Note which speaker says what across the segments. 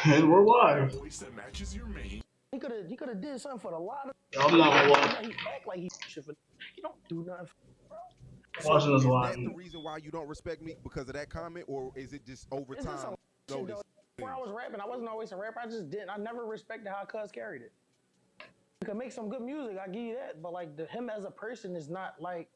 Speaker 1: And we're live.
Speaker 2: Voice that matches your main.
Speaker 3: He could have did something for a lot of.
Speaker 1: I'm not gonna lie.
Speaker 3: He act like he shit for. He don't do nothing, bro.
Speaker 4: So
Speaker 1: Watching this
Speaker 4: is
Speaker 1: live.
Speaker 4: that the reason why you don't respect me because of that comment, or is it just over
Speaker 3: It's just some
Speaker 4: time?
Speaker 3: shit
Speaker 4: Notice.
Speaker 3: though. Before I was rapping, I wasn't always a rapper. I just didn't. I never respected how Cuz carried it. He could make some good music, I give you that. But like him as a person is not like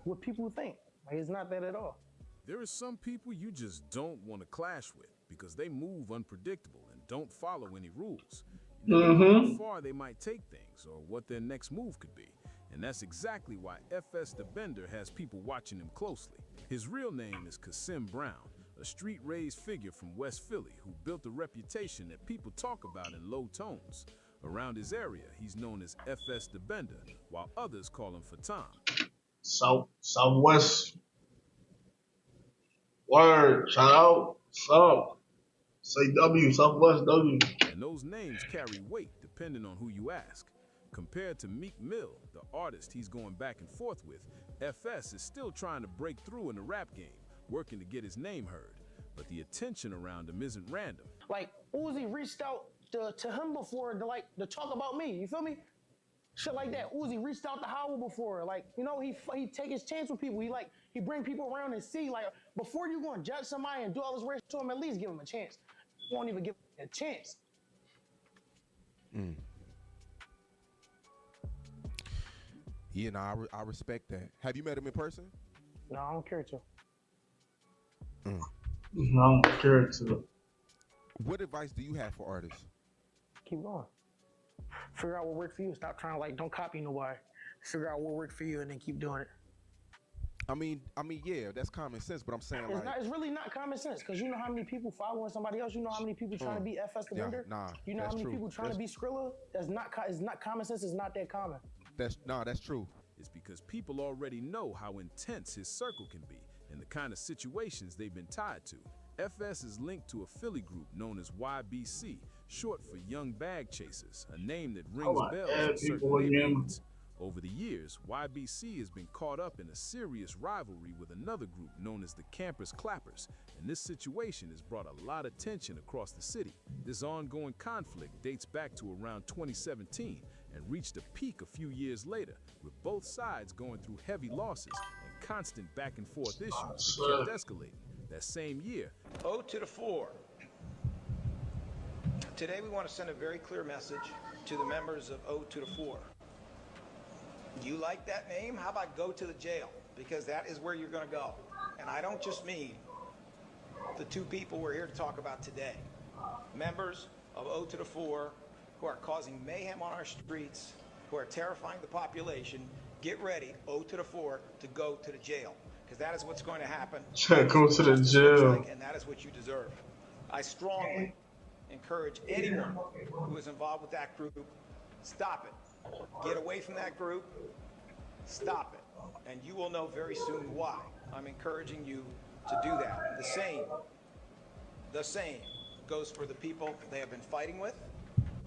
Speaker 3: what people think. Like it's not that at all.
Speaker 5: There are some people you just don't want to clash with because they move unpredictable and don't follow any rules. You never know how far they might take things or what their next move could be. And that's exactly why FS the Bender has people watching him closely. His real name is Kasim Brown, a street-raised figure from West Philly who built a reputation that people talk about in low tones. Around his area, he's known as FS the Bender, while others call him Fatam.
Speaker 1: Southwest. Word. Shout out. Sup. Say W. Southwest W.
Speaker 5: And those names carry weight depending on who you ask. Compared to Meek Mill, the artist he's going back and forth with, FS is still trying to break through in the rap game, working to get his name heard. But the attention around him isn't random.
Speaker 3: Like Uzi reached out to him before to talk about me. You feel me? Shit like that. Uzi reached out to Howell before. Like, you know, he take his chance with people. He bring people around and see, like, before you gonna judge somebody and do all this race to him, at least give him a chance. You won't even give him a chance.
Speaker 4: Yeah, no, I respect that. Have you met him in person?
Speaker 3: No, I don't care to.
Speaker 1: No, I'm curious to.
Speaker 4: What advice do you have for artists?
Speaker 3: Keep going. Figure out what worked for you. Stop trying to don't copy nobody. Figure out what worked for you and then keep doing it.
Speaker 4: I mean, yeah, that's common sense, but I'm saying
Speaker 3: It's really not common sense because you know how many people following somebody else. You know how many people trying to be FS the Bender. You know how many people trying to be Skrilla. It's not common sense. It's not that common.
Speaker 4: That's true.
Speaker 5: It's because people already know how intense his circle can be and the kind of situations they've been tied to. FS is linked to a Philly group known as YBC, short for Young Bag Chasers, a name that rings bells in certain neighborhoods. Over the years, YBC has been caught up in a serious rivalry with another group known as the Campers Clappers, and this situation has brought a lot of tension across the city. This ongoing conflict dates back to around 2017 and reached a peak a few years later, with both sides going through heavy losses and constant back and forth issues that kept escalating. That same year,
Speaker 6: O to the 4. Today we want to send a very clear message to the members of O to the 4. You like that name? How about go to the jail? Because that is where you're going to go. And I don't just mean the two people we're here to talk about today. Members of O to the 4 who are causing mayhem on our streets, who are terrifying the population. Get ready, O to the 4, to go to the jail. Because that is what's going to happen.
Speaker 1: Go to the jail.
Speaker 6: And that is what you deserve. I strongly encourage anyone who is involved with that group, stop it. Get away from that group, stop it. And you will know very soon why. I'm encouraging you to do that. The same goes for the people they have been fighting with,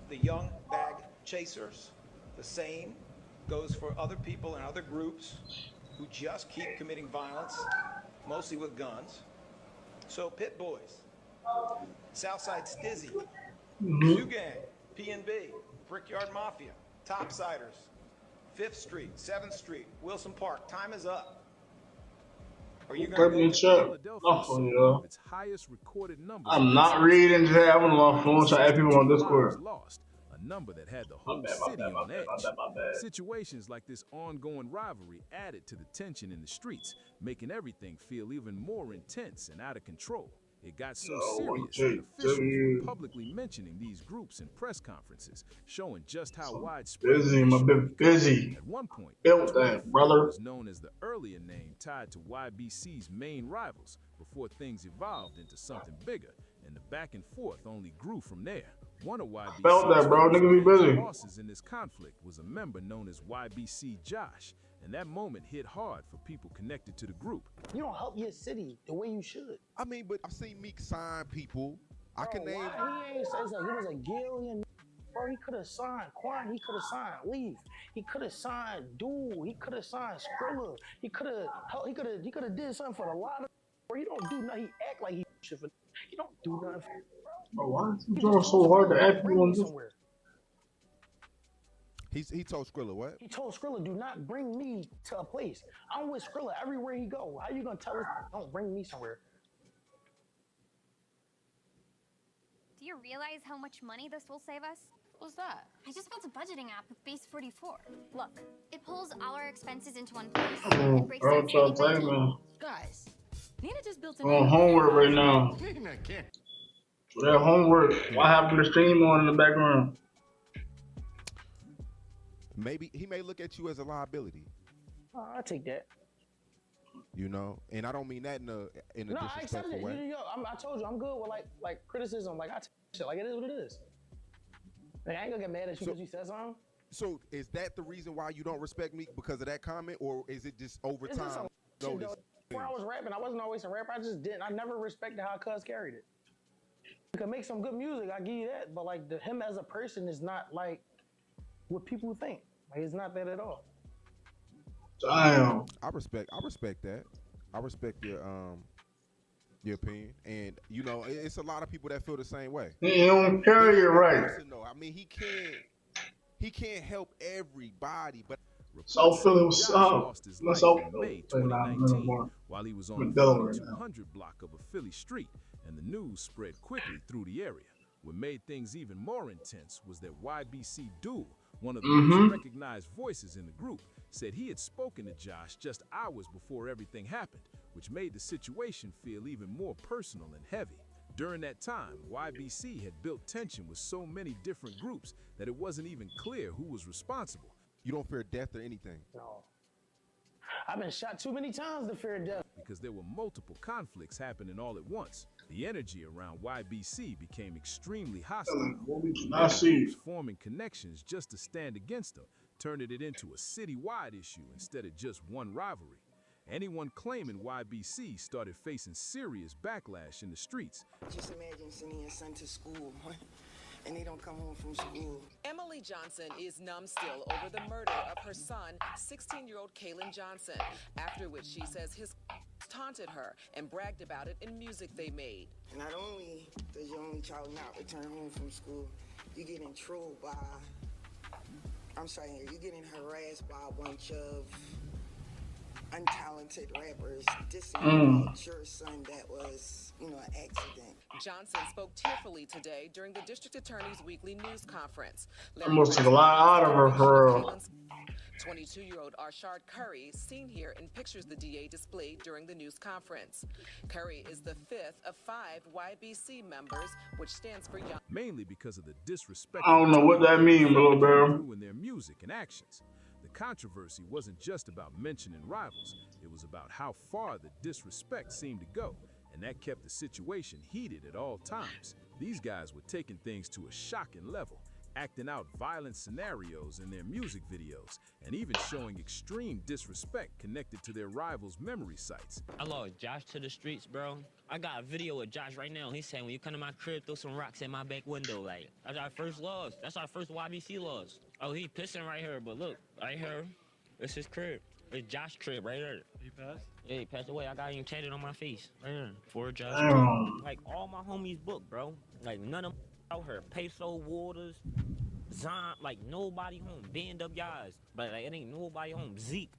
Speaker 6: the Young Bag Chasers. The same goes for other people and other groups who just keep committing violence, mostly with guns. So Pit Boys, Southside Stizzy, Zoo Gang, PNB, Brickyard Mafia, Topsiders, 5th Street, 7th Street, Wilson Park, time is up. Are you going to
Speaker 5: Philadelphia its highest recorded number?
Speaker 1: I'm not reading today. I'm on my phone trying to add people on Discord.
Speaker 5: Lost. A number that had the whole city on edge. Situations like this ongoing rivalry added to the tension in the streets, making everything feel even more intense and out of control. It got so serious that officials were publicly mentioning these groups in press conferences, showing just how widespread.
Speaker 1: Busy.
Speaker 5: At one point,
Speaker 1: built that, brother.
Speaker 5: Was known as the earlier name tied to YBC's main rivals before things evolved into something bigger, and the back and forth only grew from there. One of YBC's losses in this conflict was a member known as YBC Josh, and that moment hit hard for people connected to the group.
Speaker 3: You don't help your city the way you should.
Speaker 4: I mean, but I've seen Meek sign people. I can name.
Speaker 3: He ain't say he was a Gillian. Bro, he could have signed Quan. He could have signed Leaf. He could have signed Duel. He could have signed Skrilla. He could have did something for a lot of. Bro, he don't do nothing. He act like he shit for. You don't do nothing.
Speaker 1: Bro, why are you
Speaker 3: He
Speaker 1: trying
Speaker 3: just
Speaker 1: so
Speaker 3: told
Speaker 1: hard
Speaker 3: Skrilla,
Speaker 1: to
Speaker 3: don't
Speaker 1: act
Speaker 3: bring
Speaker 1: on
Speaker 3: me
Speaker 1: this?
Speaker 3: somewhere.
Speaker 4: He told Skrilla what?
Speaker 3: He told Skrilla, do not bring me to a place. I'm with Skrilla everywhere he go. How you gonna tell us don't bring me somewhere?
Speaker 2: Do you realize how much money this will save us?
Speaker 7: What's that?
Speaker 2: I just built a budgeting app with Base 44. Look, it pulls all our expenses into one place
Speaker 1: Oh,
Speaker 2: and breaks
Speaker 1: bro,
Speaker 2: down
Speaker 1: trying
Speaker 2: any
Speaker 1: to tell
Speaker 2: budget.
Speaker 1: man.
Speaker 7: Guys, Nina just built an
Speaker 1: On
Speaker 7: app.
Speaker 1: homework right now.
Speaker 7: Nina can't.
Speaker 1: For that homework, what happened to stream on in the background?
Speaker 4: Maybe he may look at you as a liability,
Speaker 3: I take that.
Speaker 4: you know, and I don't mean that in a
Speaker 3: No, I accept
Speaker 4: disrespectful
Speaker 3: it.
Speaker 4: way.
Speaker 3: I told you, I'm good with like criticism. Like I take shit. Like it is what it is. Like, I ain't gonna get mad at you because you said something.
Speaker 4: So is that the reason why you don't respect me because of that comment, or is it just over
Speaker 3: It's just
Speaker 4: time?
Speaker 3: some shit,
Speaker 4: notice
Speaker 3: though. Before I was rapping, I wasn't always a rapper. I never respected how Cuz carried it. He could make some good music, I give you that, but like him as a person is not like what people think. Like it's not that at all.
Speaker 1: Damn.
Speaker 4: I respect that. I respect your opinion, and you know, it's a lot of people that feel the same way.
Speaker 1: He don't carry it right.
Speaker 4: Listen, though, I mean, he can't help everybody, but
Speaker 1: So Philly was
Speaker 5: Josh lost his life
Speaker 1: so
Speaker 5: in May
Speaker 1: Philly.
Speaker 5: 2019 while he was on the
Speaker 1: Delaware now.
Speaker 5: 4200 block of a Philly street, and the news spread quickly through the area. What made things even more intense was that YBC Duel, one of the most recognized voices in the group, said he had spoken to Josh just hours before everything happened, which made the situation feel even more personal and heavy. During that time, YBC had built tension with so many different groups that it wasn't even clear who was responsible.
Speaker 4: you don't fear death or anything.
Speaker 3: No. I've been shot too many times to fear death.
Speaker 5: Because there were multiple conflicts happening all at once. The energy around YBC became extremely hostile.
Speaker 1: What we cannot see.
Speaker 5: Groups forming connections just to stand against them, turning it into a citywide issue instead of just one rivalry. Anyone claiming YBC started facing serious backlash in the streets.
Speaker 8: Just imagine sending your son to school and they don't come home from school.
Speaker 9: Emily Johnson is numb still over the murder of her son, 16-year-old Kalen Johnson, after which she says his taunted her and bragged about it in music they made.
Speaker 8: Not only does your only child not return home from school, you're getting trolled by, you're getting harassed by a bunch of untalented rappers dissing about your son that was, an accident.
Speaker 9: Johnson spoke tearfully today during the district attorney's weekly news conference.
Speaker 1: Almost took a lot out of her for real.
Speaker 9: 22-year-old Arshard Curry, seen here in pictures the DA displayed during the news conference. Curry is the fifth of 5 YBC members, which stands for Young.
Speaker 5: Mainly because of the disrespect.
Speaker 1: I don't know what that means, little bro.
Speaker 5: In their music and actions. The controversy wasn't just about mentioning rivals. It was about how far the disrespect seemed to go. And that kept the situation heated at all times. These guys were taking things to a shocking level, acting out violent scenarios in their music videos, and even showing extreme disrespect connected to their rivals' memory sites.
Speaker 10: I lost Josh to the streets, bro. I got a video with Josh right now. He's saying, when you come to my crib, throw some rocks in my back window. Like, that's our first loss. That's our first YBC loss. Oh, he pissing right here, but look, right here, it's his crib. It's Josh's crib right here.
Speaker 11: He passed?
Speaker 10: Yeah, he passed away. I got him tatted on my face. Right here. For Josh. Like, all my homies booked, bro. Like, none of them out here. Peso, Waters, Zon, like, nobody home. Band up guys. But, like, it ain't nobody home. Zeke.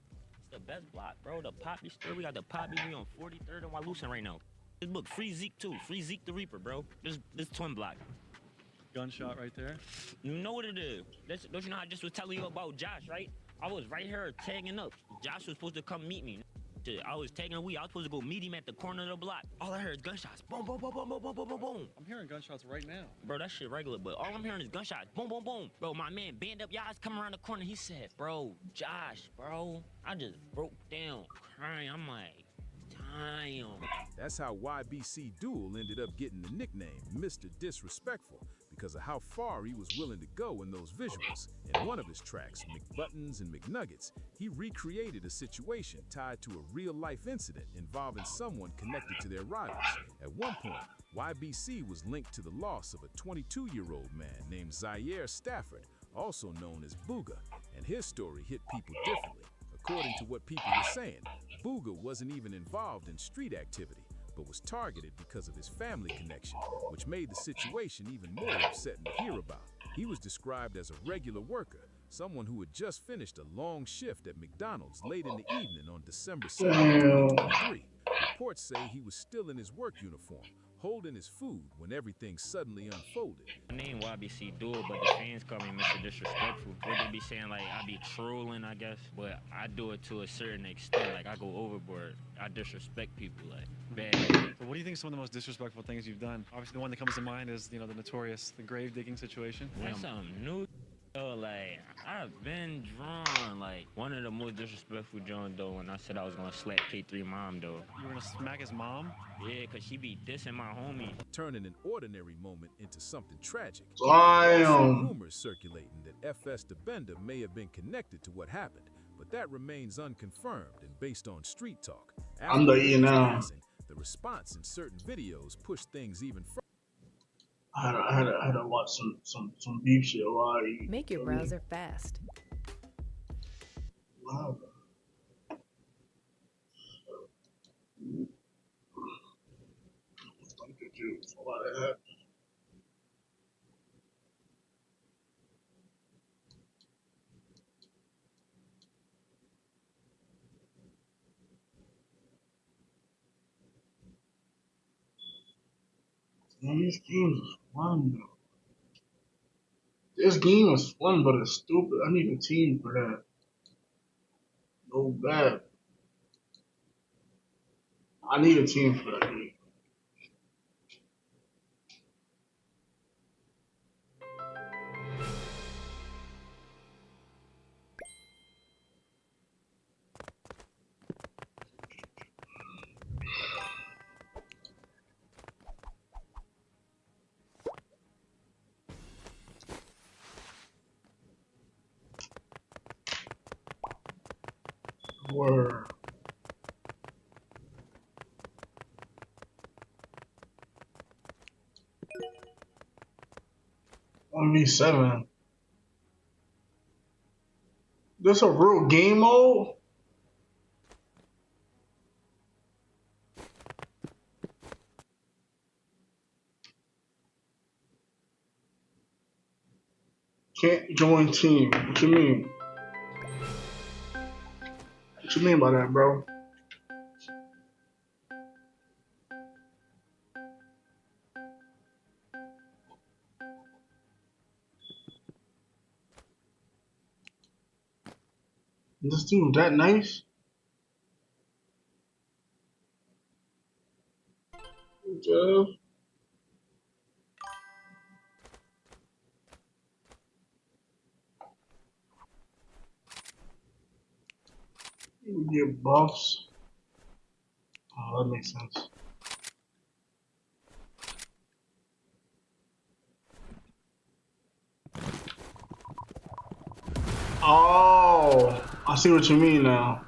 Speaker 10: It's the best block, bro. The Poppy store. We got the Poppy. We on 43rd and Wyalusing right now. This book, free Zeke, too. Free Zeke the Reaper, bro. This twin block.
Speaker 11: Gunshot right there.
Speaker 10: You know what it is. Don't you know I just was telling you about Josh, right? I was right here tagging up. Josh was supposed to come meet me. I was tagging a weed. I was supposed to go meet him at the corner of the block. All I heard is gunshots. Boom, boom, boom, boom, boom, boom, boom, boom, boom.
Speaker 11: I'm hearing gunshots right now.
Speaker 10: Bro, that shit regular, but all I'm hearing is gunshots. Boom, boom, boom. Bro, my man, band up y'all coming around the corner. He said, bro, Josh, bro. I just broke down crying. I'm like, damn.
Speaker 5: That's how YBC Duel ended up getting the nickname Mr. Disrespectful, because of how far he was willing to go in those visuals. In one of his tracks, McButtons and McNuggets, he recreated a situation tied to a real-life incident involving someone connected to their rivals. At one point, YBC was linked to the loss of a 22-year-old man named Zaire Stafford, also known as Booga, and his story hit people differently. According to what people were saying, Booga wasn't even involved in street activity, but was targeted because of his family connection, which made the situation even more upsetting to hear about. He was described as a regular worker, someone who had just finished a long shift at McDonald's late in the evening on December 7, 2023. Reports say he was still in his work uniform, holding his food when everything suddenly unfolded.
Speaker 10: My name YBC Duel, but the fans call me Mr. Disrespectful. What they be saying, like, I be trolling, I guess, but I do it to a certain extent. Like, I go overboard. I disrespect people, like, bad.
Speaker 11: So what do you think is some of the most disrespectful things you've done? Obviously, the one that comes to mind is, you know, the notorious, the grave digging situation.
Speaker 10: That's something new. So, like, I've been drawn, like, one of the most disrespectful John, though, when I said I was gonna slap K3 mom, though.
Speaker 11: You were gonna smack his mom?
Speaker 10: Yeah, because she be dissing my homie.
Speaker 5: Turning an ordinary moment into something tragic.
Speaker 1: Damn.
Speaker 5: Rumors circulating that FS DeBenda may have been connected to what happened, but that remains unconfirmed and based on street talk.
Speaker 1: I'm the eating now.
Speaker 5: The response in certain videos pushed things even further.
Speaker 1: I had to watch some beef shit while I eat.
Speaker 7: Make your browser fast.
Speaker 1: Wow. Thank you, juice. A lot of that. Man, these games is fun though. This game is fun, but it's stupid. I need a team for that. No bad. I need a team for that game. Word. One v 7. This a real game mode? Can't join team. What you mean? What you mean by that, bro? This dude that nice? Jeff. You get buffs. Oh, that makes sense. Oh, I see what you mean now.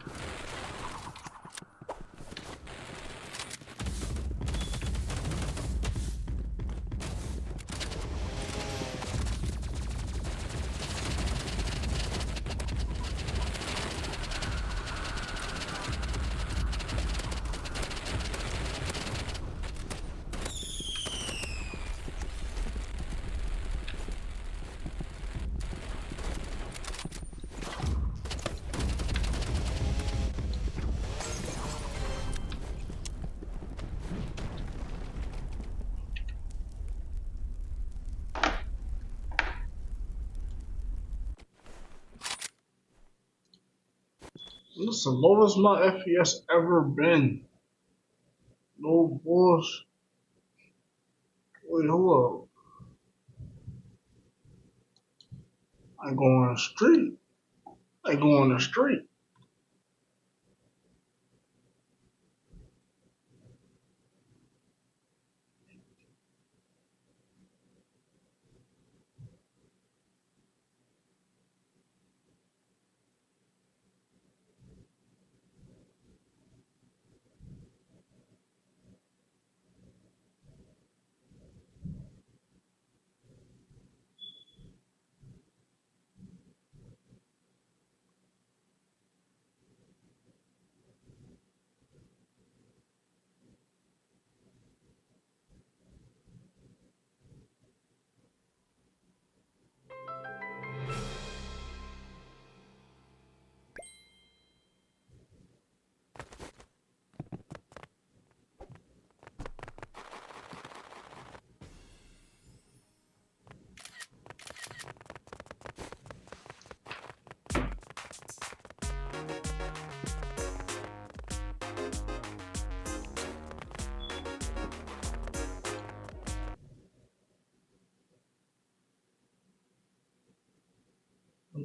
Speaker 1: This is the lowest my FPS ever been. No bullshit. Wait, hold up. I go on the street. I go on the street.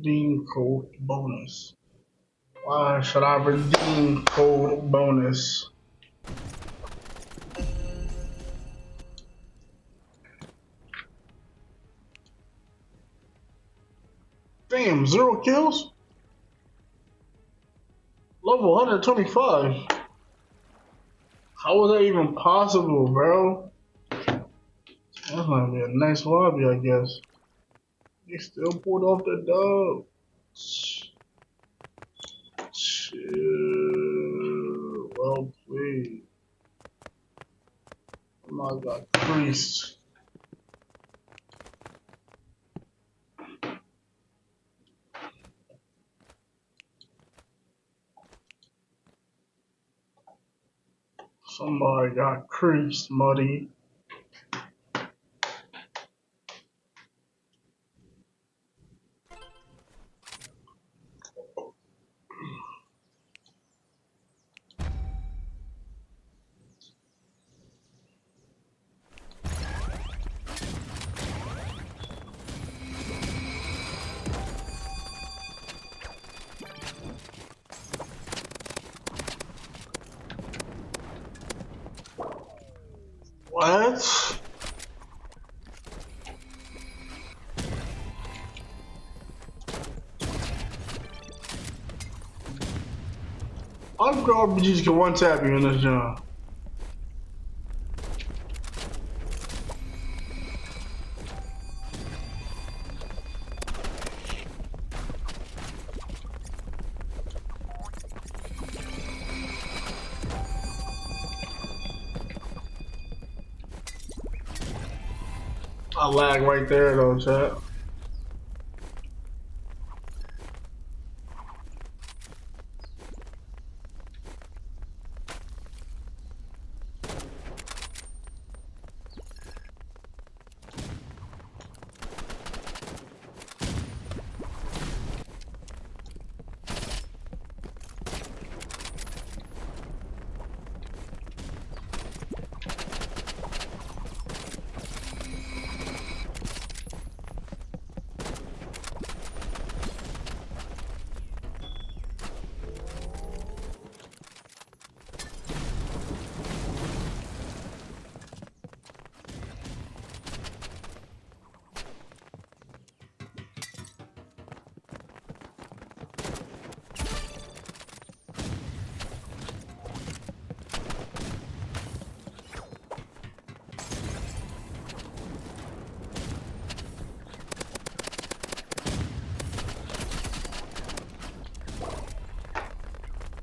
Speaker 1: Redeem code bonus. Why should I redeem code bonus? Damn, 0 kills? Level 125. How was that even possible, bro? That's gonna be a nice lobby, I guess. They still pulled off the dub. Chill. Well played. Oh my god, priest. Somebody got creased, Muddy. What? I'm RPGs can one tap you in this job. I lag right there though, chat.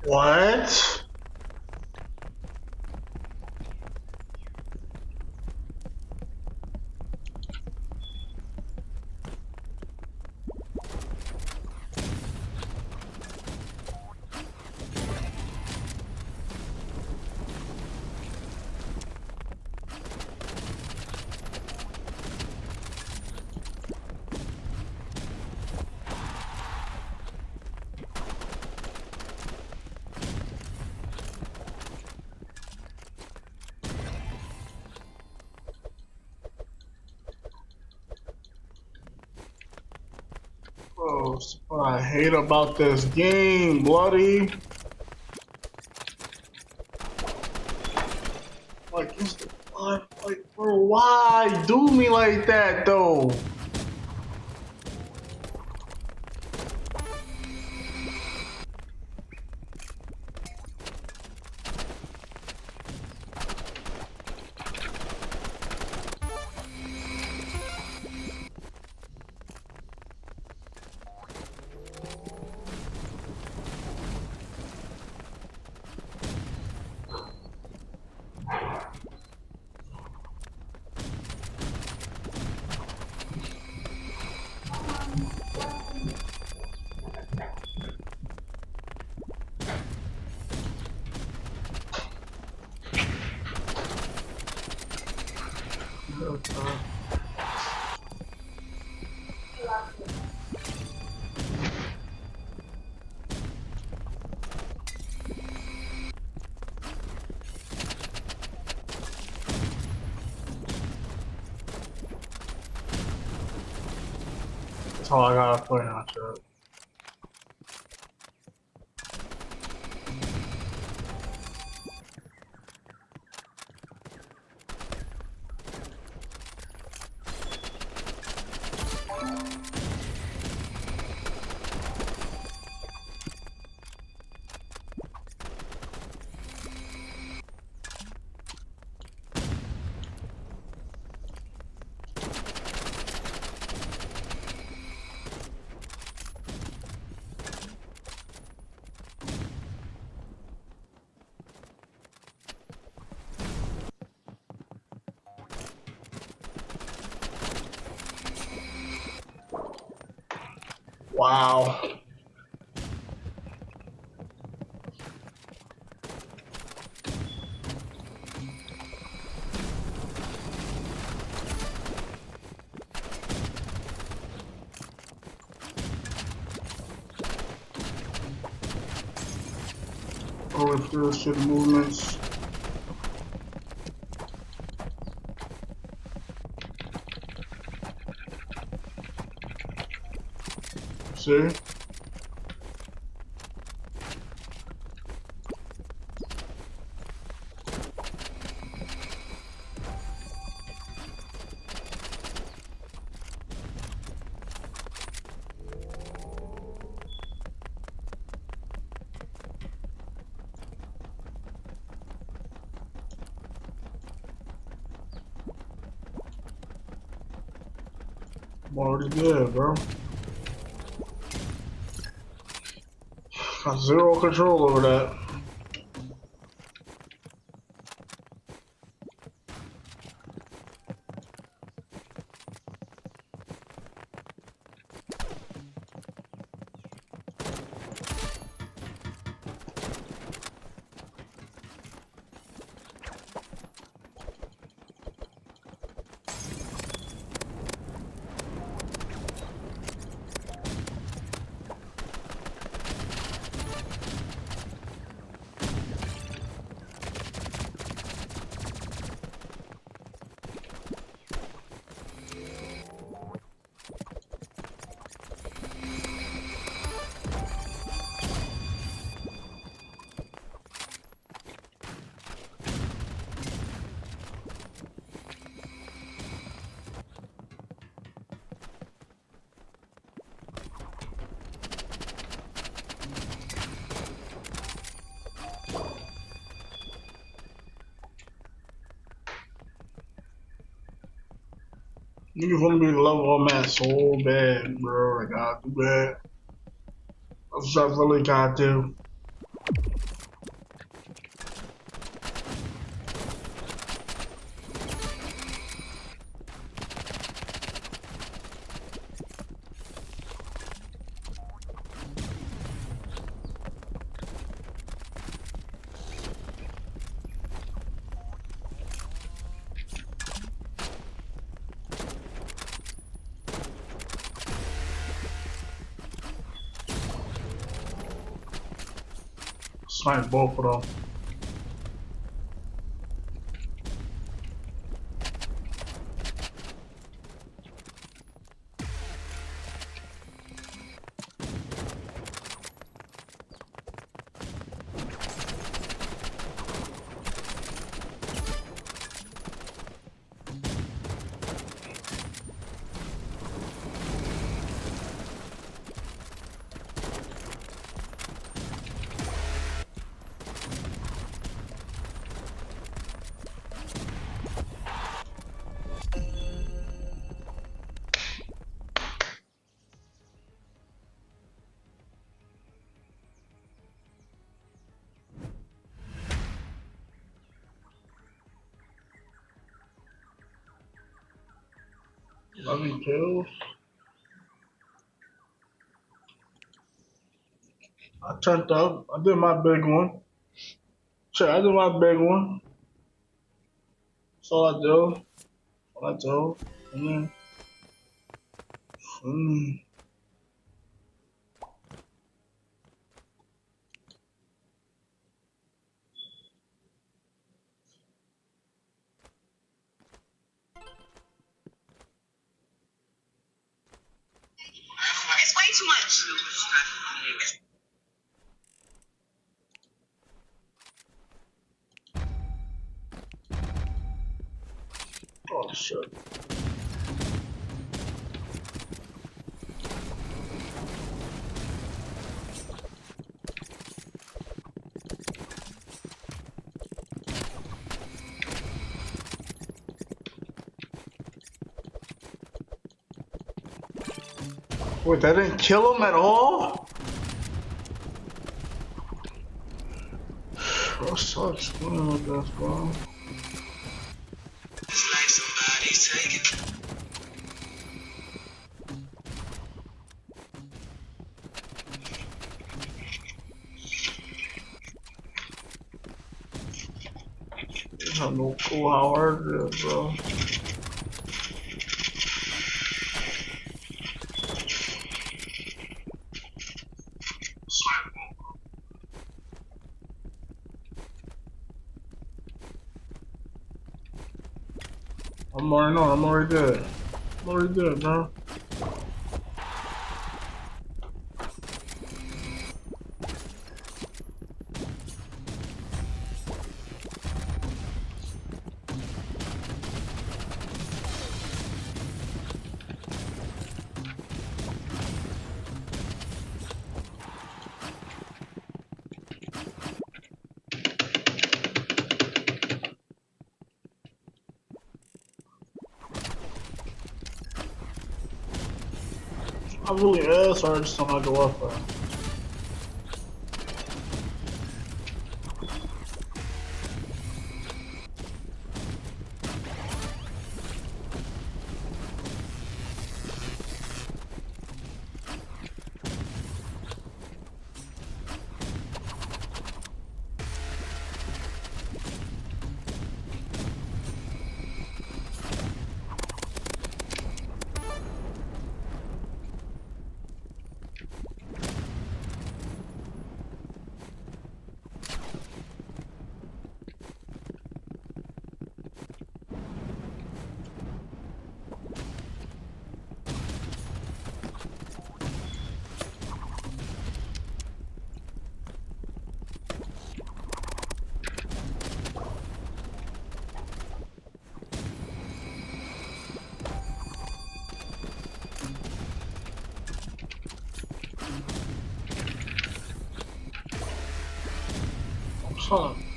Speaker 1: What? Oh, what I hate about this game, bloody. Like, it's the like, bro, why do me like that though? That's all I gotta play on, chat. Wow. Going through shit movements. See? I'm already there, bro. Got zero control over that. Niggas want me to level up man so bad, bro. Like, I do bad. That's what I really gotta do. Snipe both of them. Love you too. I turned up. I did my big one. Sure, I did my big one. That's all I do. All I do.
Speaker 12: It's way too much.
Speaker 1: Oh shit. Wait, that didn't kill him at all? Bro, sucks. I don't know what that's, bro.
Speaker 12: It's like somebody's taking.
Speaker 1: have no clue how hard it is, bro. I'm already dead. I'm already dead, bro. I really asked her just don't like the Wi-Fi.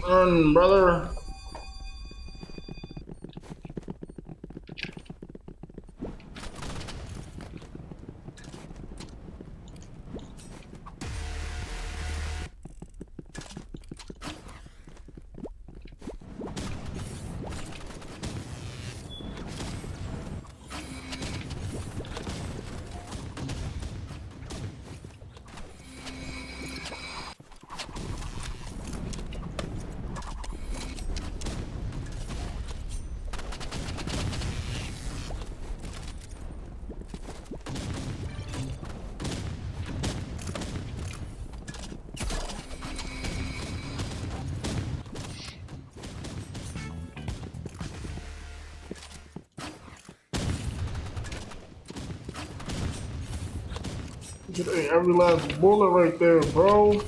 Speaker 1: Run, brother. Get every last bullet right there, bro.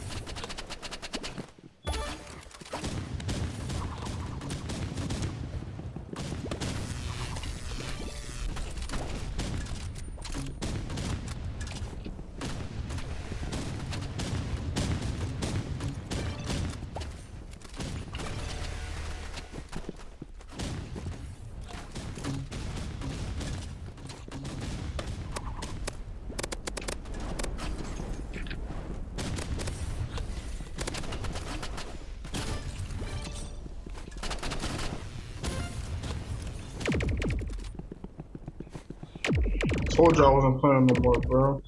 Speaker 1: Told you I wasn't playing no more, bro.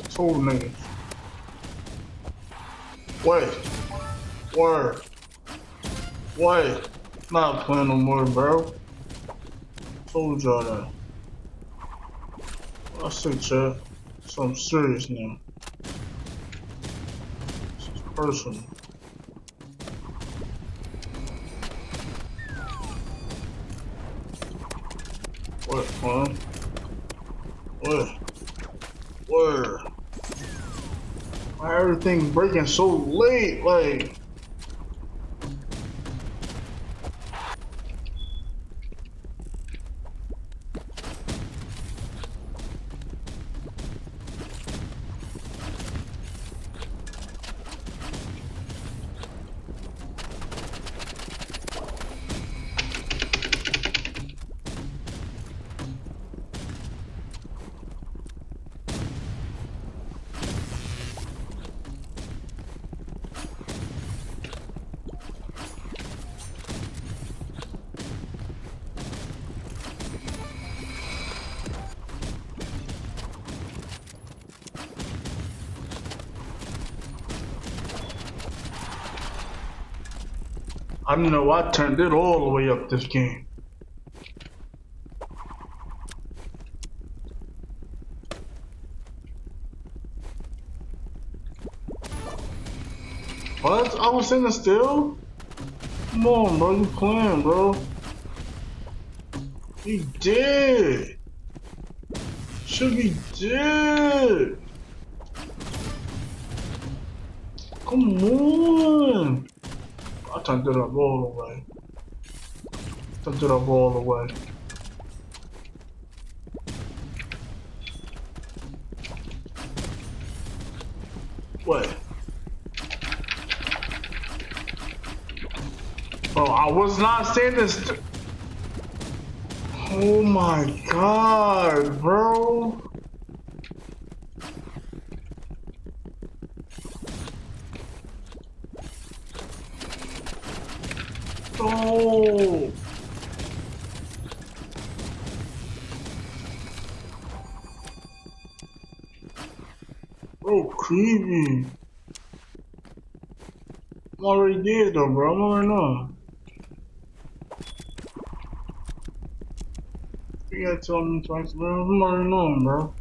Speaker 1: Told niggas. Wait. Word. Wait. Not playing no more, bro. Told y'all that. I say, chat. So I'm serious now. This is personal. What, man? Where? Why everything's breaking so late? Like, I don't know. I turned it all the way up this game. What? I was in the still? Come on, bro. You playing, bro. You did. Should be dead. Come on. I turned it up all the way. Turned it up all the way. What? Bro, I was not standing still. Oh my god, bro. Oh. Bro, creepy. I'm already dead though, bro. I'm already know. You gotta tell me twice, bro. I'm already knowing, bro.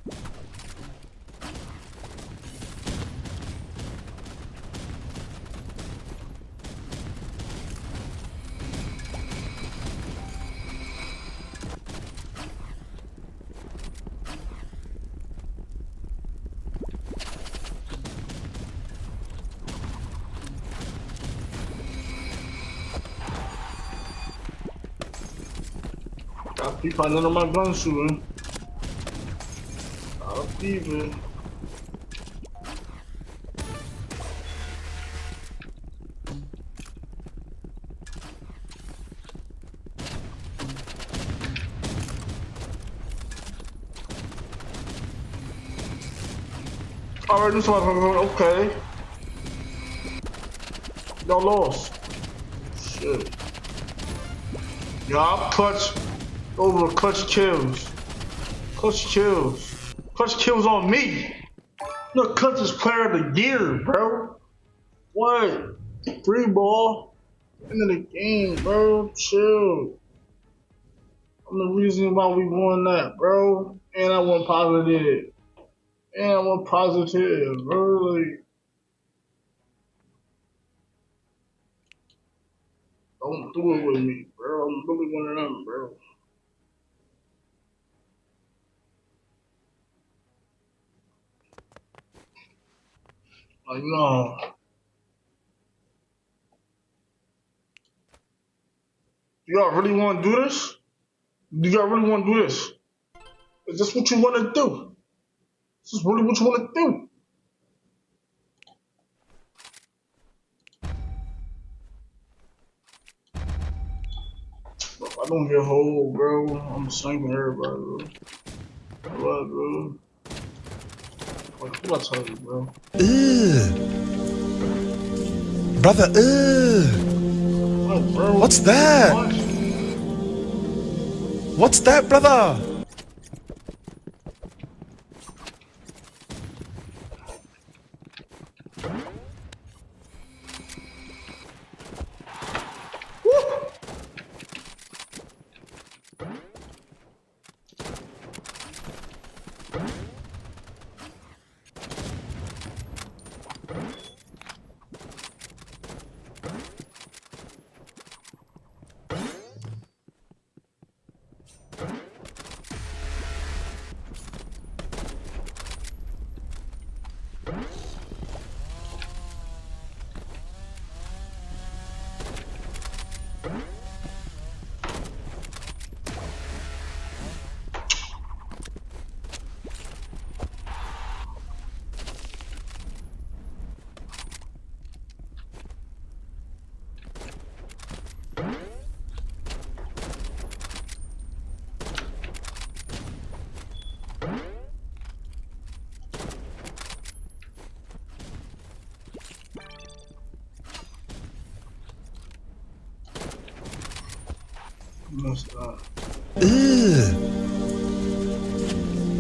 Speaker 1: I'll keep none of my gun shooting. I'll keep it. Alright, this one, okay. Y'all lost. Shit. Y'all clutch. Over clutch kills. Clutch kills. Clutch kills on me. Look, clutch is player of the year, bro. What? 3 ball. End of the game, bro. Chill. I'm the reason why we won that, bro. And I went positive. And I went positive, bro. Like, don't do it with me, bro. I'm really one of them, bro. Like, no. Do y'all really want to do this? Do y'all really want to do this? Is this what you want to do? This is really what you want to do? Bro, if I don't get hold, bro, I'm sinking everybody, bro. What, bro? Like, what I tell you, bro?
Speaker 13: Brother,
Speaker 1: What, bro?
Speaker 13: What's that?
Speaker 1: What?
Speaker 13: What's that, brother?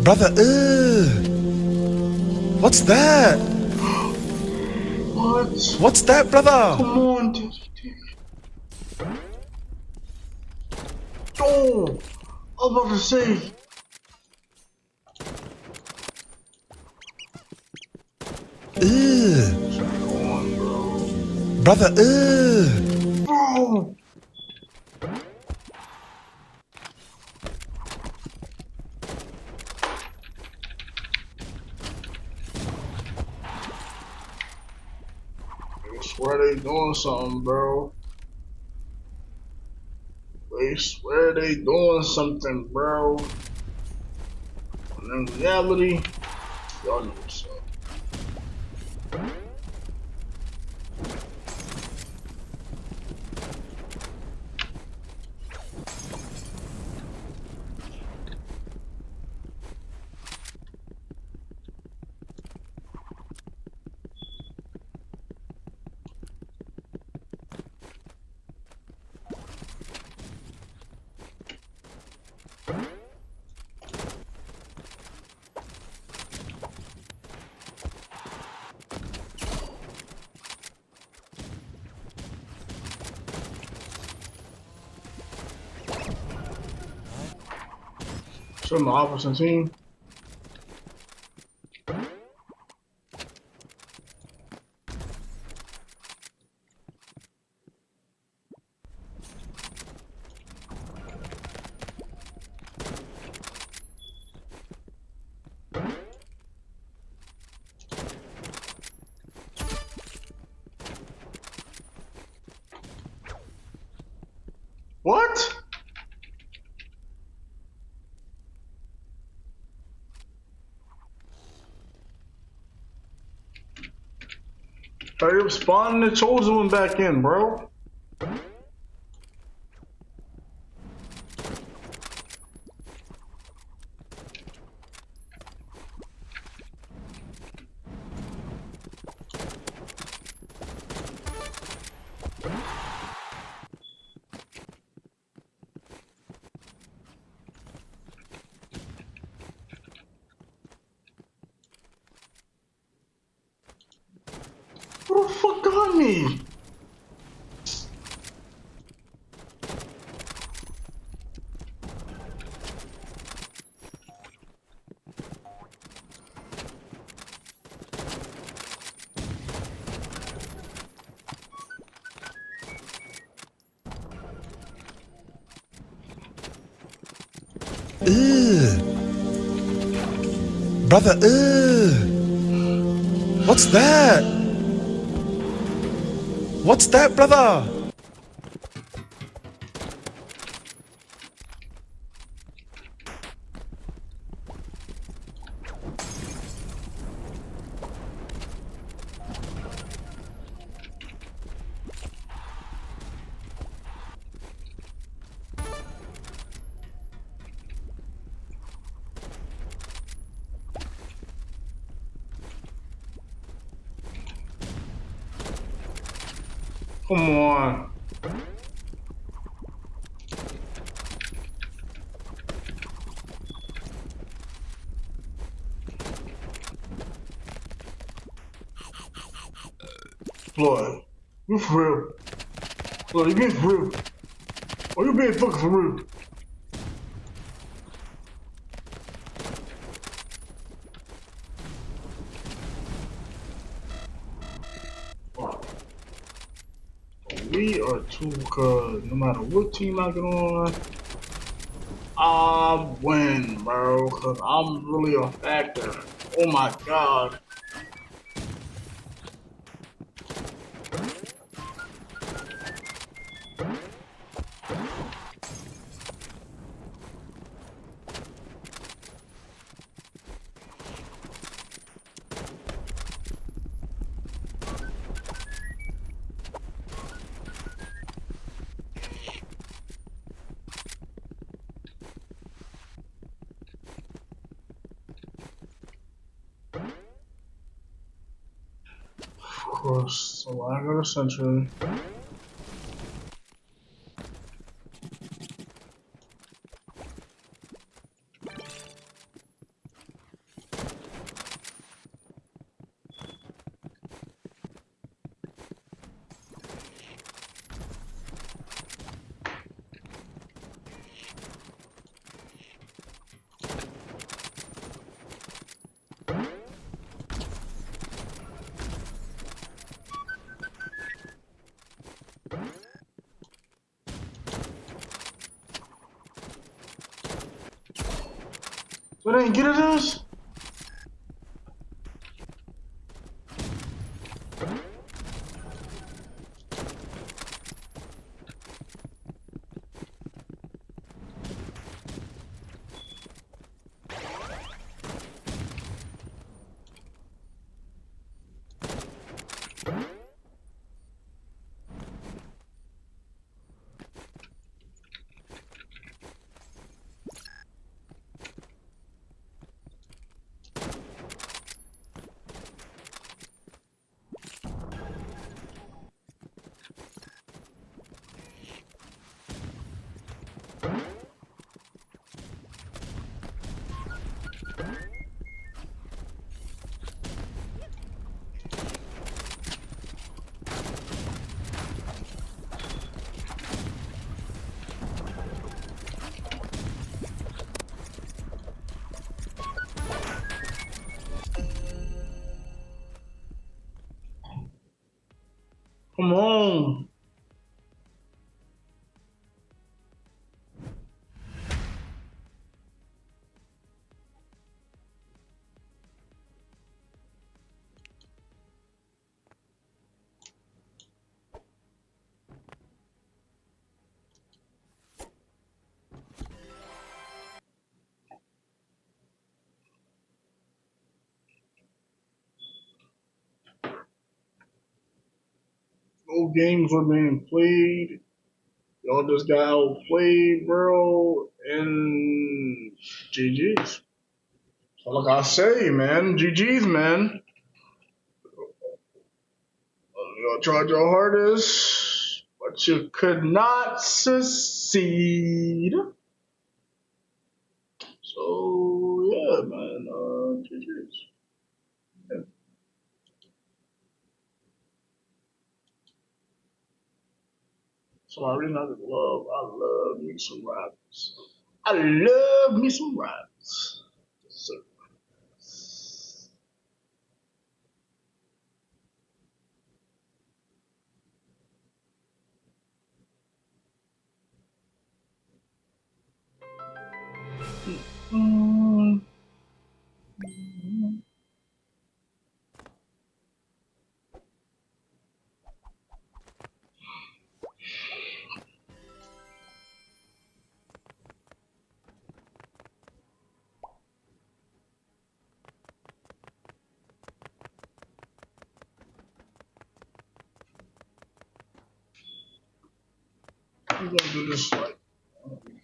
Speaker 13: Brother, What's that?
Speaker 1: What?
Speaker 13: What's that, brother?
Speaker 1: Come on, dude. Oh, I was about to say.
Speaker 13: Brother,
Speaker 1: Bro. I swear they doing something, bro. They swear they doing something, bro. And in reality, y'all know what's up. From the opposite team. What? Are you spawning the chosen one back in, bro? Who the fuck got me?
Speaker 13: Brother, what's that? What's that, brother?
Speaker 1: Come on. Floyd, you for real? Floyd, you being for real? Or you being fucking for real? We are too good. No matter what team I get on, I win, bro. Cause I'm really a factor. Oh my god. Of course, so I got a century. What ain't get at us? Come on. No games were being played. Y'all just got outplayed, bro. And GG's. That's all I gotta say, man. GG's, man. Y'all tried your hardest, but you could not succeed. So, yeah, man. GG's. Yeah. So I really not I love me some raps. I love me some raps. So, we're gonna do this like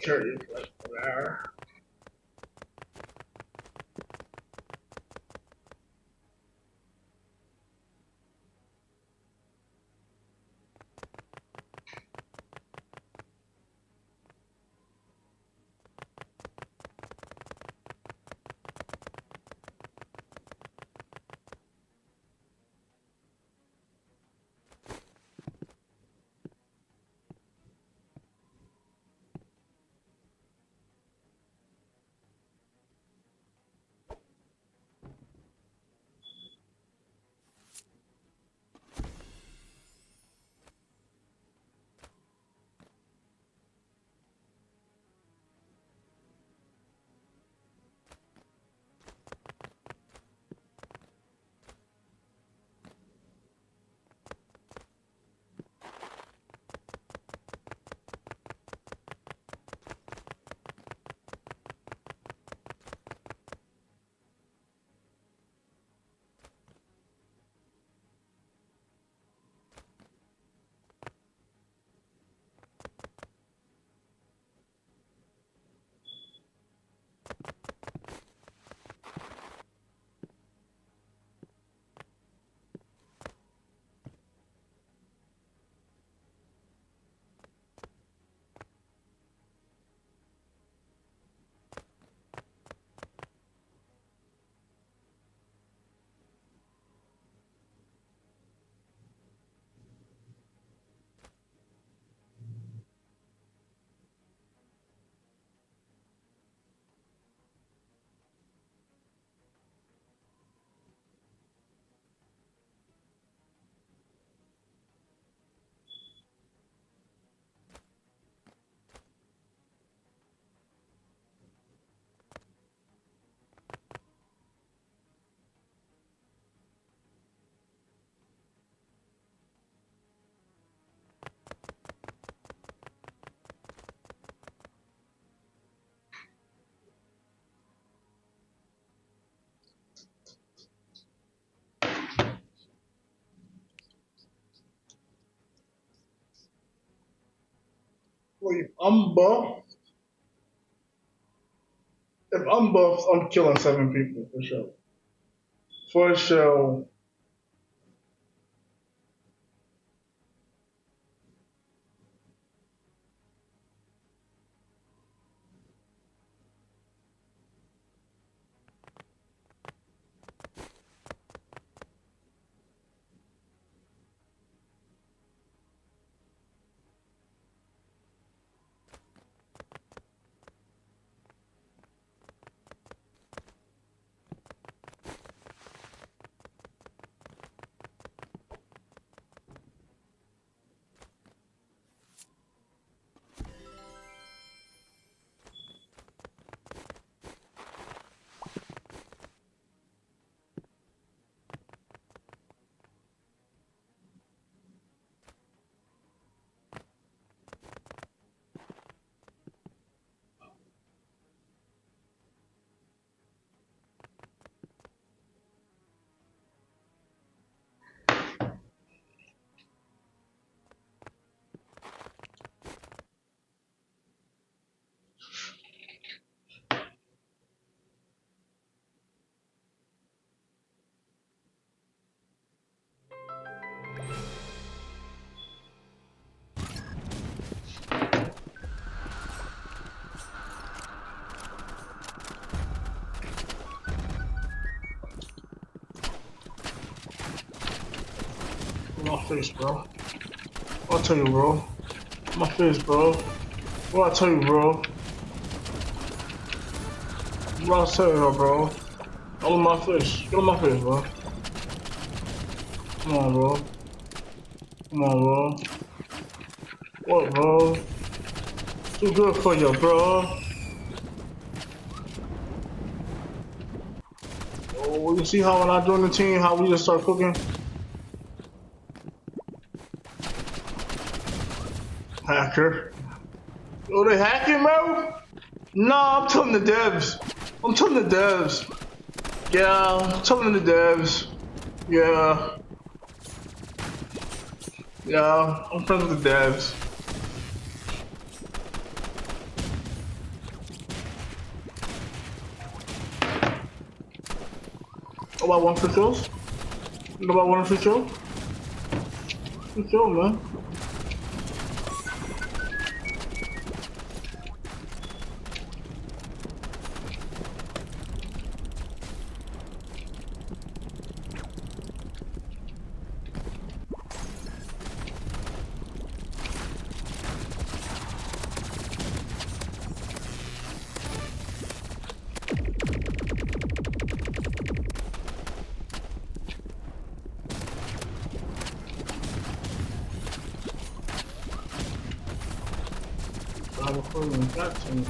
Speaker 1: carry it like there. Wait, I'm buffed. If I'm buffed, I'm killing 7 people for sure. For sure. My face, bro. I'll tell you, bro. My face, bro. What I tell you, bro? What I tell you, bro? All on my face. Get on my face, bro. Come on, bro. Come on, bro. What, bro? Too good for you, bro. Oh, you see how when I joined the team, how we just start cooking? Hacker. Oh, they hacking, bro? Nah, I'm telling the devs. I'm telling the devs. Yeah, I'm telling the devs. Yeah. Yeah, I'm friends with the devs. About 1 for kills? About 1 for kill? Good kill, man. Before we even got to me.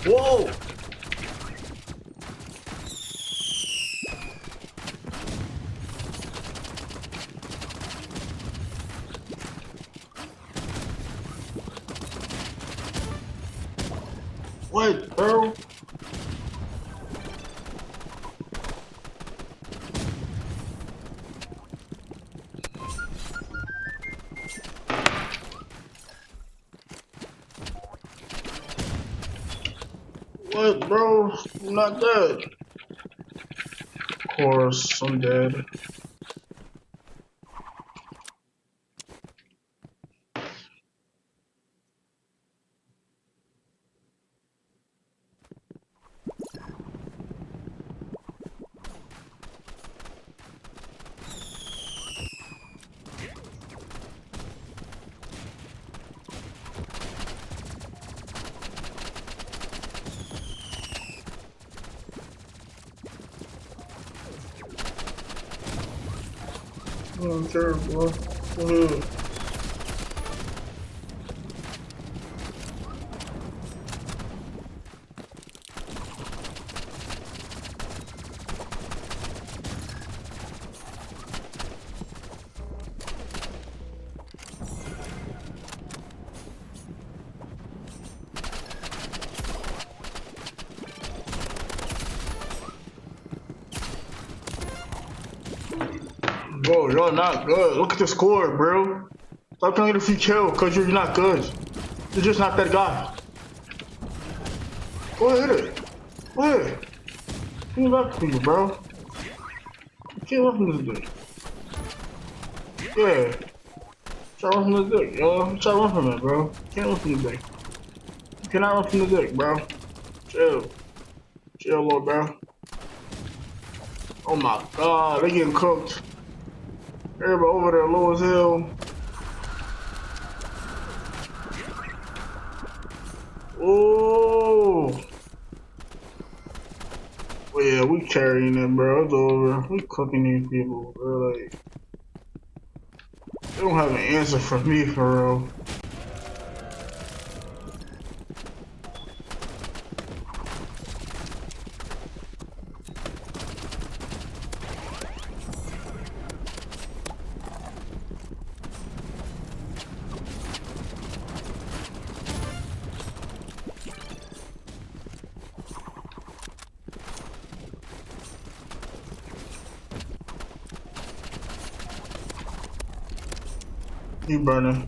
Speaker 1: Whoa! What, bro? What, bro? I'm not dead. Of course, I'm dead. I'm sure, bro. Go ahead. You're not good. Look at the score, bro. Stop trying to get a free kill because you're not good. You're just not that guy. Go ahead, hit it. Go ahead. Give me back to you, bro. You can't run from this dick. Yeah. Try to run from the dick, yo. Try to run from it, bro. You can't run from the dick. You cannot run from the dick, bro. Chill. Chill, little bro. Oh my god, they getting cooked. Everybody over there low as hell. Oh. Well, yeah, we carrying it, bro. It's over. We cooking these people, bro. Like, they don't have an answer for me, for real. You burning.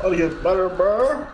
Speaker 1: Oh, get better, bro.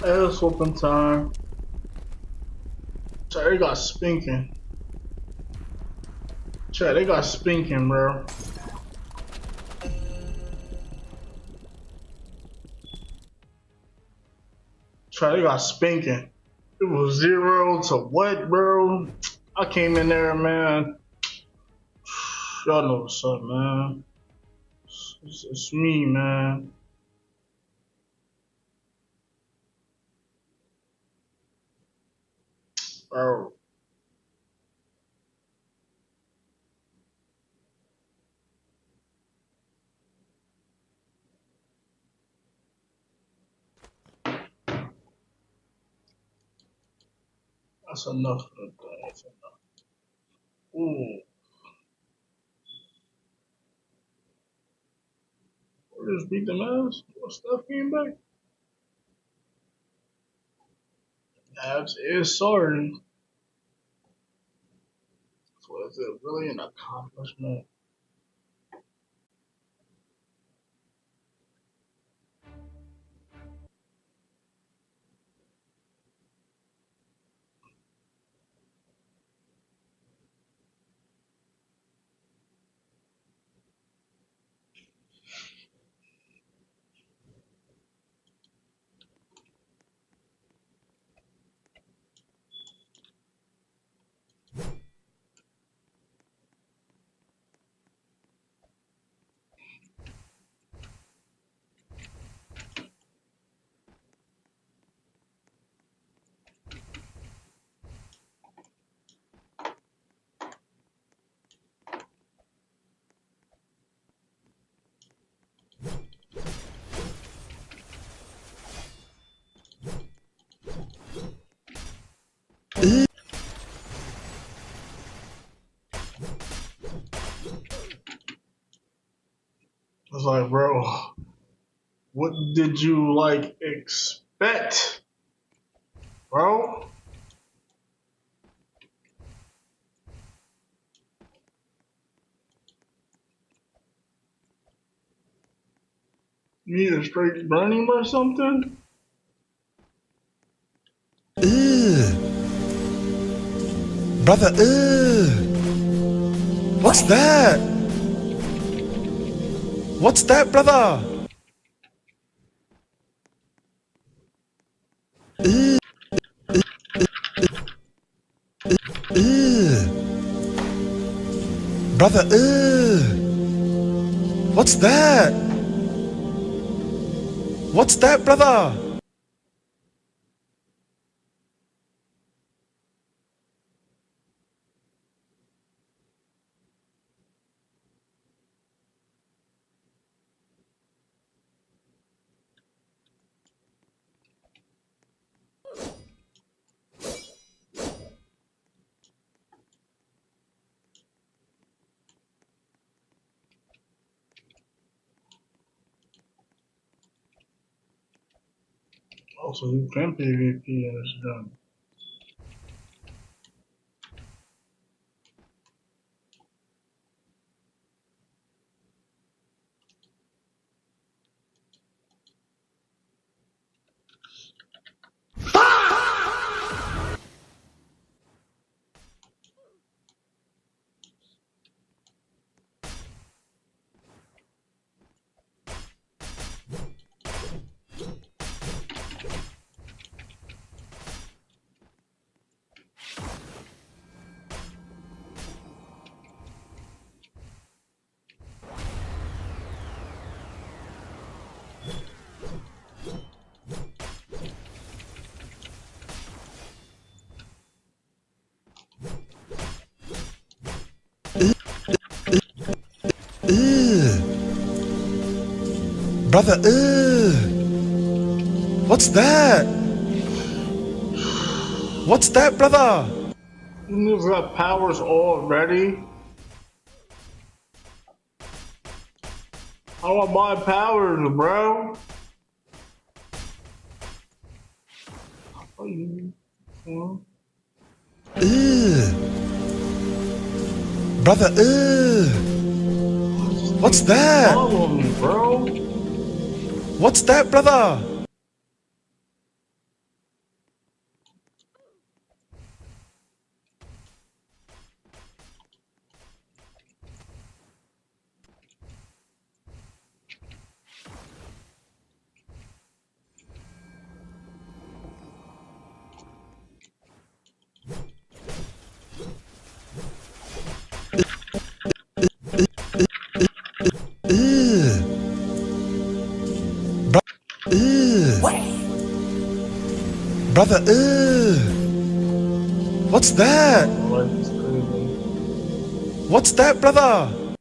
Speaker 1: It's open time. Sorry, they got spinking. Chat, they got spinking, bro. Chat, they got spinking. It was 0 to what, bro? I came in there, man. Y'all know what's up, man. It's me, man. Bro. That's enough for the day. That's enough. Ooh. We just beat them ass. What stuff came back? Abs is sorry. Was it really an accomplishment? It's like, bro, what did you like expect, bro? You need a straight burning or something?
Speaker 13: Brother, what's that? What's that, brother? Brother, what's that? What's that, brother?
Speaker 1: Also, you can PvP and it's done.
Speaker 13: Brother, what's that? What's that, brother?
Speaker 1: You niggas got powers already? I want my powers, bro.
Speaker 13: Brother, what's that?
Speaker 1: Follow me, bro.
Speaker 13: What's that, brother? Brother, what's that? What's that, brother?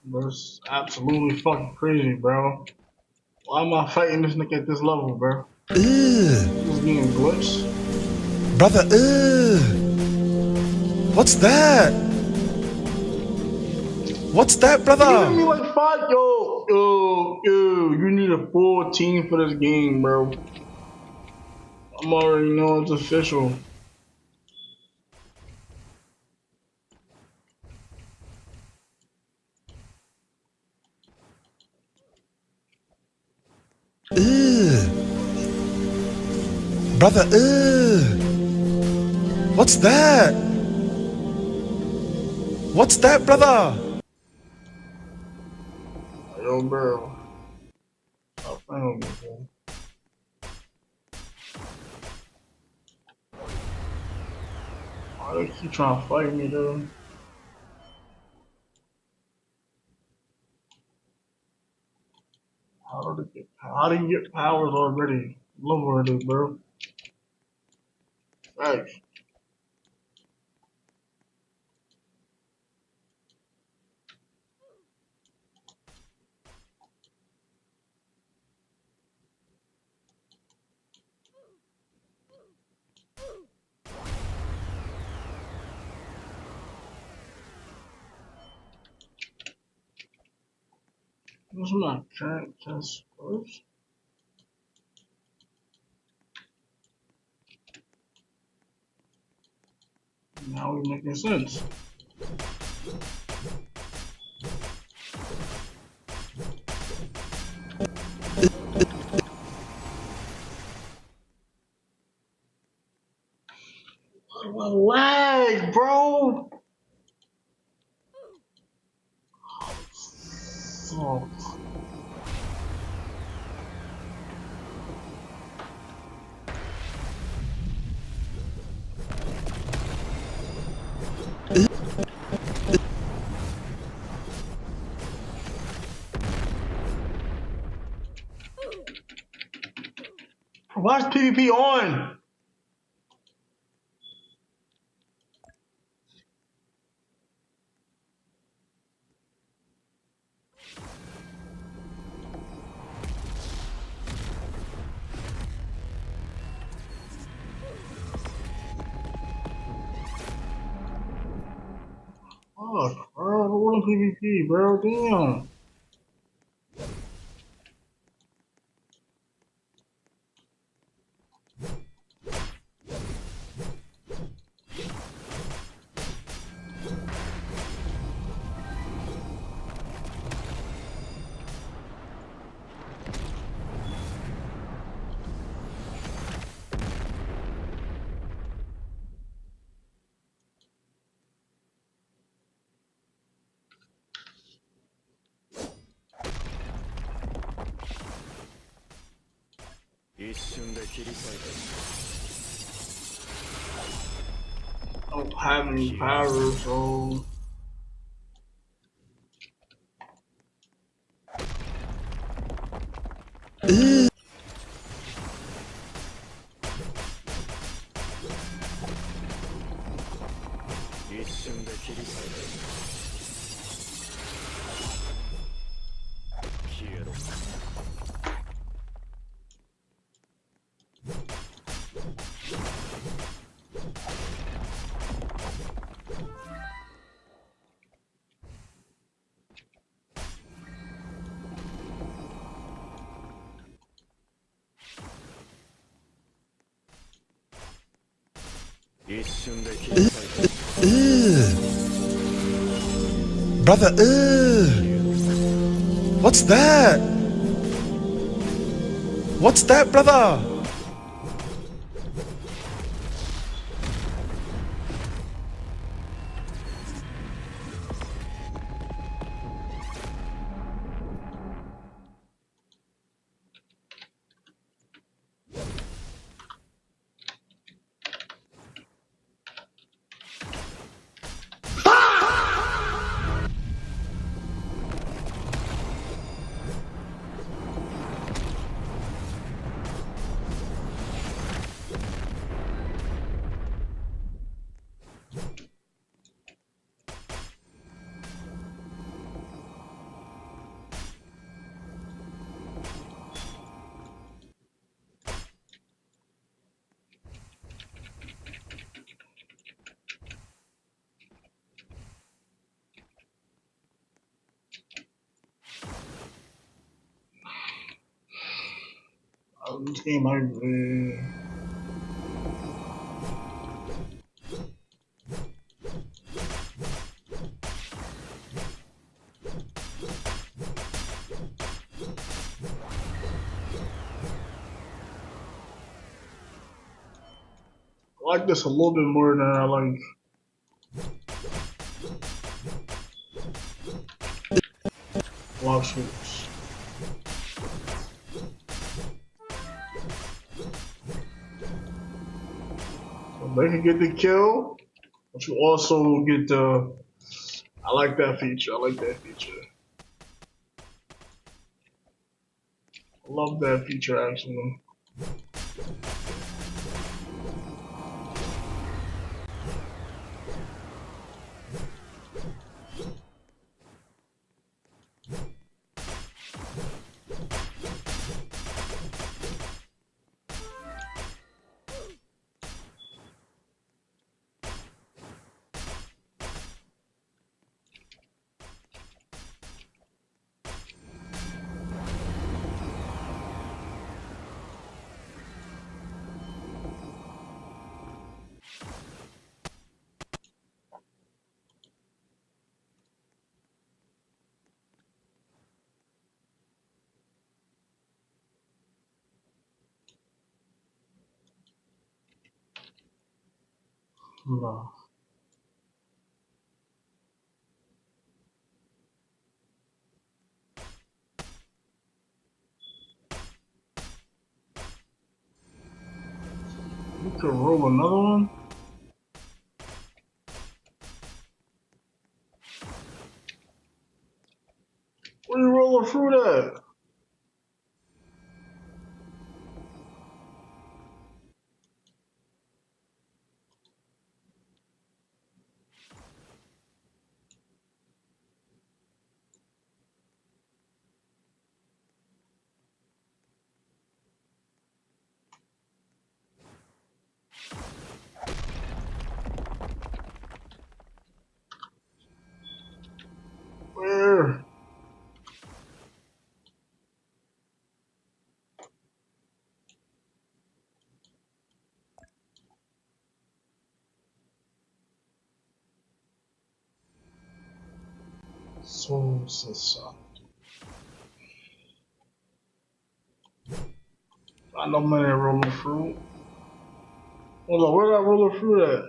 Speaker 1: That's absolutely fucking crazy, bro. Why am I fighting this nigga at this level, bro? He's being glitched.
Speaker 13: Brother, what's that? What's that,
Speaker 1: Giving
Speaker 13: brother?
Speaker 1: me like 5. Yo. You need a full team for this game, bro. I'm already know it's official.
Speaker 13: Ugh. Brother, ugh. What's that? What's that, brother?
Speaker 1: Yo, bro. Stop playing with me, bro. Why they keep trying to fight me, dude? How do you get powers already? Love already, bro. Right. What's my current test first? Now we're making sense. Lag, bro. Oh. Why's PvP on? Oh, bro, we're on PvP, bro. Damn. I don't have any power, so.
Speaker 13: Brother, what's that? What's that, brother?
Speaker 1: This game might be. I like this a little bit more than I like. Lawsuits. So they can get the kill, but you also get the. I like that feature. I like that feature. I love that feature actually. No. You could roll another one. Where you rolling fruit at? Where? Soul Society. I know man rolling fruit. Hold on, where that rolling fruit at?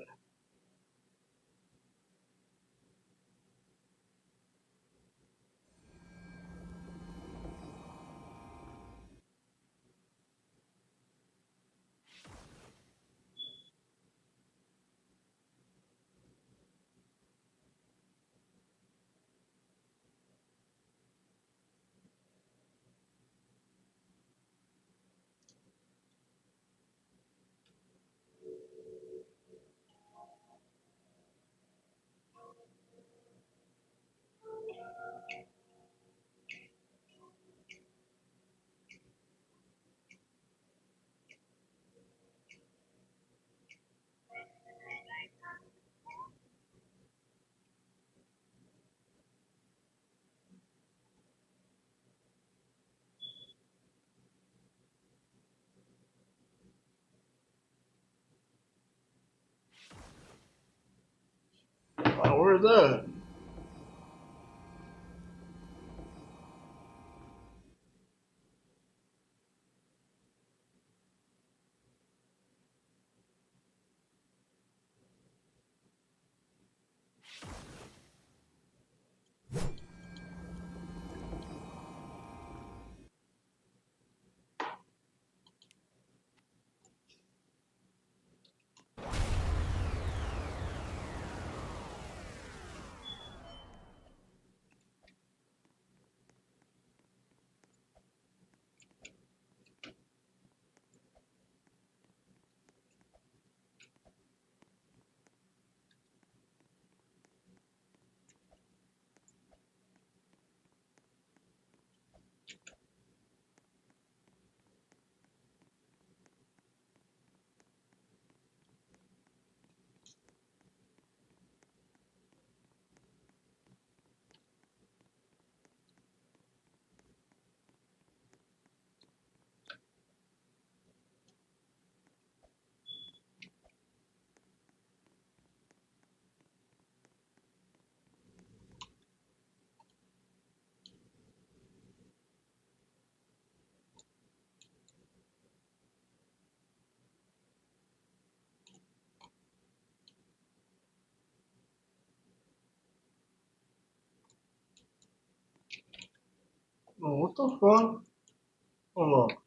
Speaker 1: Oh, where's that? Oh, what the fuck? Hold on.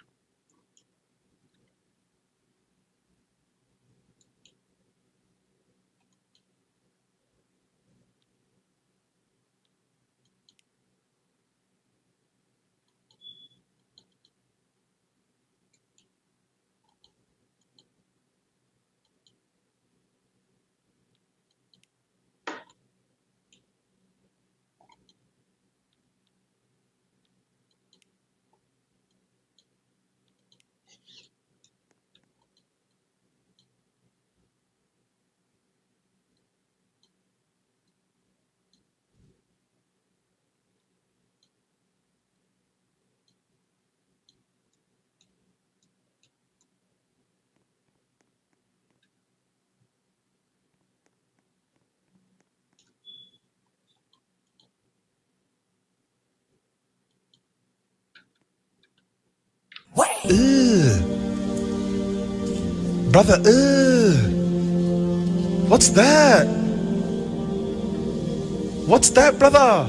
Speaker 13: Ugh. Brother, ugh. What's that? What's that, brother?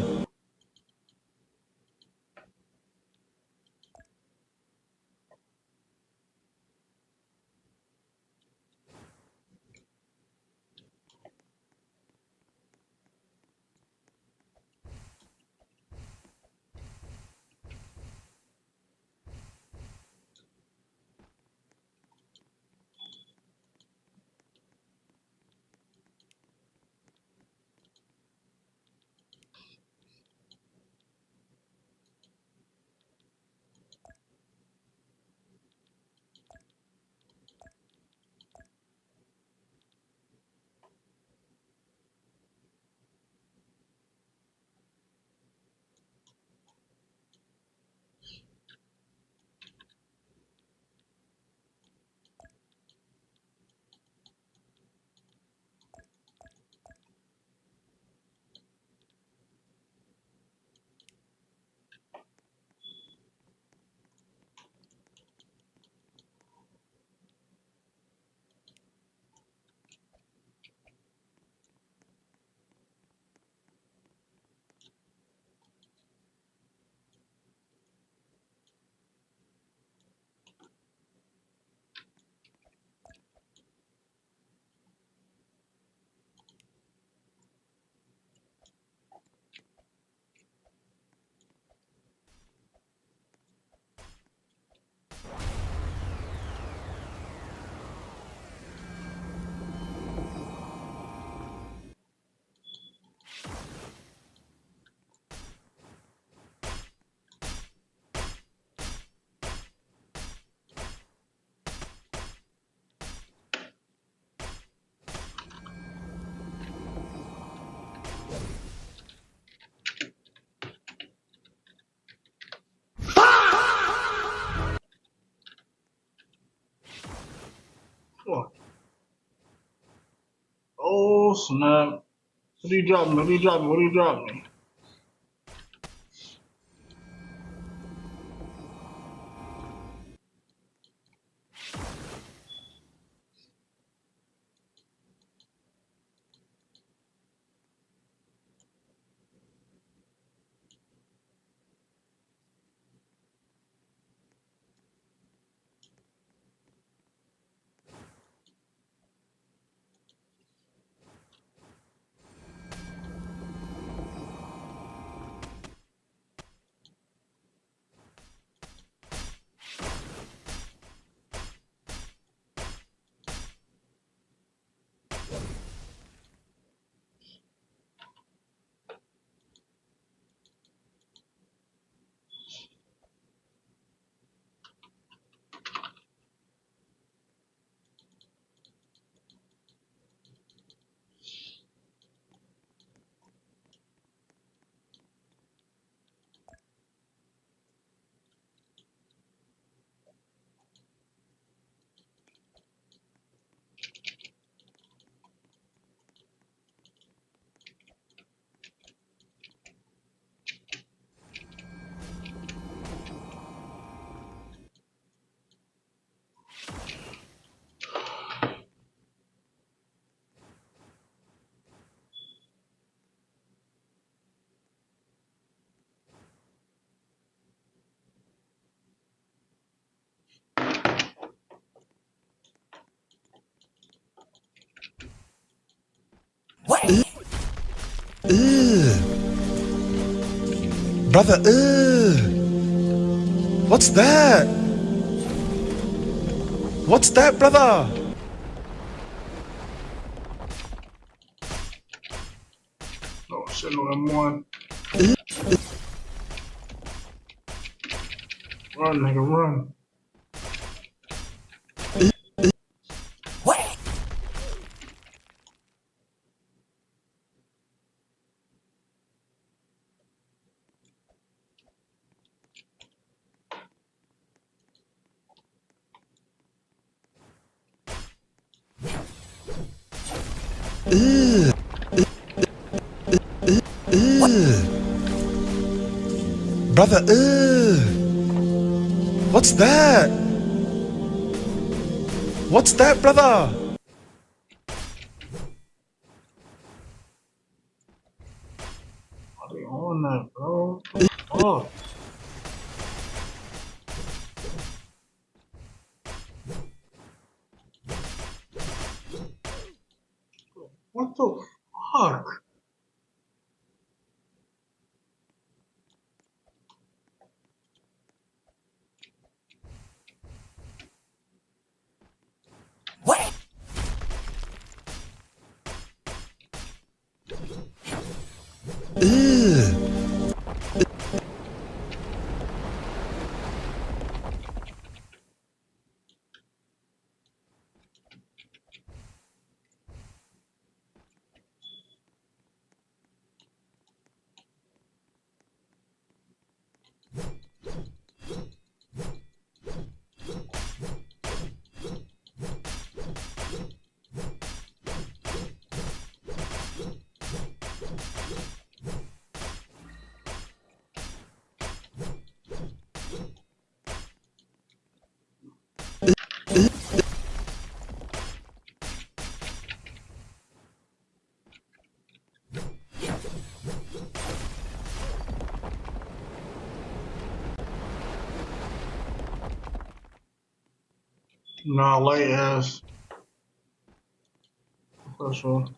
Speaker 1: Fuck. Oh, snap. What do you drop me? What do you drop me? What do you drop me?
Speaker 13: Brother, what's that? What's that, brother?
Speaker 1: Oh shit, no M1. Run, nigga, run.
Speaker 13: Brother, what's that? What's that, brother?
Speaker 1: Are they on that, bro? Oh. What the fuck? Nah, late ass. First one.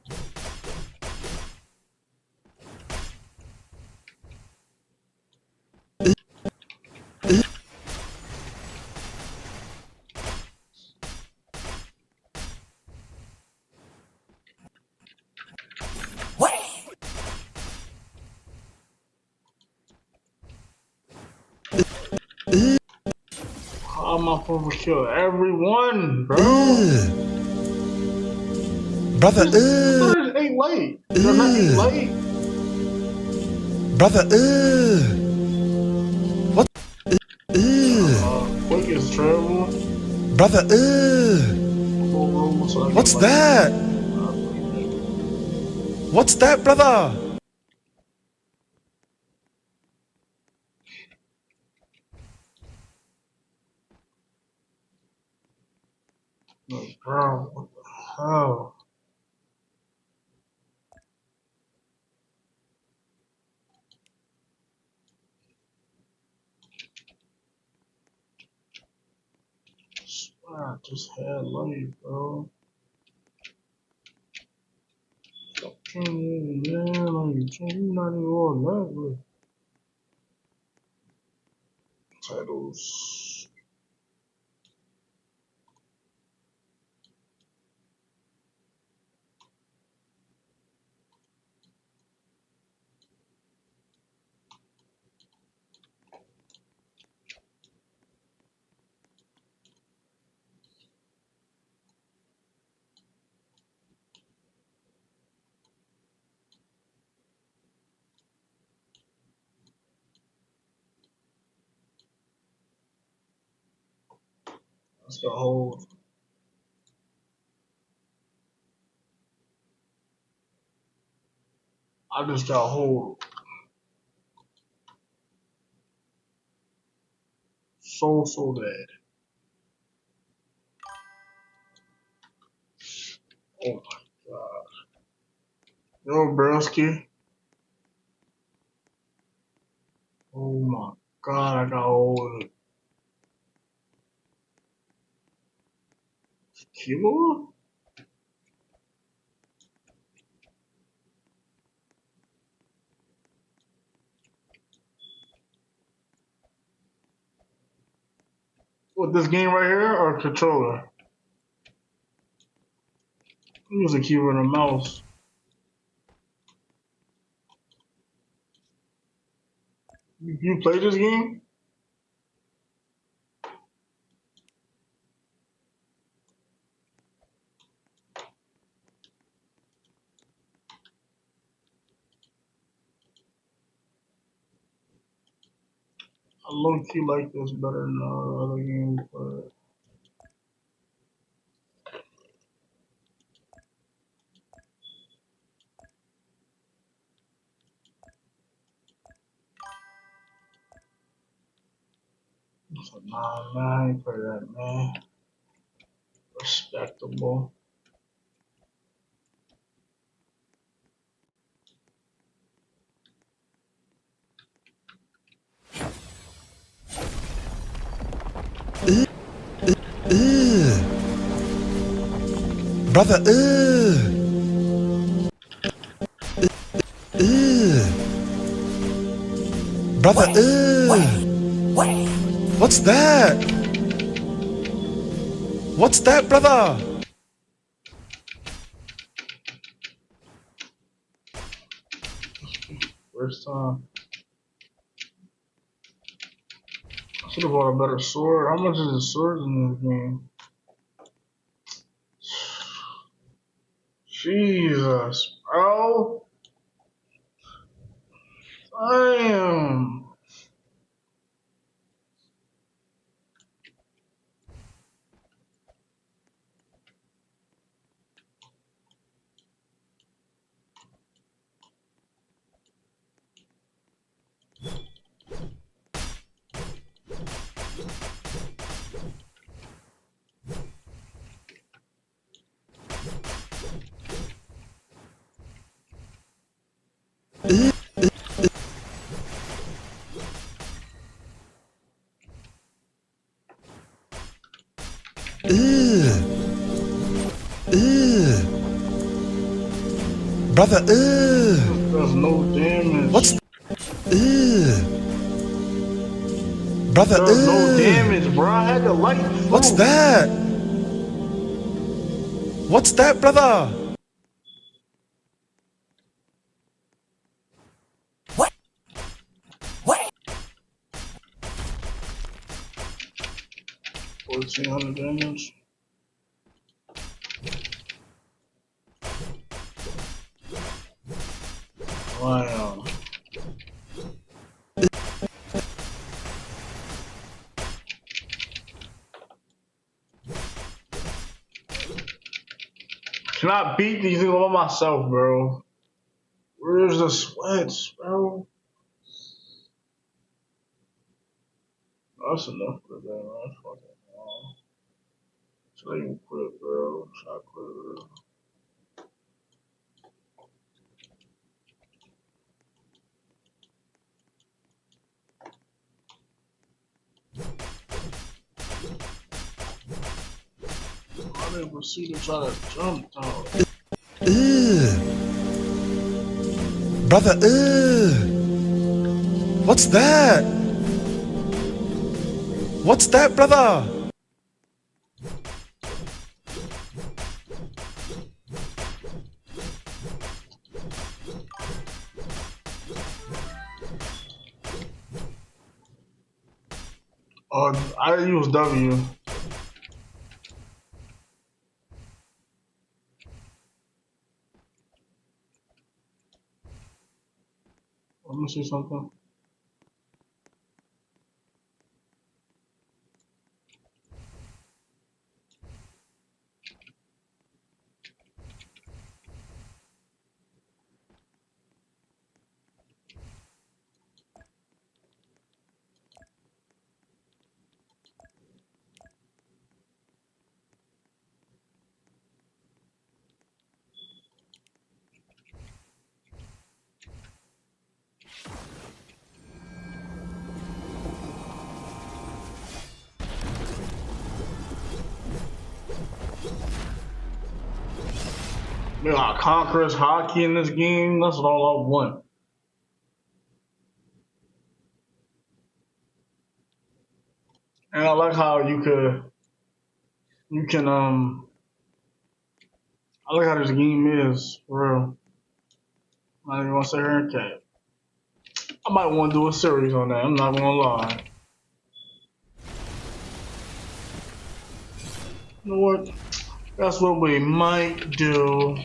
Speaker 1: How am I supposed to kill everyone, bro?
Speaker 13: Brother,
Speaker 1: It ain't late. They're not ain't late.
Speaker 13: Brother, what?
Speaker 1: Quick is travel.
Speaker 13: Brother, what's that? What's that, brother?
Speaker 1: Like, bro, what the hell? I swear I just had late, bro. Stop changing, man. Like, you're not even on that with titles. Let's go hold. I just got hold. So bad. Oh my god. Yo, broski. Oh my god, I got hold. Kilo? With this game right here or controller? I'm using a keyboard and a mouse. You play this game? I low key like this better than the other games, but it's a 9-9 for that, man. Respectable.
Speaker 13: Brother, Brother, what's that? What's that, brother?
Speaker 1: First time. I should have bought a better sword. How much is the sword in this game? Jesus, bro. Damn.
Speaker 13: Brother,
Speaker 1: There's no damage.
Speaker 13: what's Brother,
Speaker 1: There's no damage, bro. I had the light.
Speaker 13: What's that? What's that, brother?
Speaker 1: What? 1400 damage. Wow. Cannot beat these things all myself, bro. Where's the sweats, bro? That's enough for that, man. Fuck it, man. Should I even quit, bro? Should I quit, bro? I didn't proceed to try to jump, though.
Speaker 13: Brother, what's that? What's that, brother?
Speaker 1: I use W. Let me see something. We got Conqueror's Hockey in this game. That's all I want. And I like like how you can I like how this game is for real. I'm not even gonna sit here and cap. I might want to do a series on that. I'm not gonna lie. You know what? That's what we might do.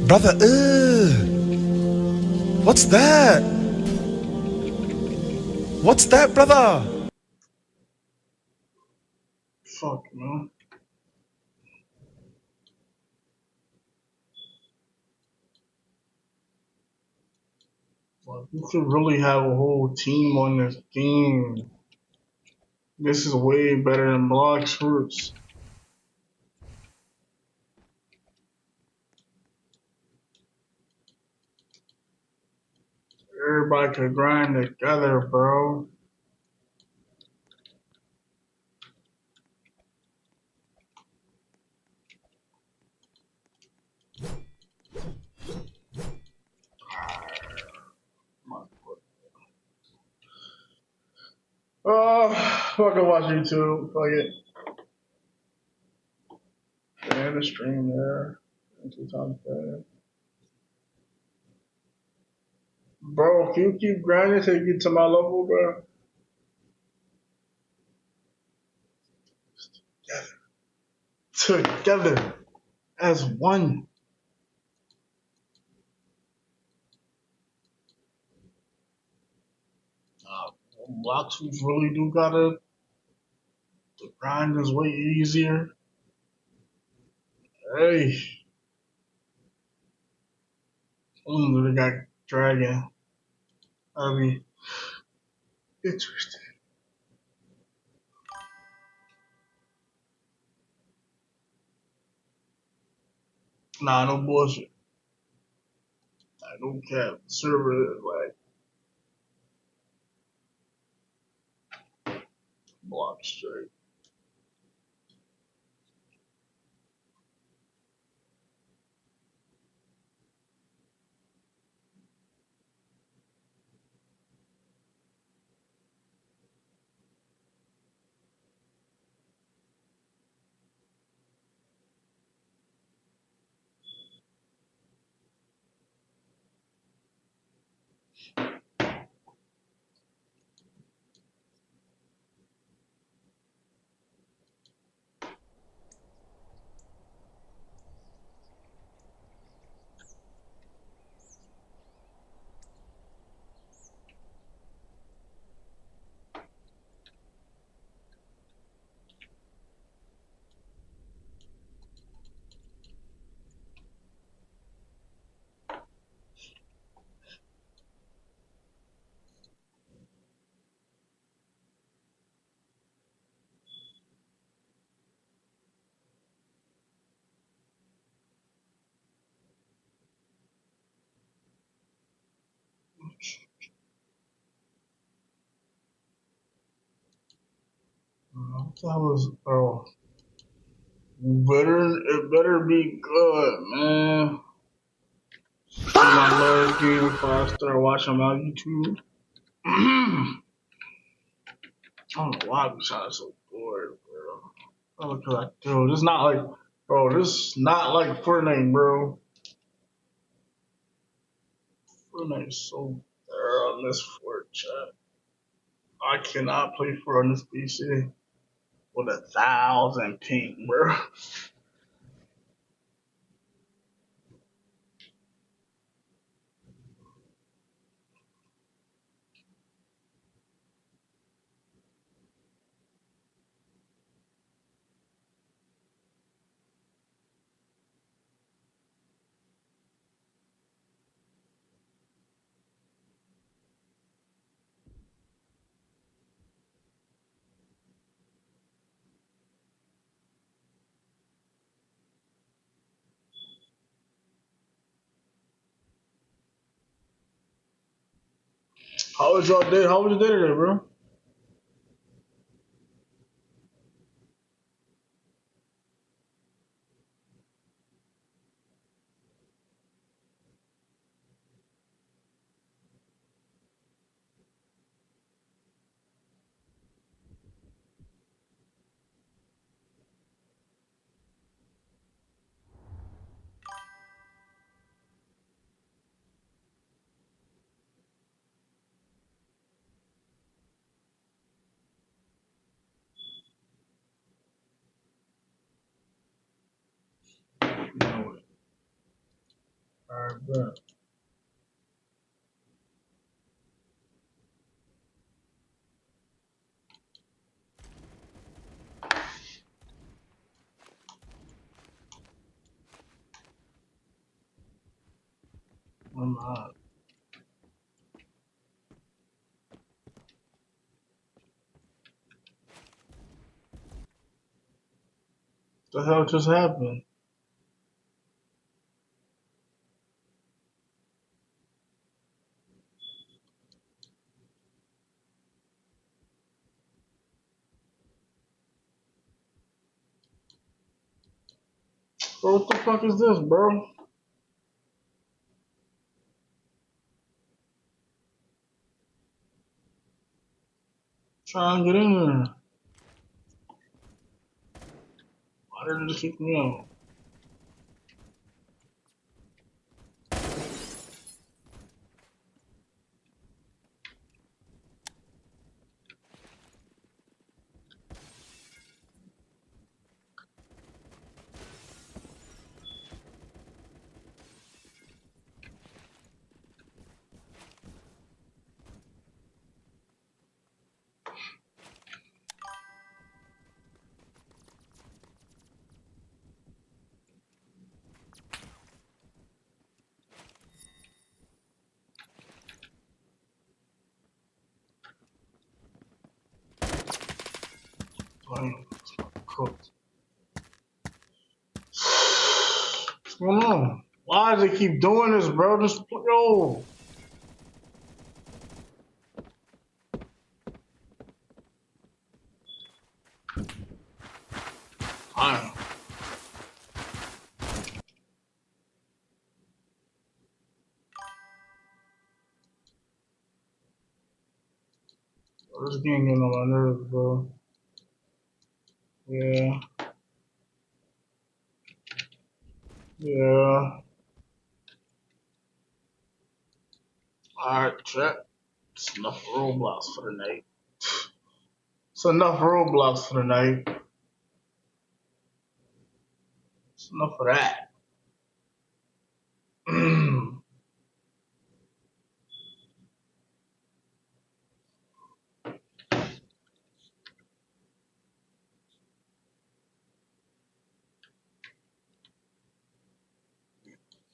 Speaker 13: Brother, what's that? What's that, brother?
Speaker 1: Fuck, man. Well, you could really have a whole team on this game. This is way better than Blox Fruits. Everybody could grind together, bro. Fucking watch YouTube. Fuck it. And the stream there. 2 times better. Bro, can you keep grinding till you get to my level, bro? Together as one. Blox Fruits really do gotta. The grind is way easier. Hey. They got Dragon. That'll be interesting. Nah, no bullshit. No cap. Server is like block straight. That was it better be good, man. My last game before I start watching my YouTube. I don't know why I'm so bored, bro. Look at that, dude. This is not like, bro. This is not like Fortnite, bro. Fortnite is so there on this Fort chat. I cannot play Fort on this PC. with 1,000 ping, bro. How was your day? How was your day today, bro? Alright, bro. I'm not. What the hell just happened? Bro, what the fuck is this, bro? Trying to get in there. Why did it kick me out? Damn, it's fucking cooked. What's going on? Why do they keep doing this, bro? Just yo. Damn. This game getting on my nerves, bro. Yeah. Yeah. Alright, chat. It's enough Roblox for the night. It's enough Roblox for the night. It's enough of that.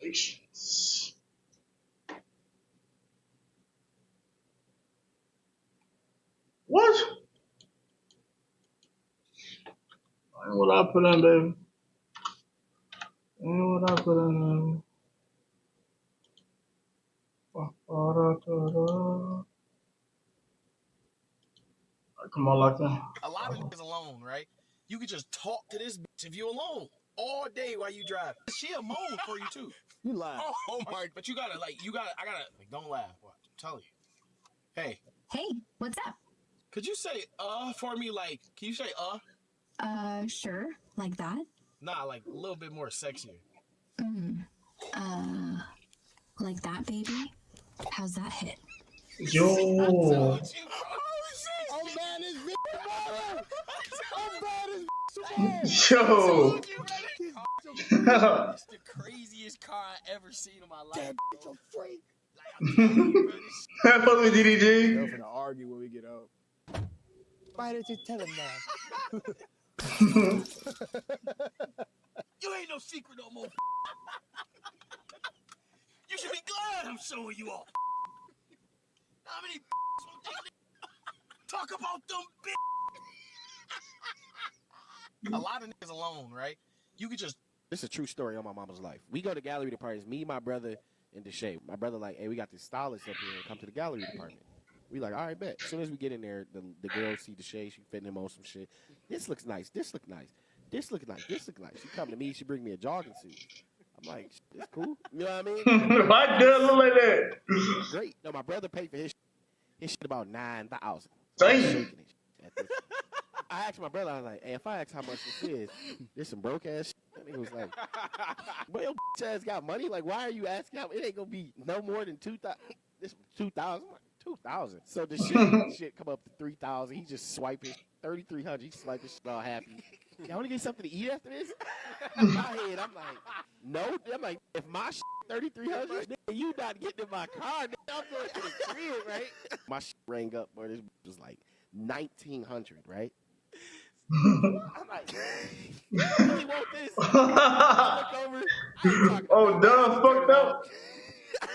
Speaker 1: Patience. What? Ain't what I put in, baby. Ain't what I put in. Come on, like that.
Speaker 3: A lot of niggas alone, right? You could just talk to this bitch if you alone all day while you drive. She a moan for you too. You lie. Oh my! But I gotta. Like, don't laugh. Watch. I'm telling you. Hey.
Speaker 2: Hey, what's up?
Speaker 3: Could you say for me? Like, can you say
Speaker 2: Sure, like that.
Speaker 3: Nah, like a little bit more sexier.
Speaker 2: Like that, baby. How's that hit?
Speaker 1: Yo.
Speaker 3: I'm bad as bitch. I'm bad
Speaker 1: Yo.
Speaker 14: It's the craziest car I ever seen in my life.
Speaker 3: That bitch a freak.
Speaker 1: Fuck with DDG.
Speaker 14: We're gonna argue when we get up.
Speaker 3: Why did you tell him that?
Speaker 14: You ain't no secret no more. You should be glad I'm showing you off. How many talk about them
Speaker 15: A lot of niggas alone, right? You could just. This is a true story on my mama's life. We go to gallery departments. Me, my brother, and Deshae. My brother like, hey, we got this stylist up here. Come to the gallery department. We like, all right, bet. As soon as we get in there, the girl see Deshae. She fitting him on some shit. This looks nice. This look nice. This look nice. This look nice. She come to me. She bring me a jogging suit. I'm like, it's cool. You know what I mean?
Speaker 1: My girl look like that.
Speaker 15: Great. No, my brother paid for his shit about $9,000.
Speaker 1: Damn.
Speaker 15: I asked my brother, I was like, hey, if I ask how much this is, this some broke ass shit. And he was like, but your bitch ass got money? Like, why are you asking? It ain't gonna be no more than 2,000. This 2,000. I'm like, 2,000. So the shit come up to 3,000. He just swipe it. 3,300. He swipe his shit all happy. Y'all want to get something to eat after this? In my head, I'm like, no. I'm like, if my shit 3,300, you not getting in my car. I'm going to the crib, right? My shit rang up, boy. This was like 1,900, right? I'm like, you really want this? I look over.
Speaker 1: Oh, dumb, fucked up.
Speaker 15: I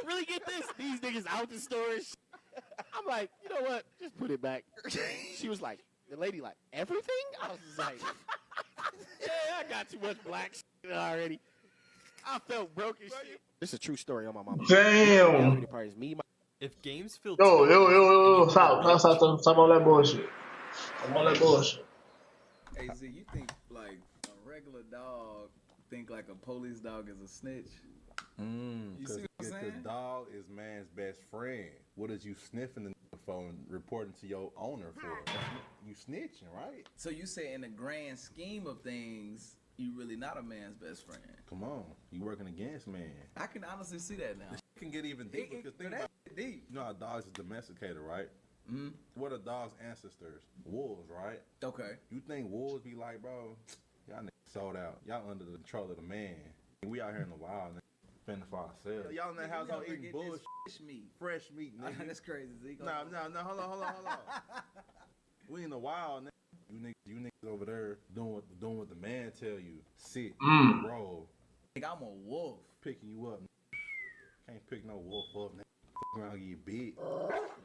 Speaker 15: really get this? These niggas out the storage. I'm like, you know what? Just put it back. She was like, the lady like, everything? I was just like, yeah, I got too much black shit already. I felt broke as shit. This is a true story on my mama.
Speaker 1: Damn.
Speaker 16: If games feel
Speaker 1: Yo, stop all that bullshit. All that bullshit.
Speaker 17: Hey Z, you think like a regular dog think like a police dog is a snitch? You see what I'm saying?
Speaker 4: The dog is man's best friend. What is you sniffing the phone, reporting to your owner for? You snitching, right?
Speaker 17: So you say in the grand scheme of things, you really not a man's best friend.
Speaker 4: Come on, you working against man.
Speaker 17: I can honestly see that now.
Speaker 4: It can get even deeper because think about
Speaker 17: deep.
Speaker 4: You know how dogs is domesticated, right? Mm-hmm. What are dogs' ancestors? Wolves, right?
Speaker 17: Okay.
Speaker 4: You think wolves be like, bro, y'all niggas sold out. Y'all under the control of the man. We out here in the wild, nigga. Fending for ourselves. Y'all in that house all eating bullshit. Fresh meat, nigga.
Speaker 17: That's crazy, Z.
Speaker 4: No, hold on. We in the wild, nigga. You niggas over there doing what the man tell you. Sit, roll.
Speaker 17: Think I'm a wolf.
Speaker 4: Picking you up. Can't pick no wolf up, nigga. Around you big.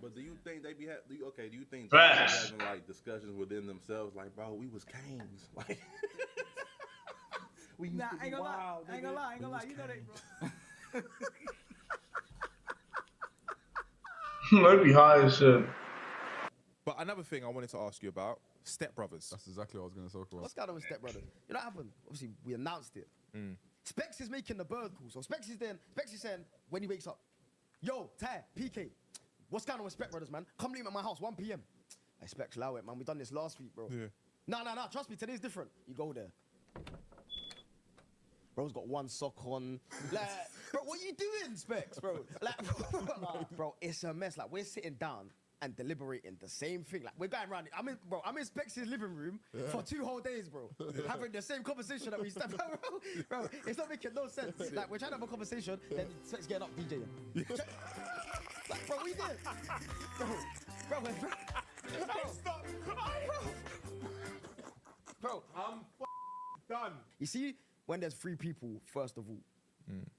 Speaker 4: But do you think they be do you think they having like discussions within themselves like, bro, we was kings, like we used to be wild.
Speaker 17: I ain't gonna lie. You know they, bro.
Speaker 1: That'd be high as shit.
Speaker 13: But another thing I wanted to ask you about, Step Brothers.
Speaker 16: That's exactly what I was going to talk about.
Speaker 3: What's going on with Step Brothers? You know what happened? Obviously, we announced it. Specs is making the bird call. So Specs is saying when he wakes up, yo, Ty, PK, what's going on with Spec Brothers, man? Come leave at my house, 1 p.m. Hey, Specs, allow it, man. We done this last week, bro.
Speaker 13: Yeah.
Speaker 3: No. Trust me, today's different. You go there. Bro's got one sock on. Like, bro, what you doing, Specs, bro? Like, bro, it's a mess. Like, we're sitting down and deliberating the same thing. Like, we're going around. I'm in Specs' living room for 2 whole days, bro. Having the same conversation that we step out, bro. It's not making no sense. Like, we're trying to have a conversation, then Specs getting up DJing. Like, bro, we did. Bro, I'm done. You see, when there's 3 people, first of all,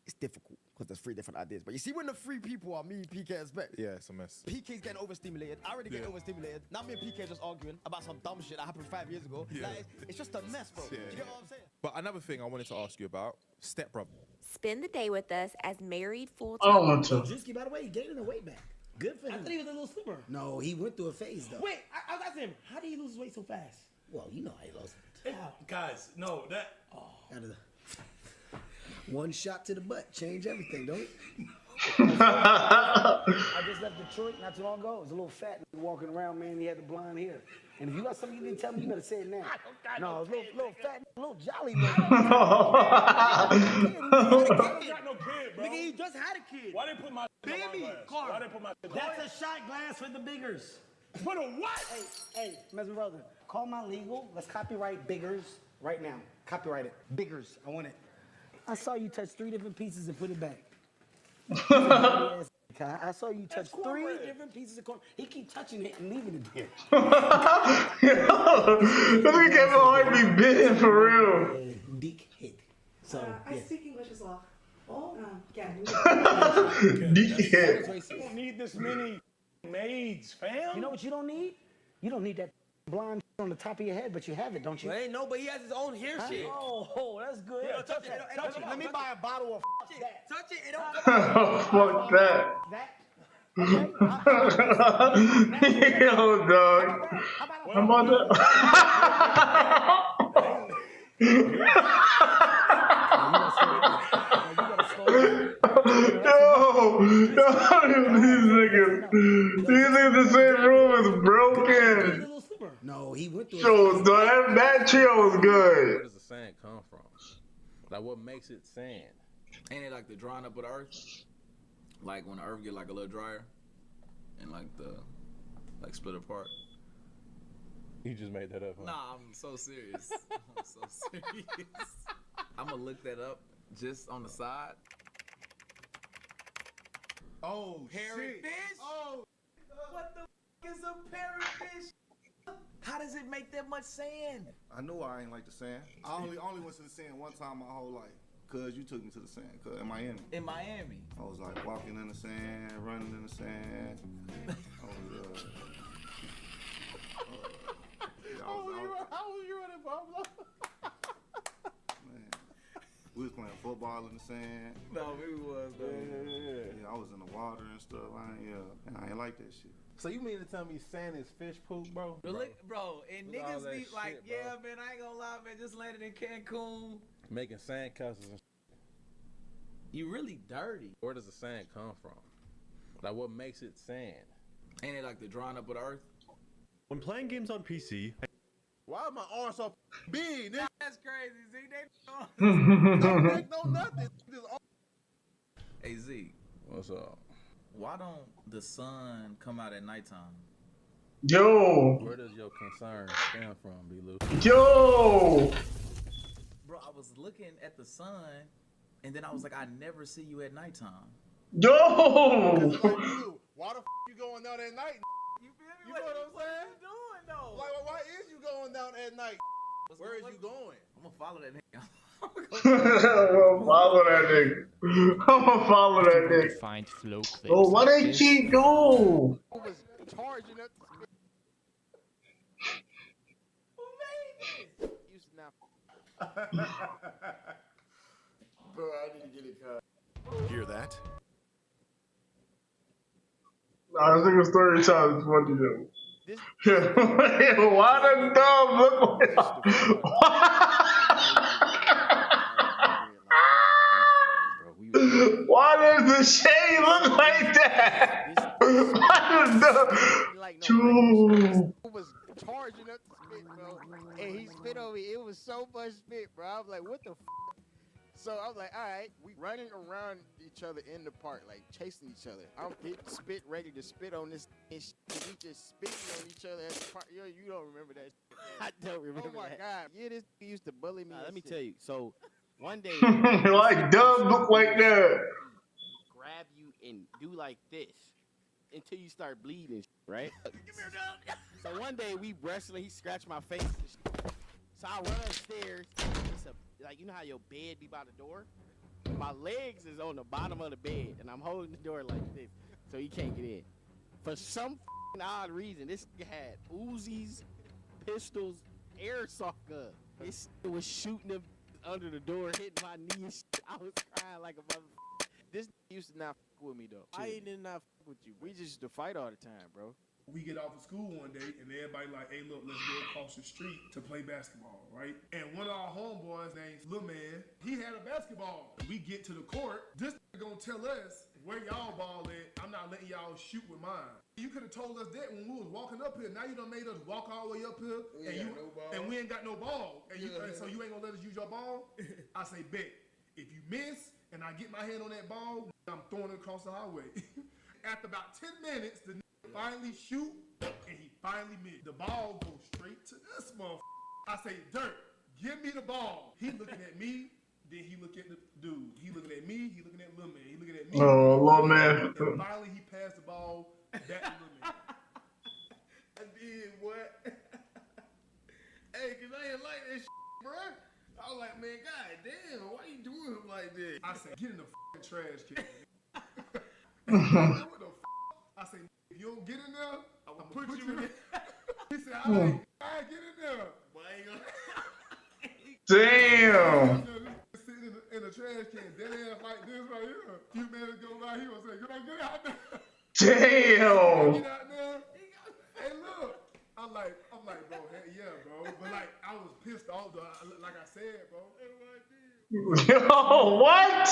Speaker 3: it's difficult because there's 3 different ideas. But you see, when the 3 people are me, PK, and Spec.
Speaker 13: Yeah, it's a mess.
Speaker 3: PK's getting overstimulated. I already get overstimulated. Now me and PK just arguing about some dumb shit that happened 5 years ago.
Speaker 13: Yeah.
Speaker 3: Like, it's just a mess, bro.
Speaker 13: Yeah.
Speaker 3: Do you get what I'm saying?
Speaker 13: But another thing I wanted to ask you about, Step Brothers.
Speaker 18: Spend the day with us as married
Speaker 1: I
Speaker 18: full-time.
Speaker 1: don't want to.
Speaker 19: Drewski, by the way, he gained the weight back. Good for him.
Speaker 3: I thought he was a little slimmer.
Speaker 19: No, he went through a phase, though.
Speaker 3: Wait, I was asking him, how did he lose weight so fast?
Speaker 19: Well, you know how he lost it.
Speaker 3: Guys, no, that...
Speaker 19: One shot to the butt, change everything, don't it?
Speaker 20: I just left Detroit not too long ago. It was a little fat nigga walking around, man. He had the blonde hair. And if you got something you didn't tell me, you better say it now. No, it was a little fat, little jolly nigga.
Speaker 3: I don't got no kid, bro. Nigga, he just had a kid.
Speaker 20: Why they put my
Speaker 3: baby car?
Speaker 20: That's a shot glass for the biggers.
Speaker 3: Put a what?
Speaker 20: Hey, Mesmer brother, Call my legal. Let's copyright Biggers right now. Copyright it. Biggers. I want it. I saw you touch 3 different pieces and put it back. I saw you touch 3 different pieces of corn. He keep touching it and leaving it there.
Speaker 1: This nigga Kevin Hart be bidding for real.
Speaker 20: Deek hit. So
Speaker 21: I speak English as well. Oh, yeah.
Speaker 1: Deek hit.
Speaker 3: You don't need this many maids, fam.
Speaker 20: You know what you don't need? You don't need that blonde on the top of your head, but you have it, don't you?
Speaker 14: Well, ain't no, but he has his own hair shit.
Speaker 20: Oh, that's good.
Speaker 14: Yeah, touch it.
Speaker 20: Touch it. Let me buy a bottle of that.
Speaker 14: Touch it. It don't come
Speaker 1: Fuck that.
Speaker 20: That.
Speaker 1: Yo, dog. How about these niggas the same room is broken.
Speaker 19: No, he went through.
Speaker 1: Yo, dog, that trio was good.
Speaker 4: Where does the sand come from? Like, what makes it sand?
Speaker 17: Ain't it like the drying up of the earth? Like when the earth get like a little drier, and like split apart.
Speaker 4: You just made that up, huh?
Speaker 17: Nah, I'm so serious. I'm so serious. I'm gonna look that up just on the side.
Speaker 13: Oh,
Speaker 14: Parrotfish?
Speaker 13: shit.
Speaker 14: Oh, what the f is a parrotfish? How does it make that much sand?
Speaker 13: I knew I ain't like the sand. I only went to the sand one time my whole life. Cause you took me to the sand, cause in Miami.
Speaker 14: In Miami.
Speaker 13: I was like walking in the sand, running in the sand.
Speaker 15: How was you running, Pablo?
Speaker 13: Man, we was playing football in the sand.
Speaker 17: No, we was though.
Speaker 13: Yeah, I was in the water and stuff. I ain't like that shit.
Speaker 4: So you mean to tell me sand is fish poop, bro?
Speaker 17: Bro, and
Speaker 4: Look at all
Speaker 17: niggas
Speaker 4: that
Speaker 17: be like,
Speaker 4: shit, bro.
Speaker 17: yeah, man, I ain't gonna lie, man, just landed in Cancun.
Speaker 4: Making sand castles and
Speaker 17: You really dirty.
Speaker 4: Where does the sand come from? Like, what makes it sand?
Speaker 17: Ain't it like the drying up of the earth?
Speaker 16: When playing games on PC,
Speaker 13: why are my arms so big? Nigga?
Speaker 17: That's crazy, Z. They
Speaker 13: no nothing.
Speaker 17: Hey Z,
Speaker 4: what's up?
Speaker 17: Why don't the sun come out at nighttime?
Speaker 1: Yo.
Speaker 4: Where does your concern stem from, B-Lou?
Speaker 1: Yo.
Speaker 17: Bro, I was looking at the sun, and then I was like, I never see you at nighttime.
Speaker 1: Yo.
Speaker 13: Why the f you going down at night?
Speaker 17: You feel me?
Speaker 13: You know what I'm saying?
Speaker 17: You doing though?
Speaker 13: Like, why is you going down at night? Where is you going?
Speaker 17: I'm gonna follow that nigga.
Speaker 1: I'm gonna follow that nigga. I'm gonna follow that nigga.
Speaker 22: Find flow clips.
Speaker 1: Oh, why they cheat go?
Speaker 15: Who was charging up?
Speaker 13: Bro, I need to get it cut.
Speaker 16: Hear that?
Speaker 1: Nah, this nigga's story time is funny though. Why the dog look like Why does the shade look like that? Why does the
Speaker 15: Who was charging up the spit, bro? And he spit over me. It was so much spit, bro. I was like, what the f? So I was like, all right, we running around each other in the park, like chasing each other. I'm spit ready to spit on this and we just spitting on each other at the park. Yo, you don't remember that shit, I don't remember that. Oh my God. Yeah, this used to bully me.
Speaker 22: Let me tell you. So one day,
Speaker 1: like Dub look like that.
Speaker 15: Grab you and do like this until you start bleeding, right? So one day we wrestling, he scratched my face. So I run upstairs. It's like, you know how your bed be by the door? My legs is on the bottom of the bed, and I'm holding the door like this, so he can't get in. For some odd reason, this nigga had Uzis, pistols, airsoft gun. This was shooting them under the door, hitting my knee and shit. I was crying like a motherfucker. This used to not fuck with me, though. I did not fuck with you. We just used to fight all the time, bro.
Speaker 23: We get off of school one day, and everybody like, hey, look, let's go across the street to play basketball, right? And one of our homeboys named Lil Man, he had a basketball. We get to the court, this gonna tell us where y'all ball at. I'm not letting y'all shoot with mine. You could have told us that when we was walking up here. Now you done made us walk all the way up here, and we ain't got no ball. And so you ain't gonna let us use your ball? I say, bet. If you miss, and I get my hand on that ball, I'm throwing it across the highway. After about 10 minutes, the finally shoot, and he finally missed. The ball goes straight to this motherfucker. I say, Dirt, give me the ball. He looking at me, then he looking at the dude. He looking at me, he looking at Lil Man. He looking at me.
Speaker 1: Oh, Lil Man.
Speaker 23: And finally he passed the ball back to Lil Man.
Speaker 13: I did what? Hey, cause I ain't like that shit, bruh. I was like, man, god damn, why you doing him like that?
Speaker 23: I said, get in the fucking trash can. What the I said, if you don't get in there, I'm gonna put you in there. He said, all right, get in there. But I ain't
Speaker 1: Damn.
Speaker 23: Sitting in the trash can, dead ass like this right here. A few minutes go by, he was saying, get out there.
Speaker 1: Damn.
Speaker 23: Get out there. Hey, look. I'm like, bro, hey, yeah, bro. But like, I was pissed off though. Like I said, bro.
Speaker 1: Yo, what?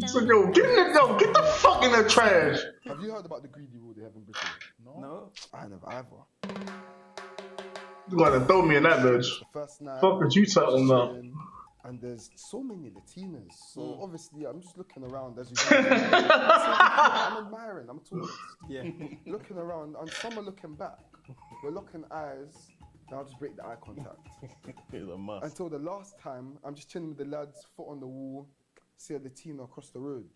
Speaker 1: So, yo, get the fuck in the trash.
Speaker 6: Have you heard about the greedy rule they have in Britain?
Speaker 17: No.
Speaker 6: I never either.
Speaker 1: You gotta throw me in that bitch.
Speaker 6: The first night.
Speaker 1: Fuck what you talking about?
Speaker 6: And there's so many Latinas. So obviously, I'm just looking around as you guys. I'm admiring. I'm tourist.
Speaker 17: Yeah.
Speaker 6: Looking around, and some are looking back. We're locking eyes. Now I'll just break the eye contact.
Speaker 15: It's a must.
Speaker 6: Until the last time, I'm just chilling with the lads, foot on the wall, see a Latina across the road.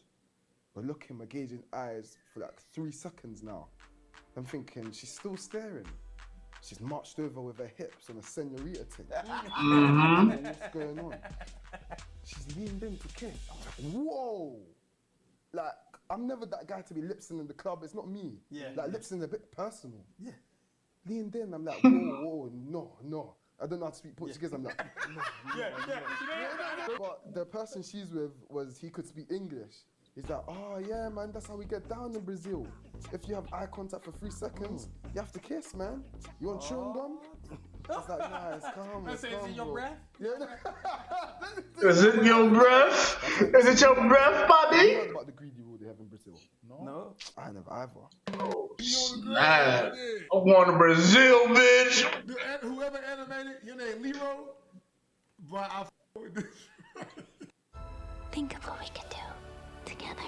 Speaker 6: We're looking, we're gauging eyes for like 3 seconds now. I'm thinking, she's still staring. She's marched over with her hips on a senorita thing. What's going on? She's leaned in to kiss. I'm like, whoa! Like, I'm never that guy to be lip-syncing in the club. It's not me.
Speaker 17: Yeah.
Speaker 6: Like, lip-syncing a bit personal.
Speaker 17: Yeah.
Speaker 6: Leaned in, I'm like, whoa, no. I don't know how to speak Portuguese. I'm like, no. But the person she's with he could speak English. He's like, oh yeah, man, that's how we get down in Brazil. If you have eye contact for 3 seconds, you have to kiss, man. You want chewing gum? It's like, nah, it's calm.
Speaker 17: Is it your breath?
Speaker 6: Yeah.
Speaker 1: Is it your breath? Is it your breath, buddy?
Speaker 6: You heard about the greedy rule they have in Brazil?
Speaker 17: No.
Speaker 6: I never either.
Speaker 1: Oh, snap. I'm going to Brazil, bitch.
Speaker 23: Whoever animated, your name Lero, but I with this.
Speaker 2: Think of what we could do together.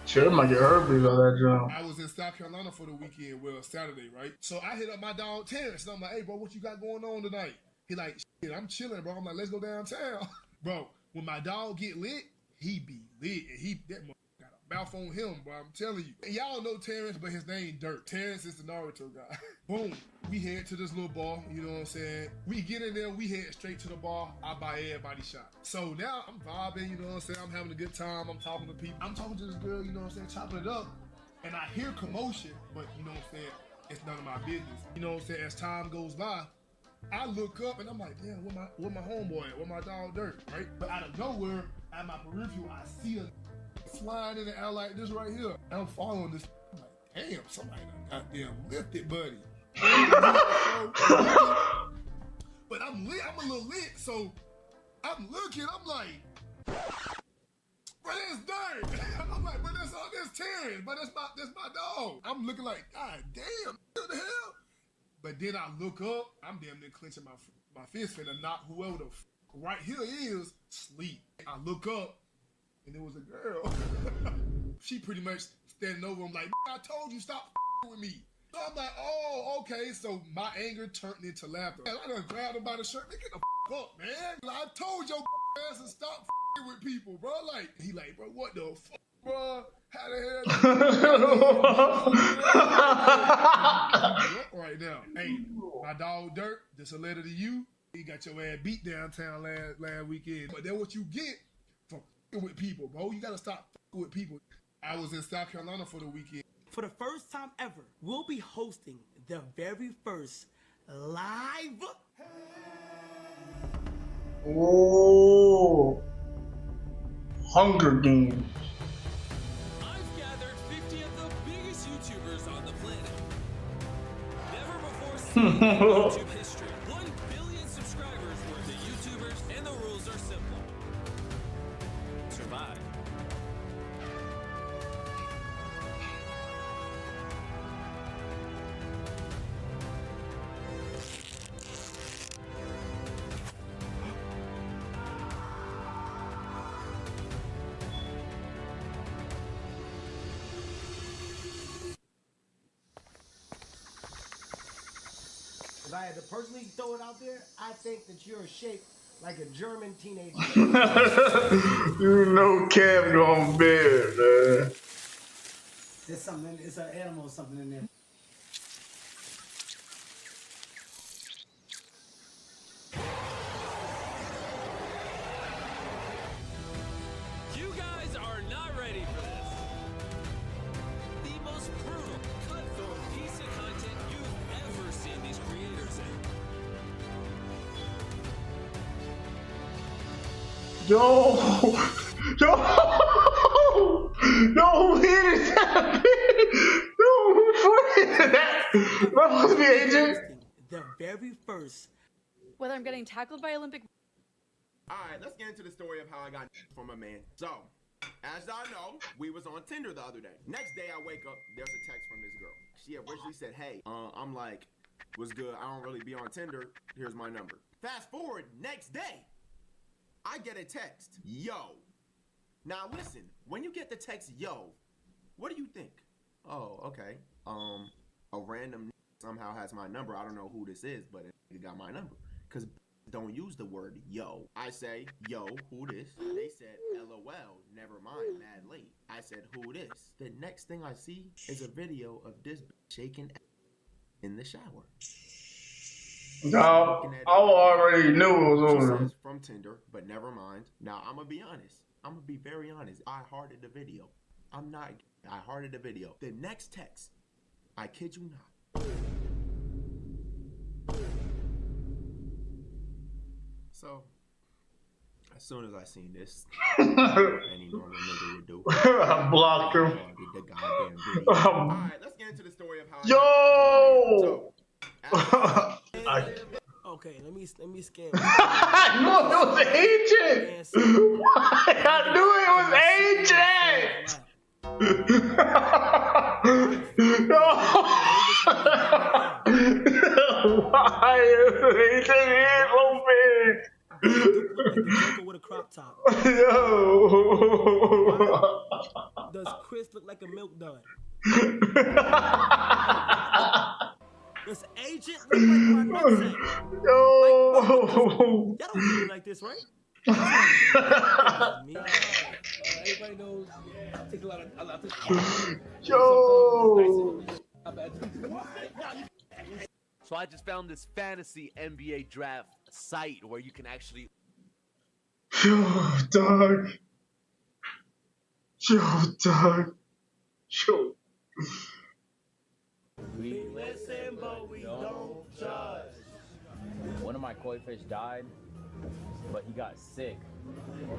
Speaker 1: Sure, might get herpes on that job.
Speaker 23: I was in South Carolina for the weekend, well, Saturday, right? So I hit up my dog Terrence, and I'm like, hey, bro, what you got going on tonight? He like, shit, I'm chilling, bro. I'm like, let's go downtown. Bro, when my dog get lit, he be lit. And that motherfucker got a mouth on him, bro. I'm telling you. And y'all know Terrence, but his name Dirt. Terrence is the Naruto guy. Boom. We head to this little bar, you know what I'm saying? We get in there, we head straight to the bar. I buy everybody shot. So now I'm vibing, you know what I'm saying? I'm having a good time. I'm talking to people. I'm talking to this girl, you know what I'm saying? Chopping it up. And I hear commotion, but you know what I'm saying? It's none of my business. You know what I'm saying? As time goes by, I look up and I'm like, damn, where my homeboy at? Where my dog Dirt, right? But out of nowhere, at my peripheral, I see a flying in the air like this right here. And I'm following this. I'm like, damn, somebody done goddamn lifted, buddy. But I'm lit. I'm a little lit, so I'm looking. I'm like, but it's Dirt. I'm like, but that's Terrence. But that's my dog. I'm looking like, God damn, what the hell? But then I look up. I'm damn near clenching my fist finna knock whoever the right here is sleep. I look up, and it was a girl. She pretty much standing over him like, I told you stop with me. So I'm like, oh, okay. So my anger turned into laughter. And I done grabbed him by the shirt. Get the up, man. Like, I told your ass to stop with people, bro. Like, he like, bro, what the fuck, bro? How the hell? Right now. Hey, my dog Dirt, this a letter to you. He got your ass beat downtown last weekend. But that's what you get for with people, bro. You gotta stop with people. I was in South Carolina for the weekend.
Speaker 14: For the first time ever, we'll be hosting the very first live.
Speaker 1: Oh, Hunger Games.
Speaker 8: I've gathered 50 of the biggest YouTubers on the planet. Never before seen in YouTube history. 1 billion subscribers worth of YouTubers, and the rules are simple. Survive.
Speaker 3: If I had to personally throw it out there, I think that you're shaped like a German teenager.
Speaker 1: You know Cam gonna bear, man.
Speaker 20: There's something, it's an animal or something in there.
Speaker 8: You guys are not ready for this. The most brutal, cutthroat piece of content you've ever seen these creators in.
Speaker 1: Yo, who hit that? Yo, who hit that? That must be AJ.
Speaker 14: The very first.
Speaker 7: Whether I'm getting tackled by Olympic.
Speaker 9: Alright, let's get into the story of how I got from a man. So, as y'all know, we was on Tinder the other day. Next day I wake up, there's a text from this girl. She originally said, hey, I'm like, what's good? I don't really be on Tinder. Here's my number. Fast forward, next day, I get a text, yo. Now listen, when you get the text, yo, what do you think? Oh, okay. A random somehow has my number. I don't know who this is, but it got my number. Cause don't use the word yo. I say, yo, who this? They said, LOL, never mind, mad late. I said, who this? The next thing I see is a video of this shaking in the shower.
Speaker 1: No, I already knew it was
Speaker 9: She
Speaker 1: over.
Speaker 9: says from Tinder, but never mind. Now, I'm gonna be honest. I'm gonna be very honest. I hearted the video. I'm not. I hearted the video. The next text, I kid you not. So, as soon as I seen this, any normal nigga would do.
Speaker 1: I blocked him.
Speaker 9: The goddamn video. Alright, let's get into the story of how.
Speaker 1: Yo!
Speaker 14: Okay, let me scan.
Speaker 1: I knew it was AJ. I knew it was AJ. Why is AJ open?
Speaker 14: With a crop top.
Speaker 1: Yo.
Speaker 14: Does Chris look like a milk dud? Does Agent look like my nutsack?
Speaker 1: Yo.
Speaker 14: Y'all don't do me like this, right? Everybody knows. I take a lot of
Speaker 1: Yo.
Speaker 10: So I just found this fantasy NBA draft site where you can actually.
Speaker 1: Yo, dog. Yo, dog. Yo.
Speaker 11: We listen, but we don't judge. One of my koi fish died, but he got sick.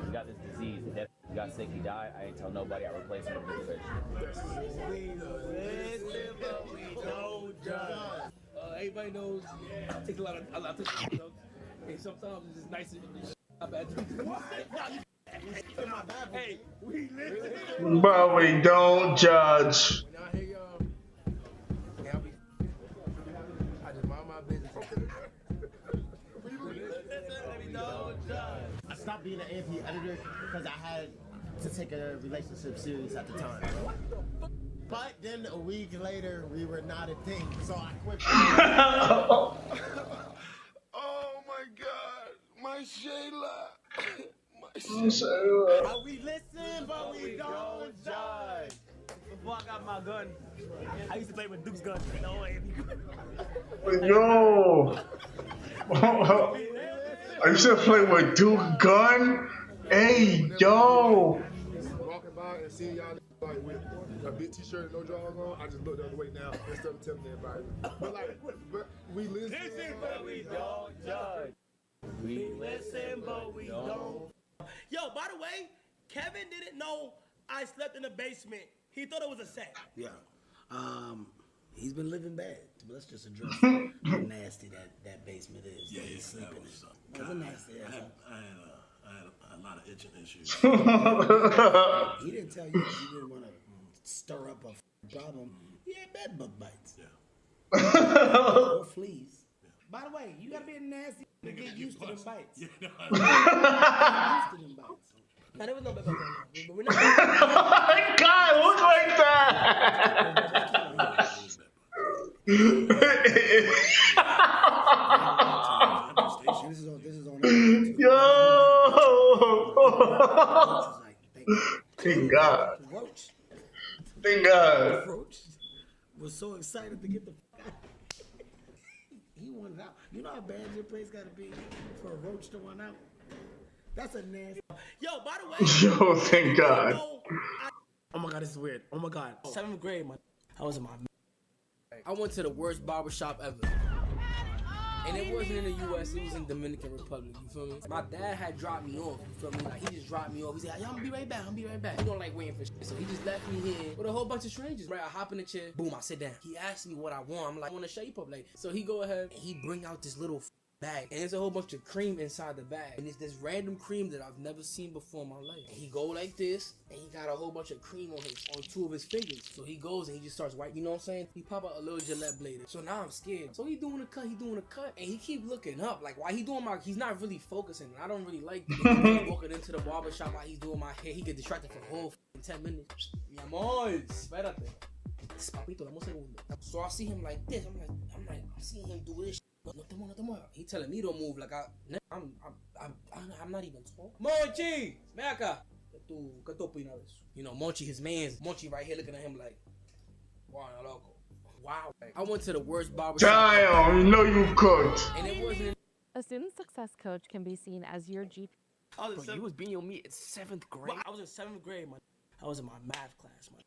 Speaker 11: He got this disease. He got sick, he died. I didn't tell nobody. I replaced him with a fish.
Speaker 14: We listen, but we don't judge. Everybody knows. I take a lot of and sometimes it's just nicer than this. Hey, we listen.
Speaker 1: But we don't judge.
Speaker 14: I just mind my business.
Speaker 15: I stopped being an AFP editor because I had to take a relationship serious at the time. But then a week later, we were not a thing, so I quit.
Speaker 13: Oh my God, my Shayla.
Speaker 11: Shayla. We listen, but we don't judge. Before I got my gun, I used to play with Duke's gun.
Speaker 1: Yo. I used to play with Duke Gun. Hey, yo.
Speaker 23: Walking by and seeing y'all like with a big t-shirt and no drawers on, I just look the other way now instead of telling everybody. But we listen,
Speaker 11: but we don't judge. We listen, but we don't.
Speaker 14: Yo, by the way, Kevin didn't know I slept in the basement. He thought it was a set.
Speaker 19: Yeah. He's been living bad. But let's just address how nasty that basement is.
Speaker 24: Yeah,
Speaker 19: he's sleeping in.
Speaker 24: I had a lot of itching issues.
Speaker 19: He didn't tell you he didn't want to stir up a problem. He had bed bug bites.
Speaker 24: Yeah.
Speaker 19: Or fleas. By the way, you gotta be nasty to get used to them bites.
Speaker 24: Yeah, no,
Speaker 19: Get used to them bites.
Speaker 14: Now, there was no bed bug bites. We're
Speaker 1: God, look like that. Thank God.
Speaker 19: Roach.
Speaker 1: Thank God.
Speaker 19: Roach was so excited to get the fuck out. He wanted out. You know how bad your place got to be for a roach to want out? That's a nasty. Yo, by the way.
Speaker 1: Yo, thank God.
Speaker 3: Oh my God, this is weird. Oh my God. 7th grade, I was in my. I went to the worst barbershop ever. And it wasn't in the US, it was in Dominican Republic, you feel me? My dad had dropped me off, you feel me? Like, he just dropped me off. He said, yo, I'm gonna be right back, He don't like waiting for shit. So he just left me here with a whole bunch of strangers. Right, I hop in the chair, boom, I sit down. He asked me what I want. I'm like, I want a shape up. Like, so he go ahead and he bring out this little bag. And there's a whole bunch of cream inside the bag. And it's this random cream that I've never seen before in my life. And he go like this, and he got a whole bunch of cream on 2 of his fingers. So he goes and he just starts wiping, you know what I'm saying? He pop out a little Gillette blade. So now I'm scared. So he doing a cut, and he keep looking up. Like, while he doing he's not really focusing. I don't really like that. Walking into the barbershop while he's doing my hair, he get distracted for a whole 10 minutes. Mi amor, espérate. Papito, dame un segundo. So I see him like this. I'm seeing him do this. No te muevas. He telling me to move like I'm not even tall. Monchi, ven acá. ¿Qué tú opinas de eso? You know, Monchi, his man's Monchi right here looking at him like, wow, loco. Wow. I went to the worst barbershop.
Speaker 1: Damn, you know you cooked.
Speaker 3: And it wasn't.
Speaker 5: A student success coach can be seen as your GP.
Speaker 3: Bro, you was being on me in 7th grade. I was in 7th grade, man. I was in my math class, man.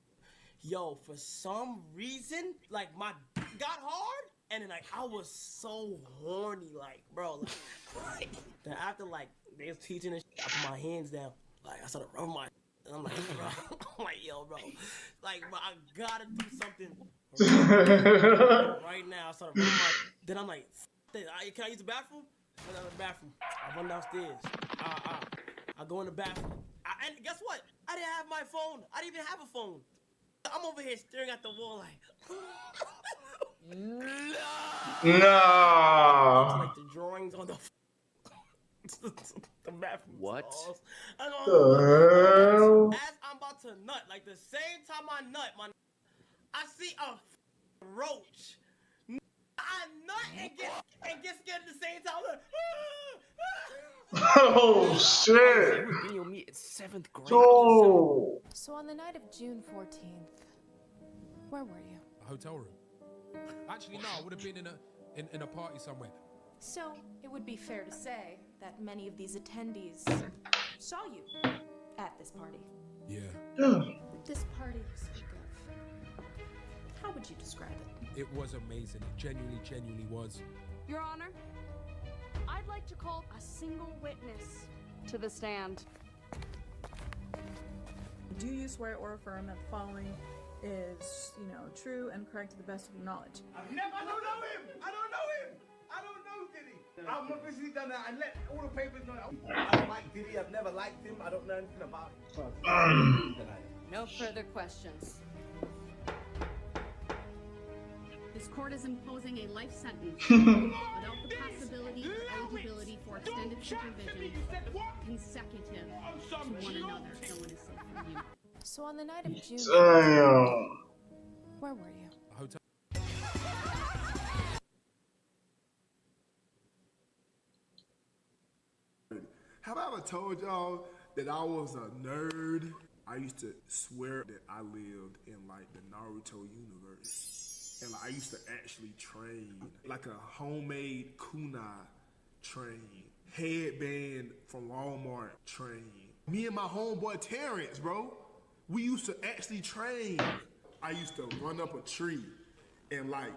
Speaker 3: Yo, for some reason, like my got hard. And then, like, I was so horny, like, bro, like then after, like, they was teaching and shit, I put my hands down, like, I started rubbing my, and I'm like, bro, I'm like, yo, bro, like, bro, I gotta do something right now. I started rubbing my, then I'm like, can I use the bathroom? I go to the bathroom. I run downstairs. I go in the bathroom. And guess what? I didn't have my phone. I didn't even have a phone. I'm over here staring at the wall, like,
Speaker 1: Nah.
Speaker 3: like the drawings on the bathroom.
Speaker 10: What?
Speaker 1: The hell?
Speaker 3: As I'm about to nut, like the same time I nut, I see a roach. I nut and get scared at the same time.
Speaker 1: Oh shit.
Speaker 3: Being on me in 7th grade.
Speaker 1: Oh.
Speaker 2: So on the night of June 14th, where were you?
Speaker 12: A hotel room. Actually, no, I would have been in a party somewhere.
Speaker 2: So it would be fair to say that many of these attendees saw you at this party.
Speaker 12: Yeah.
Speaker 2: This party you speak of, how would you describe it?
Speaker 12: It was amazing. It genuinely was.
Speaker 7: Your Honor, I'd like to call a single witness to the stand.
Speaker 18: Do you swear or affirm that the following is, true and correct to the best of your knowledge?
Speaker 13: I don't know him. I don't know Diddy. I've obviously done that. I let all the papers know. I don't like Diddy. I've never liked him. I don't know anything about him.
Speaker 7: No further questions. This court is imposing a life sentence without the possibility of eligibility for extended supervision consecutive to one another. No one is safe from you.
Speaker 2: So on the night of June,
Speaker 1: Damn.
Speaker 2: where were you?
Speaker 12: A hotel.
Speaker 23: Have I ever told y'all that I was a nerd? I used to swear that I lived in like the Naruto universe. And like, I used to actually train like a homemade kunai train. Headband from Walmart train. Me and my homeboy Terrence, bro. We used to actually train. I used to run up a tree and like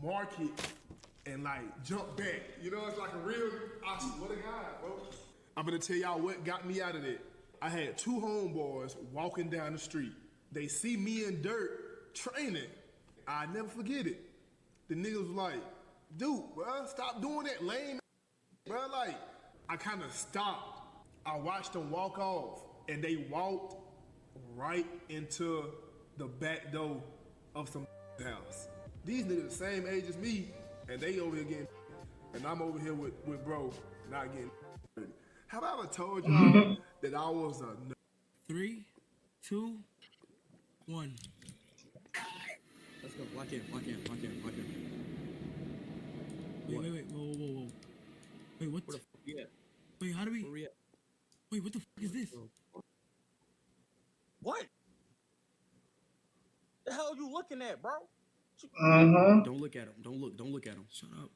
Speaker 23: mark it and like jump back. You know, it's like a real, I swear to God, bro. I'm gonna tell y'all what got me out of it. I had 2 homeboys walking down the street. They see me in dirt training. I never forget it. The niggas was like, dude, bro, stop doing that lame, bro. Like, I kind of stopped. I watched them walk off and they walked right into the back door of some house. These niggas the same age as me, and they over here getting, and I'm over here with bro, not getting. Have I ever told y'all that I was a
Speaker 14: 3, 2, 1. Let's go. Lock in. Wait. Whoa. Wait, what?
Speaker 3: Where the fuck you at?
Speaker 14: Wait, how do we?
Speaker 3: Where we at?
Speaker 19: Wait, what the fuck is this?
Speaker 3: What? The hell you looking at, bro?
Speaker 19: Don't look at him. Don't look at him. Shut up.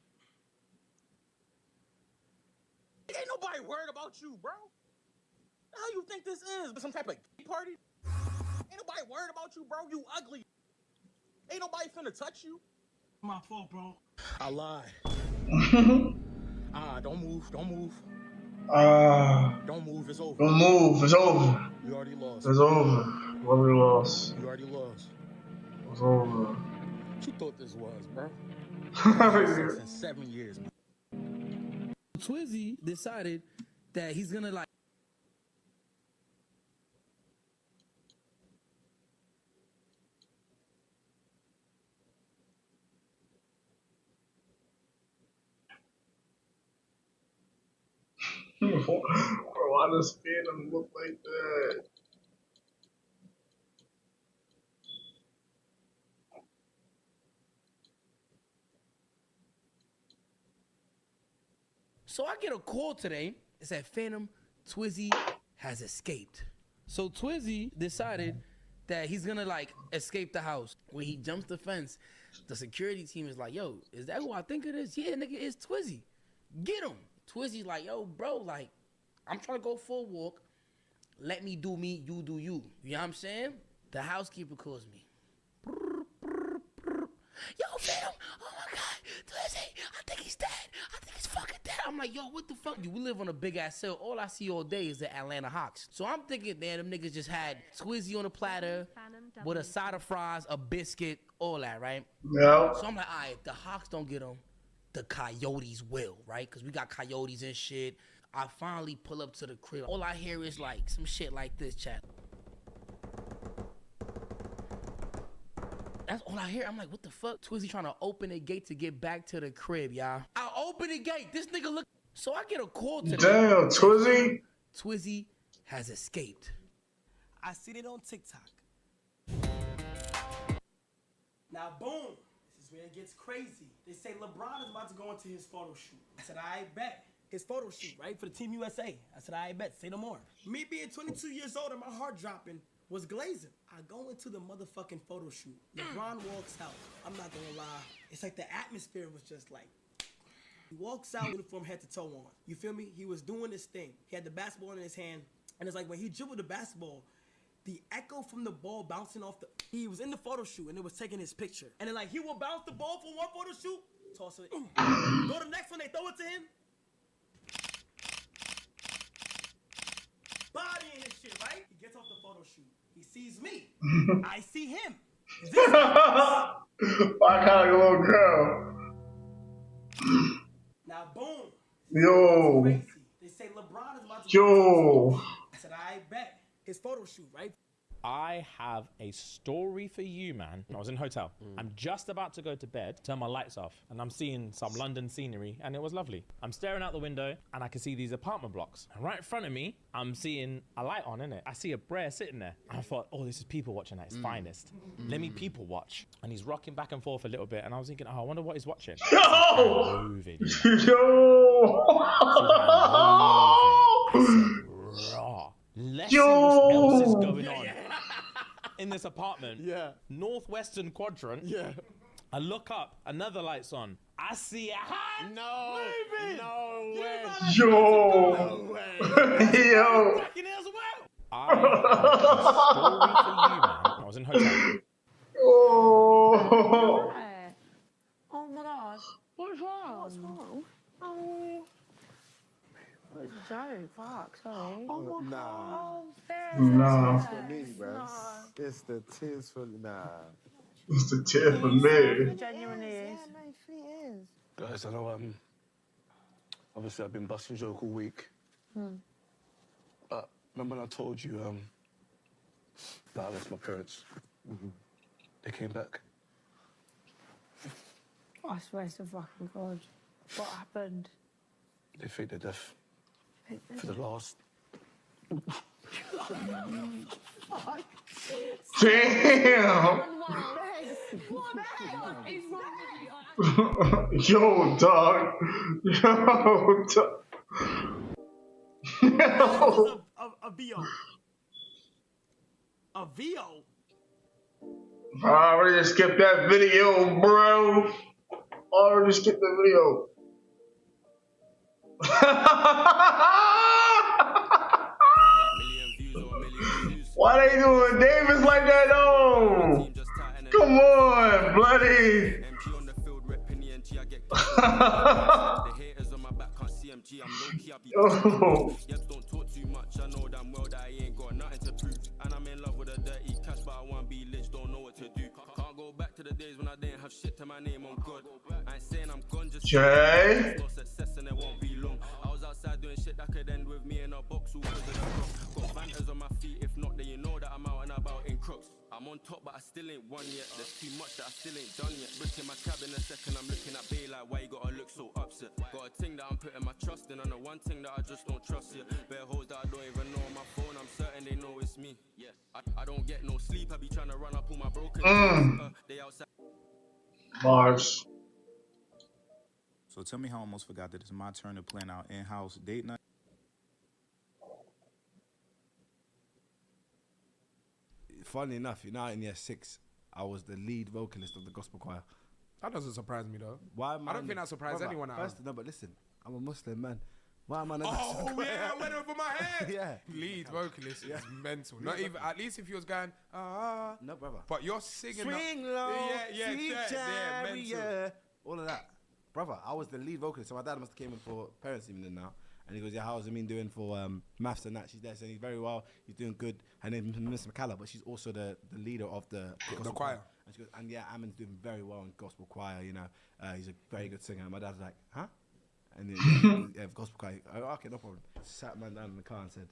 Speaker 3: Ain't nobody worried about you, bro. The hell you think this is? Some type of gay party? Ain't nobody worried about you, bro. You ugly. Ain't nobody finna touch you.
Speaker 19: My fault, bro.
Speaker 3: I lied. Don't move. Don't move. Don't move. It's over.
Speaker 1: Don't move. It's over.
Speaker 3: You already lost.
Speaker 1: It's over. We already lost.
Speaker 3: You already lost.
Speaker 1: It's over.
Speaker 3: What you thought this was, bro? In 7 years, man.
Speaker 14: Twizzy decided that he's gonna like.
Speaker 1: Bro, why does Phantom look like that?
Speaker 14: So I get a call today. It said Phantom Twizzy has escaped. So Twizzy decided that he's gonna like escape the house. When he jumps the fence, the security team is like, "Yo, is that who I think it is? Yeah, nigga, it's Twizzy. Get him." Twizzy's like, "Yo, bro, like, I'm trying to go for a walk. Let me do me, you do you." You know what I'm saying? The housekeeper calls me. Yo, Phantom, oh my God, Twizzy, I think he's dead. I think he's fucking dead. I'm like, yo, what the fuck? We live on a big ass hill. All I see all day is the Atlanta Hawks. So I'm thinking, man, them niggas just had Twizzy on a platter with a side of fries, a biscuit, all that, right?
Speaker 1: Yeah.
Speaker 14: So I'm like, all right, if the Hawks don't get him, the Coyotes will, right? Because we got Coyotes and shit. I finally pull up to the crib. All I hear is like some shit like this, chat. That's all I hear. I'm like, what the fuck? Twizzy trying to open the gate to get back to the crib, y'all. I open the gate. This nigga look. So I get a call today.
Speaker 1: Damn, Twizzy.
Speaker 14: Twizzy has escaped.
Speaker 19: I seen it on TikTok. Now, boom. This is where it gets crazy. They say LeBron is about to go into his photo shoot. I said, I bet. His photo shoot, right? For the Team USA. I said, I bet. Say no more. Me being 22 years old and my heart dropping was glazing. I go into the motherfucking photo shoot. LeBron walks out. I'm not gonna lie. It's like the atmosphere was just like. He walks out, uniform head to toe on. You feel me? He was doing this thing. He had the basketball in his hand. And it's like when he dribbled the basketball, the echo from the ball bouncing off the... He was in the photo shoot and it was taking his picture. And then like he will bounce the ball from one photo shoot, toss it. Go to the next one, they throw it to him. Body and his shit, right? He gets off the photo shoot. He sees me. I see him.
Speaker 1: My kind of little girl.
Speaker 19: Now, boom.
Speaker 1: Yo.
Speaker 19: They say LeBron is about to
Speaker 1: Yo.
Speaker 19: I said, I bet. His photo shoot, right?
Speaker 4: I have a story for you, man. I was in a hotel. I'm just about to go to bed, turn my lights off, and I'm seeing some London scenery, and it was lovely. I'm staring out the window, and I can see these apartment blocks. And right in front of me, I'm seeing a light on, innit? I see a Brer sitting there. And I thought, oh, this is people watching at its finest. Let me people watch. And he's rocking back and forth a little bit, and I was thinking, oh, I wonder what he's watching.
Speaker 1: Yo!
Speaker 4: Moving. Raw. Let's see what else is going on in this apartment.
Speaker 15: Yeah.
Speaker 4: Northwestern quadrant.
Speaker 15: Yeah.
Speaker 4: I look up, another light's on. I see a hand.
Speaker 15: No.
Speaker 4: Moving.
Speaker 15: No way.
Speaker 1: Yo.
Speaker 15: No way.
Speaker 1: Yo.
Speaker 4: I have a story for you, man. I was in a hotel.
Speaker 1: Oh.
Speaker 5: Oh my gosh. What's wrong? What's wrong? Oh. It's Joe. Fuck, sorry.
Speaker 15: Oh my God.
Speaker 1: Nah.
Speaker 15: It's for me, bro. It's the tears for nah.
Speaker 1: It's the tear for me.
Speaker 5: It genuinely is. Yeah, no, it is.
Speaker 24: Guys, I know obviously I've been busting joke all week. But remember when I told you that I left my parents? They came back.
Speaker 5: I swear to fucking God. What happened?
Speaker 24: They faked their death for the last.
Speaker 1: Damn. Yo, dog. Yo, dog. Yo.
Speaker 19: a VO. A VO?
Speaker 1: I already skipped that video, bro. Already skipped the video. Why they doing Davis like that though? Come on, bloody. Oh.
Speaker 8: Don't talk too much. I know damn well that I ain't got nothing to prove. And I'm in love with a dirty cash, but I want to be lich, don't know what to do. Can't go back to the days when I didn't have shit to my name on God. I ain't saying I'm gone, just
Speaker 1: Jay.
Speaker 8: no success and it won't be long. I was outside doing shit that could end with me in a box. All got banters on my feet. If not, then you know that I'm out and about in Crocs. I'm on top, but I still ain't won yet. There's too much that I still ain't done yet. Bricking my cab in a second, I'm looking at Bay like, why you gotta look so upset? Got a thing that I'm putting my trust in, and the one thing that I just don't trust yet. Bare hoes that I don't even know on my phone, I'm certain they know it's me. Yes, I don't get no sleep, I be trying to run up all my broken they outside.
Speaker 1: Mars.
Speaker 16: So tell me how I almost forgot that it's my turn to plan our in-house date night.
Speaker 17: Funny enough, you know, in year 6, I was the lead vocalist of the gospel choir.
Speaker 12: That doesn't surprise me though.
Speaker 17: Why, man?
Speaker 12: I don't think that surprised anyone out.
Speaker 17: First, no, but listen, I'm a Muslim man. Why am I not?
Speaker 12: Oh yeah, I went over my head.
Speaker 17: Yeah.
Speaker 12: Lead vocalist is mental. Not even. At least if you was going,
Speaker 17: no, brother.
Speaker 12: But you're singing.
Speaker 17: Swing low, sweet
Speaker 12: mental.
Speaker 17: yeah, all of that, brother. I was the lead vocalist. So my dad must have came in for parents evening now, and he goes, "Yeah, how's Amin doing for maths and that?" She's there saying he's very well. He's doing good. Her name's Miss McCalla, but she's also the leader of the
Speaker 12: choir.
Speaker 17: And she goes, and yeah, Amin's doing very well in gospel choir. You know, he's a very good singer. And my dad's like, huh? And then yeah, gospel choir. Okay, no problem. Sat man down in the car and said,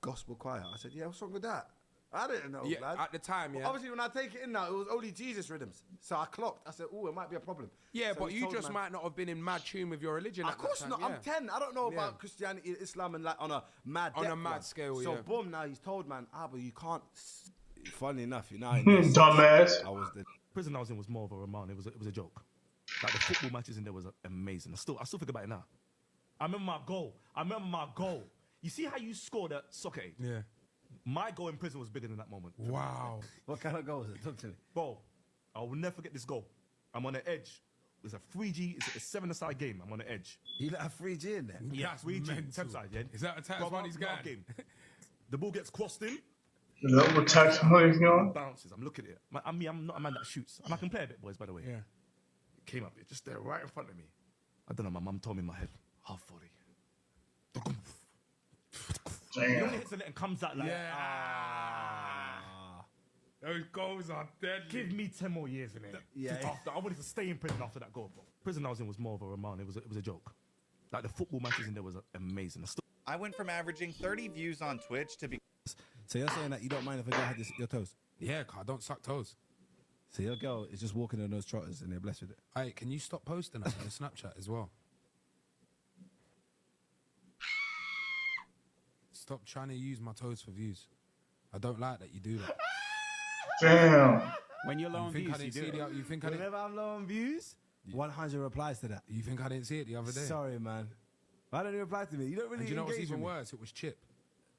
Speaker 17: gospel choir. I said, yeah, what's wrong with that? I didn't know,
Speaker 12: Yeah,
Speaker 17: lad.
Speaker 12: at the time, yeah.
Speaker 17: Obviously, when I take it in now, it was only Jesus rhythms. So I clocked. I said, oh, it might be a problem.
Speaker 12: Yeah,
Speaker 17: So
Speaker 12: but
Speaker 17: he
Speaker 12: you
Speaker 17: told
Speaker 12: just
Speaker 17: man-
Speaker 12: might not have been in mad tune with your religion.
Speaker 17: Of
Speaker 12: at
Speaker 17: course
Speaker 12: that
Speaker 17: not.
Speaker 12: time,
Speaker 17: I'm 10. I don't know
Speaker 12: Yeah.
Speaker 17: about Christianity, Islam, and like on a mad
Speaker 12: On a
Speaker 17: depth,
Speaker 12: mad
Speaker 17: man.
Speaker 12: scale,
Speaker 17: So
Speaker 12: yeah.
Speaker 17: boom, now he's told, man, but you can't. Funny enough, you know,
Speaker 1: Dumbass.
Speaker 17: I was the
Speaker 21: prison I was in was more of a remand. It was a joke. Like the football matches in there was amazing. I still think about it now. I remember my goal. You see how you scored at soccer?
Speaker 12: Yeah.
Speaker 21: My goal in prison was bigger than that moment.
Speaker 12: Wow.
Speaker 17: What kind of goal was it? Talk to me.
Speaker 21: Bro, I will never forget this goal. I'm on the edge. It's a 3G. It's a 7-a-side game. I'm on the edge.
Speaker 17: You let a 3G in there?
Speaker 21: Yeah,
Speaker 12: That's
Speaker 21: 3G.
Speaker 12: mental.
Speaker 21: 10 side, yeah.
Speaker 12: Is that a tax
Speaker 21: Bro,
Speaker 12: money's
Speaker 21: no
Speaker 12: guy?
Speaker 21: game. The ball gets crossed in.
Speaker 1: Is that what tax money's going?
Speaker 21: Bounces. I'm looking at it. I'm not a man that shoots. And I can play a bit, boys, by the way.
Speaker 12: Yeah.
Speaker 21: It came up, just there, right in front of me. I don't know, my mum told me in my head, half volley. You know when it hits the net and comes out like,
Speaker 12: Those goals are deadly.
Speaker 21: give me 10 more years in it.
Speaker 17: Yeah.
Speaker 21: After, I wanted to stay in prison after that goal, bro. Prison I was in was more of a remand. It was a joke. Like the football matches in there was amazing.
Speaker 22: I went from averaging 30 views on Twitch to be.
Speaker 17: So you're saying that you don't mind if a girl had your toes?
Speaker 12: Yeah, car, don't suck toes.
Speaker 17: So your girl is just walking on those trotters and they're blessed with it.
Speaker 12: Hey, can you stop posting that on Snapchat as well? Stop trying to use my toes for views. I don't like that you do that.
Speaker 1: Damn.
Speaker 21: When you're low on views,
Speaker 12: you think I didn't?
Speaker 17: Whenever I'm low on views, 100 replies to that.
Speaker 12: You think I didn't see it the other day?
Speaker 17: Sorry, man. Why don't you reply to me? You don't really
Speaker 12: And do you know what's
Speaker 17: engage
Speaker 12: even
Speaker 17: with me.
Speaker 12: worse? It was Chip.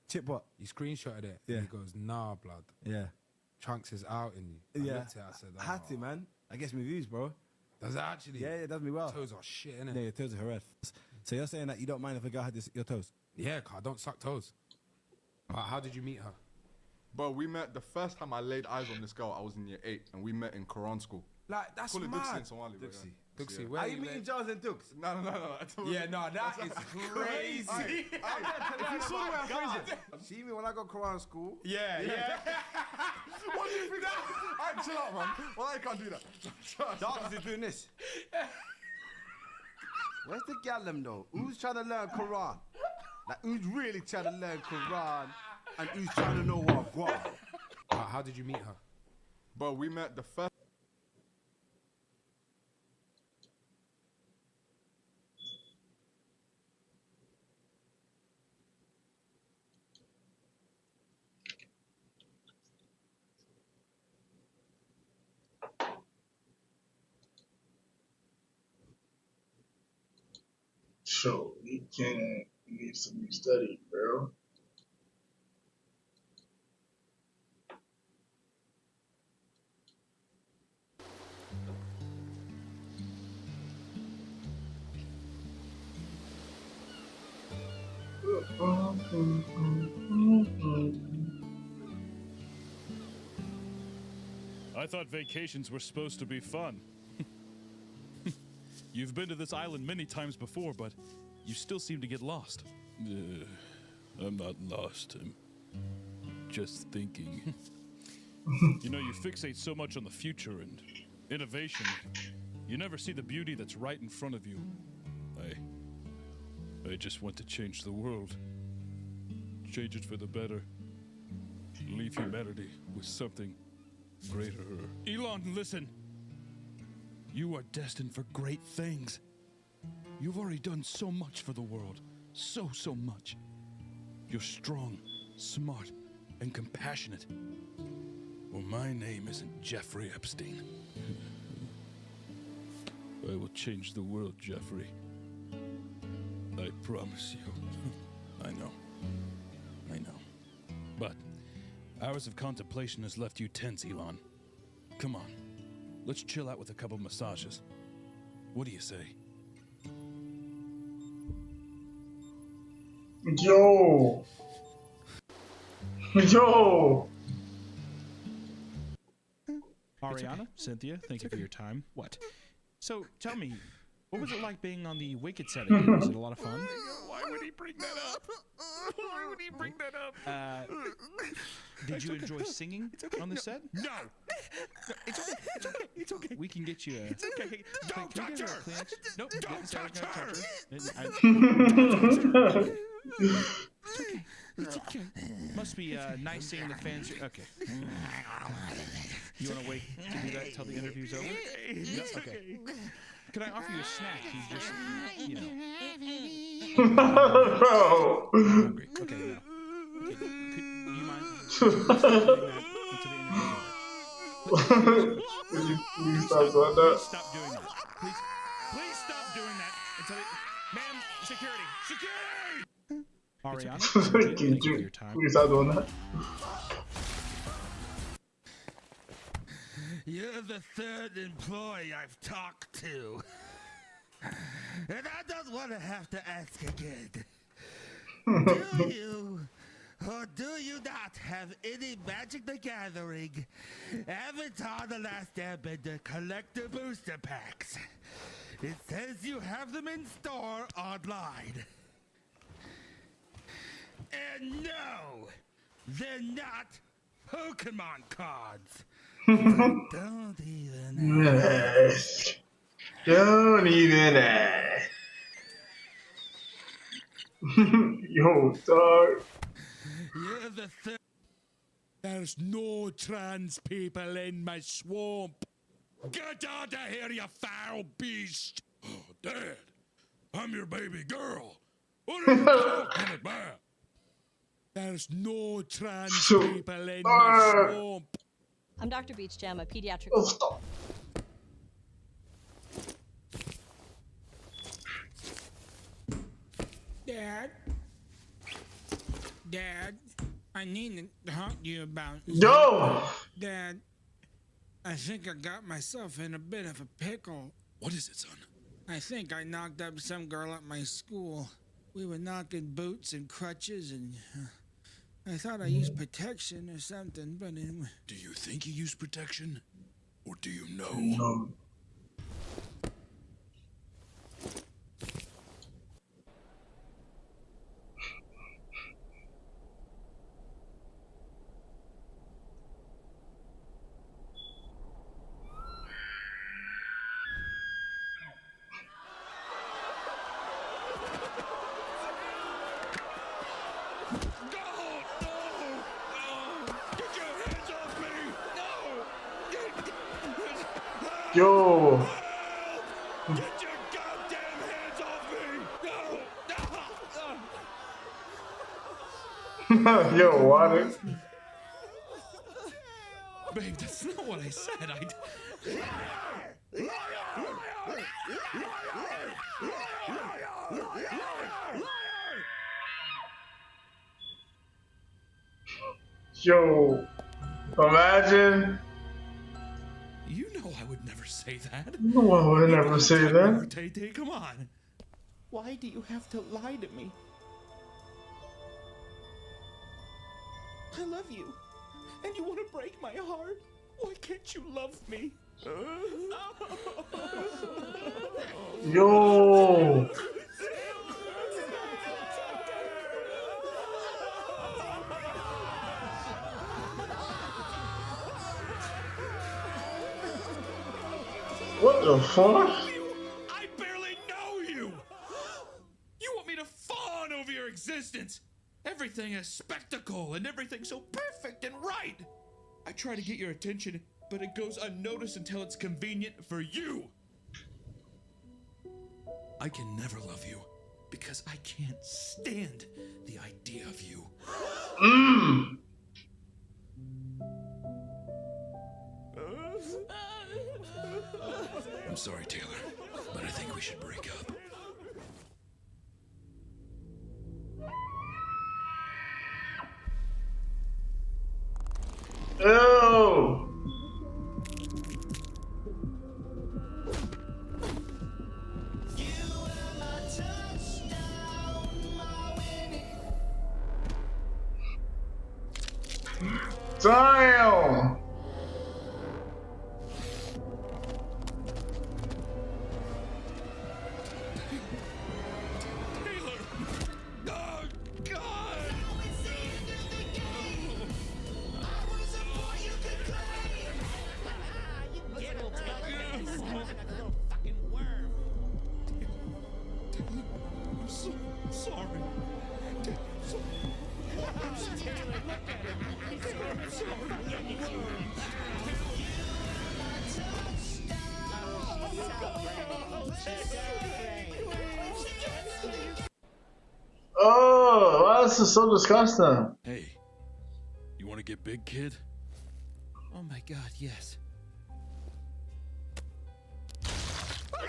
Speaker 17: Chip what?
Speaker 12: He screenshotted it.
Speaker 17: Yeah.
Speaker 12: And he goes, nah, blood.
Speaker 17: Yeah.
Speaker 12: Chunks is out in you. I
Speaker 17: Yeah.
Speaker 12: looked at it, I said,
Speaker 17: I had to, man. I guess me views, bro.
Speaker 12: Does it actually?
Speaker 17: Yeah, it does me well.
Speaker 12: Toes are shit, innit?
Speaker 17: Yeah, your toes are horrendous. So you're saying that you don't mind if a girl had your toes?
Speaker 12: Yeah, car, don't suck toes. How did you meet her?
Speaker 25: But we met the first time I laid eyes on this girl. I was in year 8, and we met in Quran school.
Speaker 12: Like, that's
Speaker 25: Call it
Speaker 12: mad.
Speaker 25: Duxie in Somali. but
Speaker 17: Duxie.
Speaker 25: yeah.
Speaker 12: Duxie,
Speaker 25: Yeah.
Speaker 12: where
Speaker 17: Are you meeting Giles and Dukes?
Speaker 25: No.
Speaker 12: Yeah, no, that is crazy.
Speaker 25: If you saw the way I phrased it.
Speaker 17: See me when I got Quran school?
Speaker 12: Yeah.
Speaker 25: What do you think? Alright, chill out, man. Well, I can't do that.
Speaker 17: Darkness is doing this. Where's the gallum though? Who's trying to learn Quran? Like, who's really trying to learn Quran and who's trying to know what God?
Speaker 12: How did you meet her?
Speaker 25: But we met the first.
Speaker 1: So we can need some study, bro.
Speaker 6: I thought vacations were supposed to be fun. You've been to this island many times before, but you still seem to get lost. I'm not lost. I'm just thinking. You know, you fixate so much on the future and innovation, you never see the beauty that's right in front of you. I just want to change the world. Change it for the better. Leave humanity with something greater. Elon, listen. You are destined for great things. You've already done so much for the world. So much. You're strong, smart, and compassionate. Well, my name isn't Jeffrey Epstein. I will change the world, Jeffrey. I promise you. I know. But hours of contemplation has left you tense, Elon. Come on. Let's chill out with a couple massages. What do you say?
Speaker 1: Yo!
Speaker 9: Ariana, Cynthia, thank you for your time. What? So, tell me, what was it like being on the Wicked set again? Was it a lot of fun?
Speaker 6: Why would he bring that up? Why would he bring that up?
Speaker 9: Did you enjoy singing on the set?
Speaker 6: No! It's okay.
Speaker 9: We can get you a...
Speaker 6: It's okay. Don't touch her!
Speaker 9: Nope.
Speaker 6: Don't touch her!
Speaker 9: It's okay. Must be nice seeing the fans. Okay. You want to wait to do that until the interview's over? No? Okay. Can I offer you a snack? You just, you know.
Speaker 1: Bro.
Speaker 9: Hungry. Okay, no. Okay, could you mind doing that until the interview's over?
Speaker 1: Please stop doing that.
Speaker 9: Stop doing that. Please stop doing that until ma'am, security! Ariana, thank you for your time.
Speaker 1: Please stop doing that.
Speaker 14: You're the third employee I've talked to. And I don't want to have to ask again. Do you or do you not have any Magic the Gathering Avatar The Last Airbender collector booster packs? It says you have them in store online. And no, they're not Pokemon cards. Don't even ask.
Speaker 1: Don't even ask. Yo, dog.
Speaker 14: You're the third.
Speaker 6: There's no trans people in my swamp. Get out of here, you foul beast! Oh, Dad, I'm your baby girl. What are you talking about? There's no trans people in my swamp.
Speaker 10: I'm Dr. Beachjam, a pediatric.
Speaker 1: Oh, stop.
Speaker 11: Dad, I need to talk to you about.
Speaker 1: Yo!
Speaker 11: Dad, I think I got myself in a bit of a pickle.
Speaker 6: What is it, son?
Speaker 11: I think I knocked up some girl at my school. We were knocking boots and crutches, and I thought I used protection or something, but anyway.
Speaker 6: Do you think you used protection? Or do you know?
Speaker 1: No. Yo!
Speaker 6: Get your goddamn hands off me! No!
Speaker 1: Yo, water.
Speaker 9: Babe, that's not what I said.
Speaker 1: Yo, imagine.
Speaker 9: You know I would never say that.
Speaker 1: No, I would never say that.
Speaker 9: Tay-Tay, come on.
Speaker 15: Why do you have to lie to me?
Speaker 9: I love you. And you want to break my heart? Why can't you love me?
Speaker 1: Yo. What the fuck?
Speaker 9: I barely know you! You want me to fawn over your existence? Everything is spectacle and everything so perfect and right. I try to get your attention, but it goes unnoticed until it's convenient for you. I can never love you because I can't stand the idea of you.
Speaker 1: Mmm.
Speaker 9: I'm sorry, Taylor, but I think we should break up.
Speaker 1: Ew. Damn.
Speaker 9: I'm so sorry.
Speaker 1: Oh, this is so disgusting.
Speaker 9: Hey, you want to get big, kid?
Speaker 11: Oh my God, yes.
Speaker 9: Oh,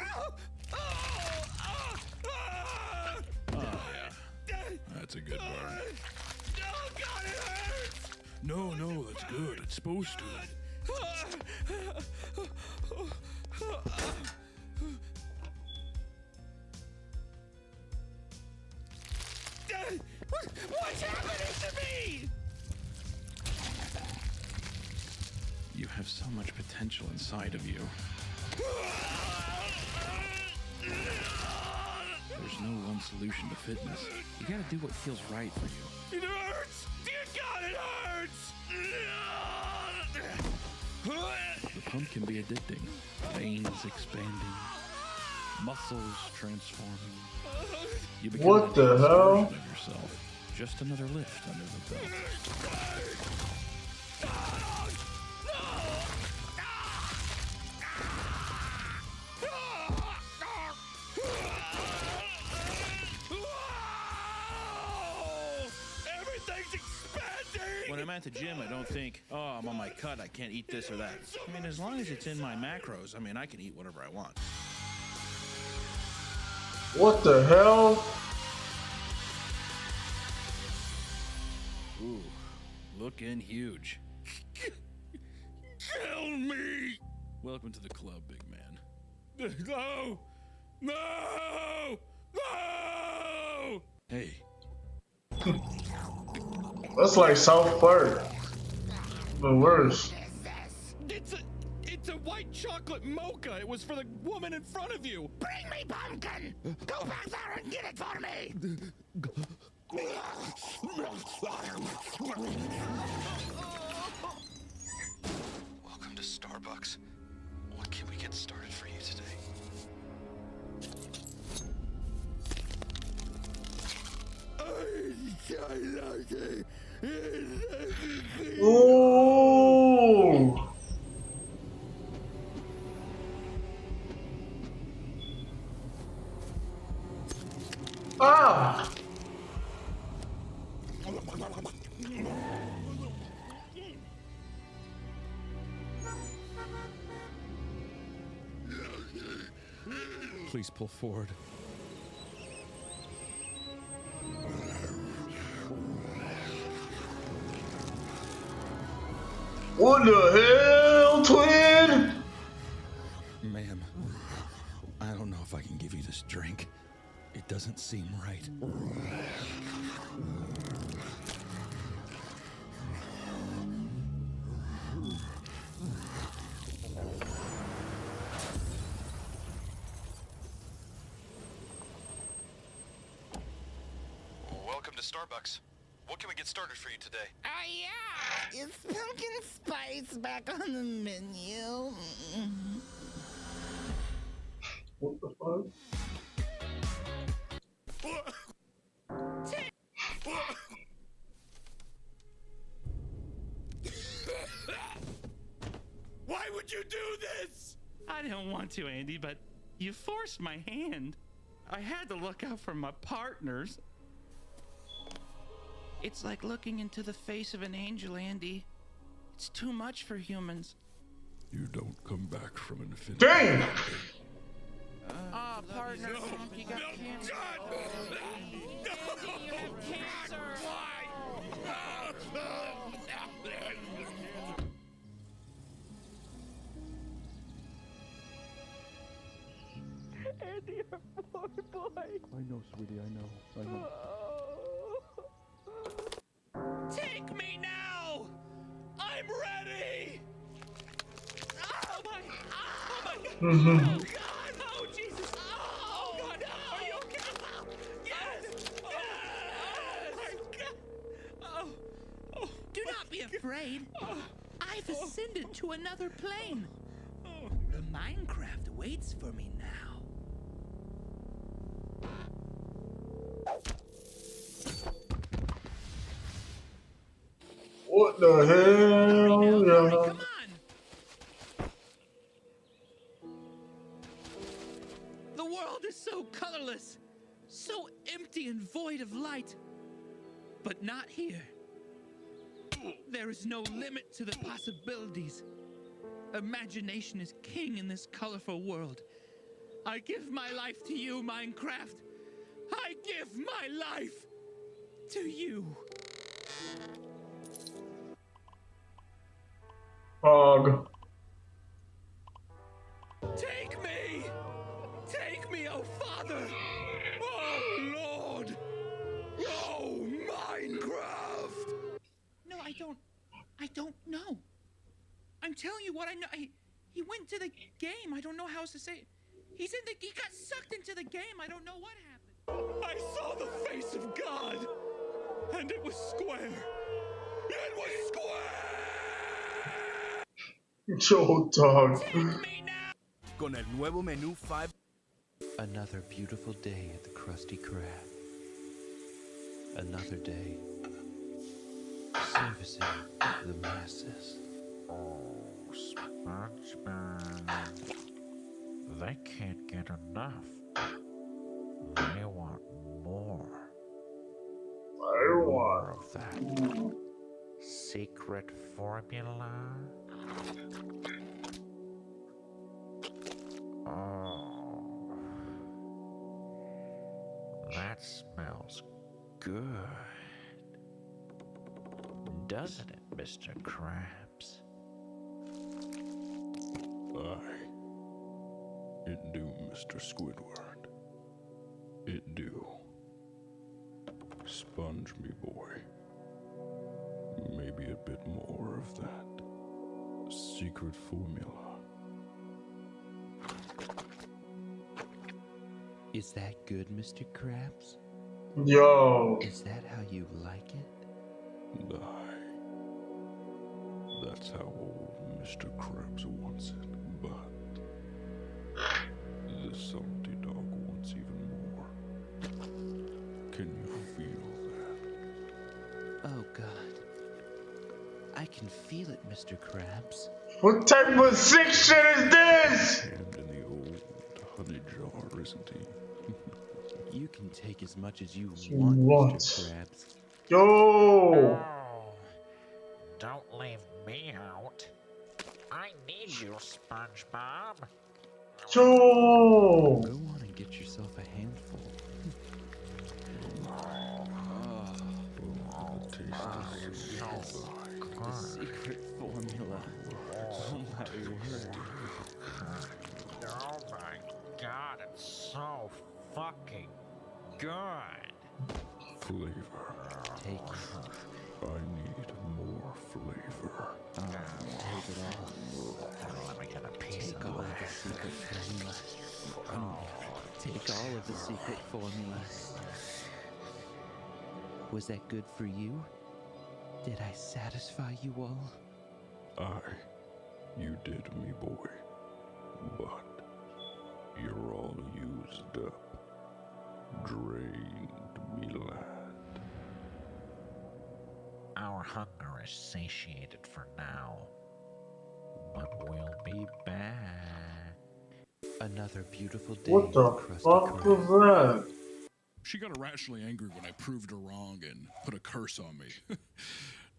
Speaker 9: yeah. That's a good burn. No, that's good. It's supposed to.
Speaker 11: What's happening to me?
Speaker 9: You have so much potential inside of you. There's no one solution to fitness. You gotta do what feels right for you. It hurts! Dear God, it hurts! The pump can be addicting. Veins expanding. Muscles transforming. You become
Speaker 1: What the hell?
Speaker 9: version of yourself. Just another lift under the belt.
Speaker 2: When I'm at the gym, I don't think, oh, I'm on my cut, I can't eat this or that. I mean, as long as it's in my macros, I mean, I can eat whatever I want.
Speaker 1: What the hell?
Speaker 2: Ooh, looking huge.
Speaker 9: Kill me!
Speaker 2: Welcome to the club, big man.
Speaker 9: No! No! No!
Speaker 2: Hey.
Speaker 1: That's like South Park, but worse.
Speaker 9: It's a white chocolate mocha. It was for the woman in front of you.
Speaker 11: Bring me pumpkin! Go back there and get it for me!
Speaker 2: Welcome to Starbucks. What can we get started for you today?
Speaker 1: Ooh. Ah.
Speaker 9: Please pull forward.
Speaker 1: What the hell, twin?
Speaker 2: Ma'am, I don't know if I can give you this drink. It doesn't seem right.
Speaker 7: Starbucks. What can we get started for you today?
Speaker 13: Yeah, is pumpkin spice back on the menu?
Speaker 1: What the fuck?
Speaker 9: Why would you do this? I didn't want to, Andy, but you forced my hand. I had to look out for my partners. It's like looking into the face of an angel, Andy. It's too much for humans.
Speaker 6: You don't come back from infinity.
Speaker 1: Damn!
Speaker 9: Partner, you got cancer. Andy, you have cancer.
Speaker 13: Andy, our poor boy.
Speaker 6: I know, sweetie, I know.
Speaker 9: Take me now! I'm ready! Oh my God! Oh God! Oh Jesus! Oh God! Are you okay? Yes! Yes!
Speaker 13: Do not be afraid. I've ascended to another plane. The Minecraft waits for me now.
Speaker 1: What the hell? Yeah.
Speaker 13: Come on.
Speaker 9: The world is so colorless, so empty and void of light. But not here. There is no limit to the possibilities. Imagination is king in this colorful world. I give my life to you, Minecraft. I give my life to you.
Speaker 1: Fog.
Speaker 9: Take me! Take me, oh Father! Oh Lord! Oh Minecraft! No, I don't know. I'm telling you what I know. He went to the game. I don't know how else to say it. He got sucked into the game. I don't know what happened. I saw the face of God, and it was square. It was square!
Speaker 1: Yo, dog.
Speaker 18: Con el nuevo menú 5.
Speaker 20: Another beautiful day at the Krusty Krab. Another day servicing the masses.
Speaker 23: Oh, SpongeBob. They can't get enough. They want more. More of that secret formula. Oh, that smells good. Doesn't it, Mr. Krabs?
Speaker 6: Aye. It do, Mr. Squidward. It do. Sponge me, boy. Maybe a bit more of that secret formula.
Speaker 20: Is that good, Mr. Krabs?
Speaker 1: Yo.
Speaker 20: Is that how you like it?
Speaker 6: Aye. That's how old Mr. Krabs wants it, but the salty dog wants even more. Can you feel that?
Speaker 20: Oh, God. I can feel it, Mr. Krabs.
Speaker 1: What type of sick shit is this?
Speaker 6: And in the old honey jar, isn't he?
Speaker 20: You can take as much as you want, Mr. Krabs.
Speaker 1: Yo.
Speaker 23: Oh, don't leave me out. I need you, SpongeBob.
Speaker 1: Yo.
Speaker 20: Go on and get yourself a handful. The secret formula. Oh my word.
Speaker 23: Oh my God, it's so fucking good.
Speaker 6: Flavor.
Speaker 20: Take
Speaker 6: I need more flavor.
Speaker 20: take it all.
Speaker 23: Let me get a piece
Speaker 20: Take
Speaker 23: of
Speaker 20: all of
Speaker 23: that.
Speaker 20: the secret formula. Take all of the secret formula. Was that good for you? Did I satisfy you all?
Speaker 6: You did me, boy. But you're all used up. Drained me, lad.
Speaker 23: Our hunger is satiated for now. But we'll be back.
Speaker 20: Another beautiful day.
Speaker 1: What the fuck was that?
Speaker 6: She got irrationally angry when I proved her wrong and put a curse on me.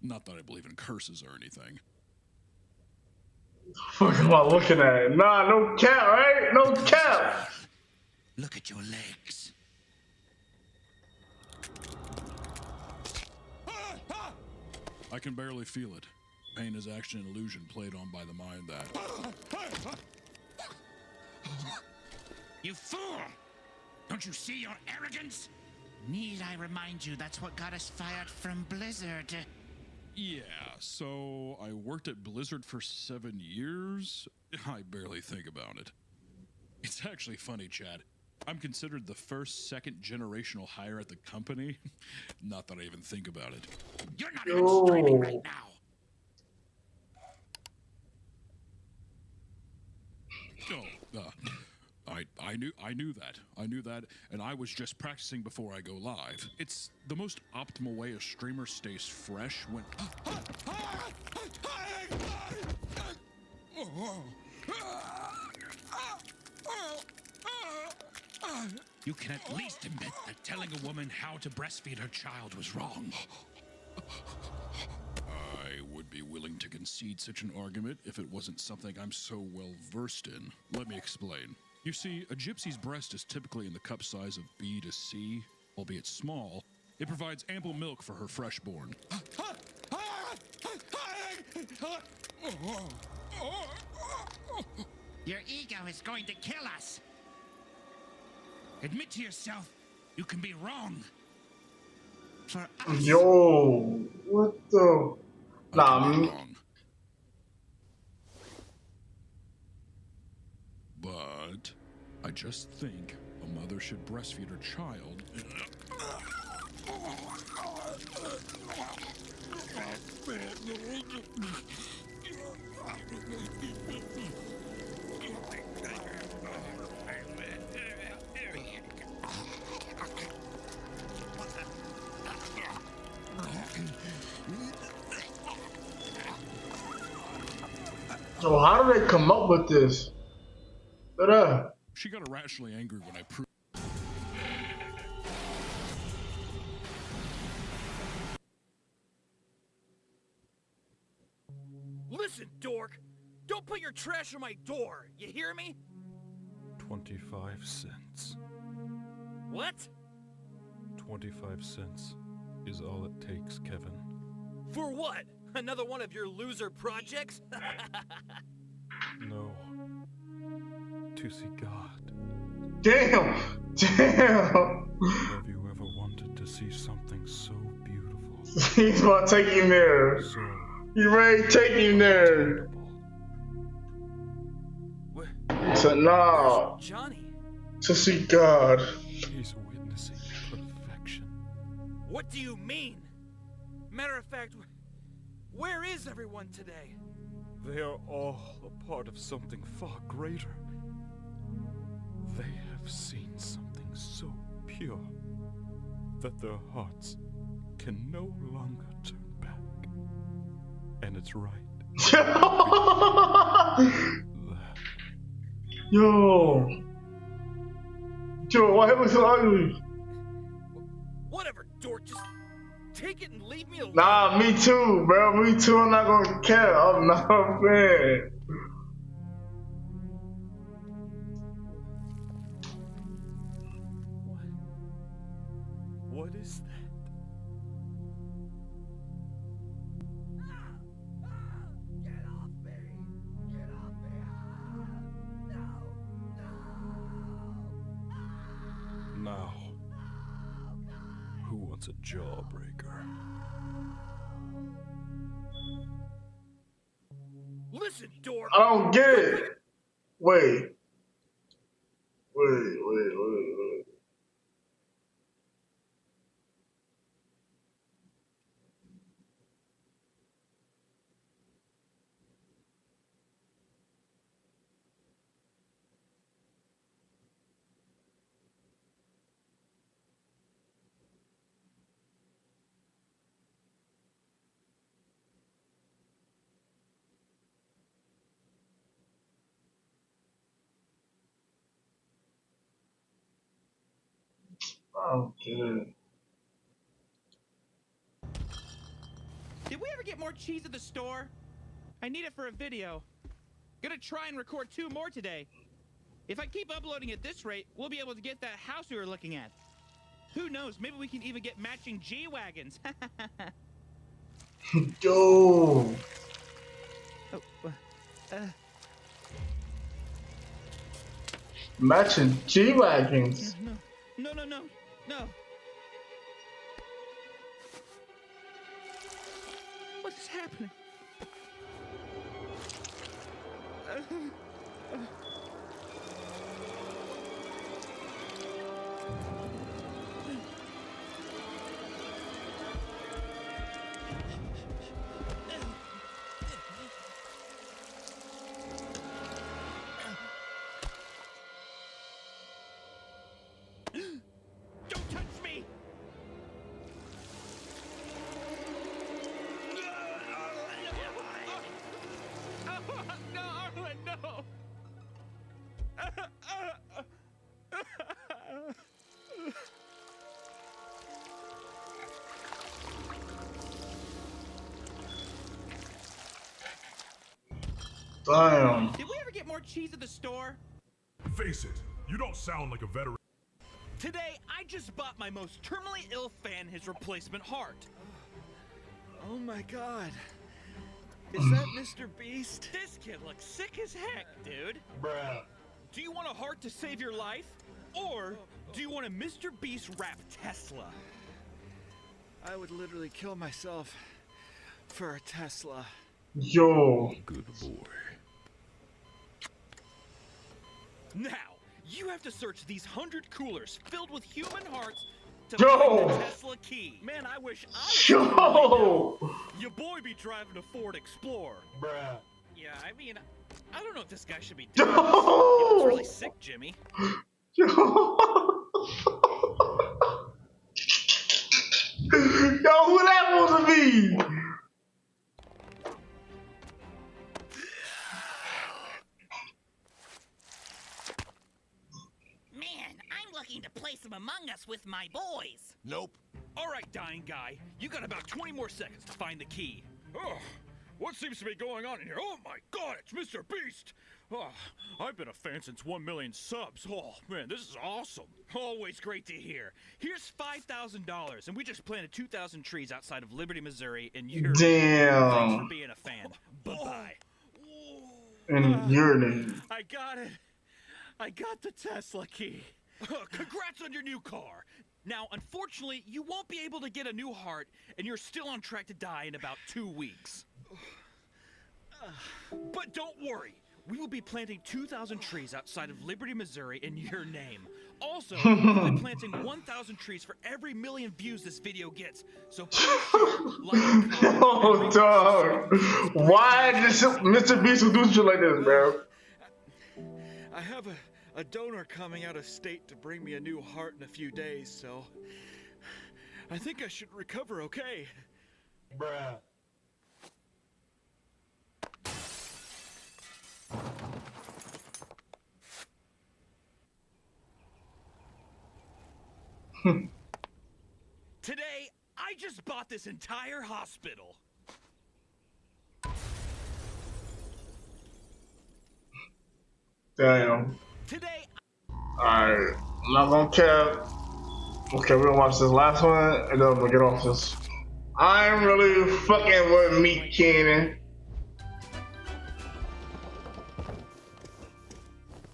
Speaker 6: Not that I believe in curses or anything.
Speaker 1: Fuck am I looking at? Nah, no cap, right? No cap.
Speaker 2: Look at your legs.
Speaker 6: I can barely feel it. Pain is actually an illusion played on by the mind that...
Speaker 13: You fool! Don't you see your arrogance? Need I remind you that's what got us fired from Blizzard?
Speaker 6: Yeah, so I worked at Blizzard for 7 years. I barely think about it. It's actually funny, Chad. I'm considered the first, second generational hire at the company. Not that I even think about it.
Speaker 13: You're not even streaming right now.
Speaker 6: I knew that, and I was just practicing before I go live. It's the most optimal way a streamer stays fresh when...
Speaker 13: You can at least admit that telling a woman how to breastfeed her child was wrong.
Speaker 6: I would be willing to concede such an argument if it wasn't something I'm so well versed in. Let me explain. You see, a gypsy's breast is typically in the cup size of B to C, albeit small. It provides ample milk for her freshborn.
Speaker 13: Your ego is going to kill us. Admit to yourself, you can be wrong. For us.
Speaker 1: Yo, what the? Nah, man.
Speaker 6: But I just think a mother should breastfeed her child.
Speaker 1: So how did they come up with this?
Speaker 6: She got irrationally angry when I proved.
Speaker 18: Listen, dork! Don't put your trash on my door, you hear me?
Speaker 6: 25 cents.
Speaker 18: What?
Speaker 6: 25 cents is all it takes, Kevin.
Speaker 18: For what? Another one of your loser projects?
Speaker 6: No. To see God.
Speaker 1: Damn! Damn!
Speaker 6: Have you ever wanted to see something so beautiful?
Speaker 1: He's about to take him there. He ready to take him there. So nah.
Speaker 18: Johnny.
Speaker 1: To see God.
Speaker 6: He's witnessing perfection.
Speaker 18: What do you mean? Matter of fact, where is everyone today?
Speaker 6: They are all a part of something far greater. They have seen something so pure that their hearts can no longer turn back. And it's right.
Speaker 1: Yo. Yo, why was it ugly?
Speaker 18: Whatever, dork, just take it and leave me alone.
Speaker 1: Nah, me too, bro. Me too. I'm not gonna care. I'm not a fan.
Speaker 6: What is that? Now, who wants a jawbreaker?
Speaker 18: Listen, dork.
Speaker 1: I don't get it. Wait. Okay.
Speaker 18: Did we ever get more cheese at the store? I need it for a video. Gonna try and record 2 more today. If I keep uploading at this rate, we'll be able to get that house we were looking at. Who knows, maybe we can even get matching G-Wagons.
Speaker 1: Yo. Matching G-Wagons.
Speaker 18: No. What is happening? Don't touch me! No, Arlen, no!
Speaker 1: Damn.
Speaker 18: Did we ever get more cheese at the store?
Speaker 3: Face it, you don't sound like a veteran.
Speaker 18: Today, I just bought my most terminally ill fan his replacement heart.
Speaker 4: Oh my god. Is that Mr. Beast?
Speaker 18: This kid looks sick as heck, dude.
Speaker 3: Bruh.
Speaker 18: Do you want a heart to save your life? Or do you want a Mr. Beast wrap Tesla?
Speaker 4: I would literally kill myself for a Tesla.
Speaker 1: Yo.
Speaker 3: Good boy.
Speaker 18: Now, you have to search these 100 coolers filled with human hearts to
Speaker 1: Yo.
Speaker 18: find the Tesla key. Man, I wish I was
Speaker 1: Yo.
Speaker 18: Your boy be driving a Ford Explorer.
Speaker 3: Bruh.
Speaker 18: Yeah, I mean, I don't know if this guy should be doing this. He looks really sick, Jimmy.
Speaker 1: Yo, who that supposed to be?
Speaker 18: Man, I'm looking to play some Among Us with my boys.
Speaker 3: Nope.
Speaker 18: All right, dying guy. You got about 20 more seconds to find the key.
Speaker 9: Oh, what seems to be going on in here? Oh my god, it's Mr. Beast! Oh, I've been a fan since 1 million subs. Oh man, this is awesome.
Speaker 18: Always great to hear. Here's $5,000, and we just planted 2,000 trees outside of Liberty, Missouri, and you're...
Speaker 1: Damn.
Speaker 18: Thanks for being a fan. Bye-bye.
Speaker 1: And your name.
Speaker 18: I got it. I got the Tesla key. Congrats on your new car. Now, unfortunately, you won't be able to get a new heart, and you're still on track to die in about 2 weeks. But don't worry. We will be planting 2,000 trees outside of Liberty, Missouri in your name. Also, we'll be planting 1,000 trees for every million views this video gets. So please share, like, and comment.
Speaker 1: Oh, dog. Why did Mr. Beast do shit like this, bro?
Speaker 4: I have a donor coming out of state to bring me a new heart in a few days, so I think I should recover okay.
Speaker 3: Bruh.
Speaker 18: Today, I just bought this entire hospital.
Speaker 1: Damn.
Speaker 18: Today,
Speaker 1: Alright, I'm not gonna care. Okay, we're gonna watch this last one and then we'll get off this. I'm really fucking with Meat Cannon.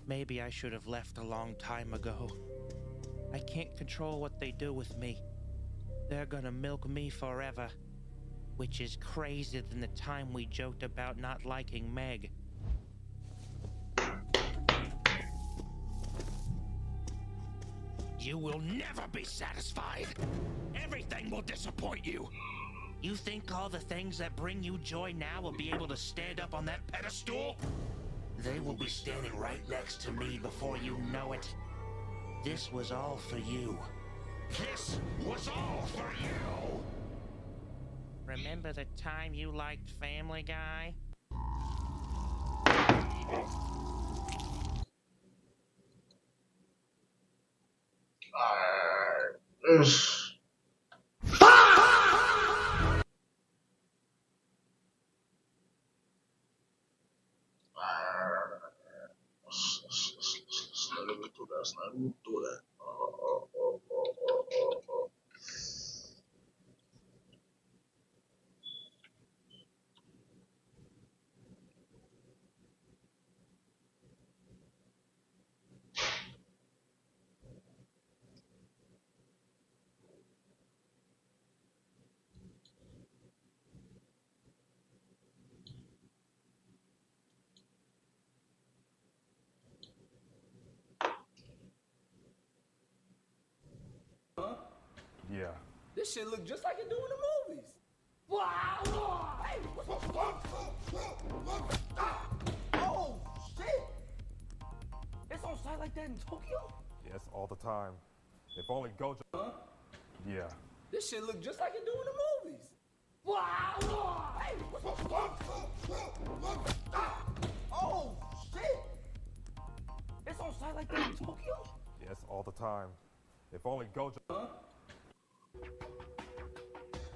Speaker 5: Maybe I should have left a long time ago. I can't control what they do with me. They're gonna milk me forever. Which is crazier than the time we joked about not liking Meg. You will never be satisfied. Everything will disappoint you. You think all the things that bring you joy now will be able to stand up on that pedestal? They will be standing right next to me before you know it. This was all for you. This was all for you! Remember the time you liked Family Guy?
Speaker 1: Alright. Ish. Let me do that. Let me do that.
Speaker 8: Yeah.
Speaker 16: This shit look just like it do in the movies. Wow! Hey, oh, shit! It's on site like that in Tokyo?
Speaker 8: Yes, all the time. If only Gojo. Yeah.
Speaker 16: This shit look just like it do in the movies. Wow! Hey, oh, shit! It's on site like that in Tokyo?
Speaker 8: Yes, all the time. If only Gojo.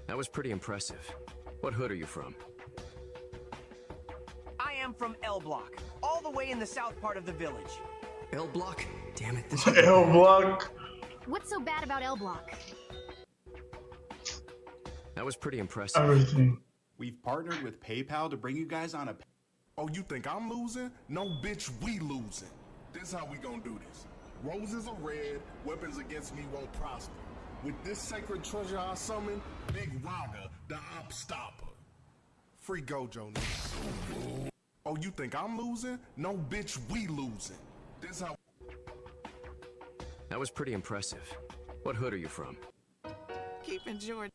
Speaker 19: That was pretty impressive. What hood are you from?
Speaker 22: I am from L Block, all the way in the south part of the village.
Speaker 19: L Block? Damn it, this
Speaker 1: L Block.
Speaker 24: What's so bad about L Block?
Speaker 19: That was pretty impressive.
Speaker 1: Everything.
Speaker 26: We've partnered with PayPal to bring you guys on a...
Speaker 3: Oh, you think I'm losing? No, bitch, we losing. This how we gonna do this. Roses are red, weapons against me won't prosper. With this sacred treasure I summon, Big Raga, the op stopper. Free Gojo, nigga. Oh, you think I'm losing? No, bitch, we losing. This how...
Speaker 19: That was pretty impressive. What hood are you from?
Speaker 22: Keep enjoying.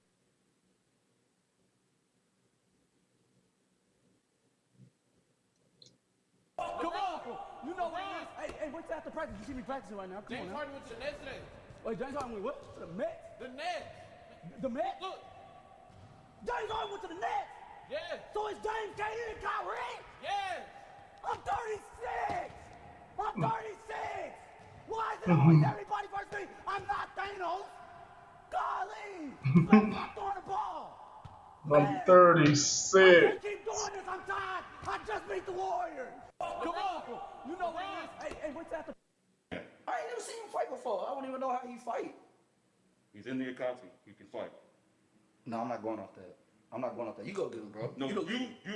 Speaker 16: Come on! You know what it is? Hey, what's after practice? You see me practicing right now. Come
Speaker 27: James
Speaker 16: on.
Speaker 27: Harden went to the Nets today.
Speaker 16: Wait, James Harden went what? To the Mets?
Speaker 27: The Nets.
Speaker 16: The Mets?
Speaker 27: Look.
Speaker 16: James Harden went to the Nets?
Speaker 27: Yeah.
Speaker 16: So it's James, KD, and Kyrie?
Speaker 27: Yes.
Speaker 16: I'm 36! I'm 36! Why is it always everybody versus me? I'm not Thanos! Golly! Stop throwing the ball!
Speaker 1: I'm 36.
Speaker 16: I can't keep doing this, I'm tired! I just beat the Warriors! Come on! You know what it is? Hey, what's after? I ain't never seen him fight before. I don't even know how he fight.
Speaker 28: He's in the Akatsuki. He can fight.
Speaker 16: No, I'm not going off that. I'm not going off that. You go get him, bro.
Speaker 28: No, you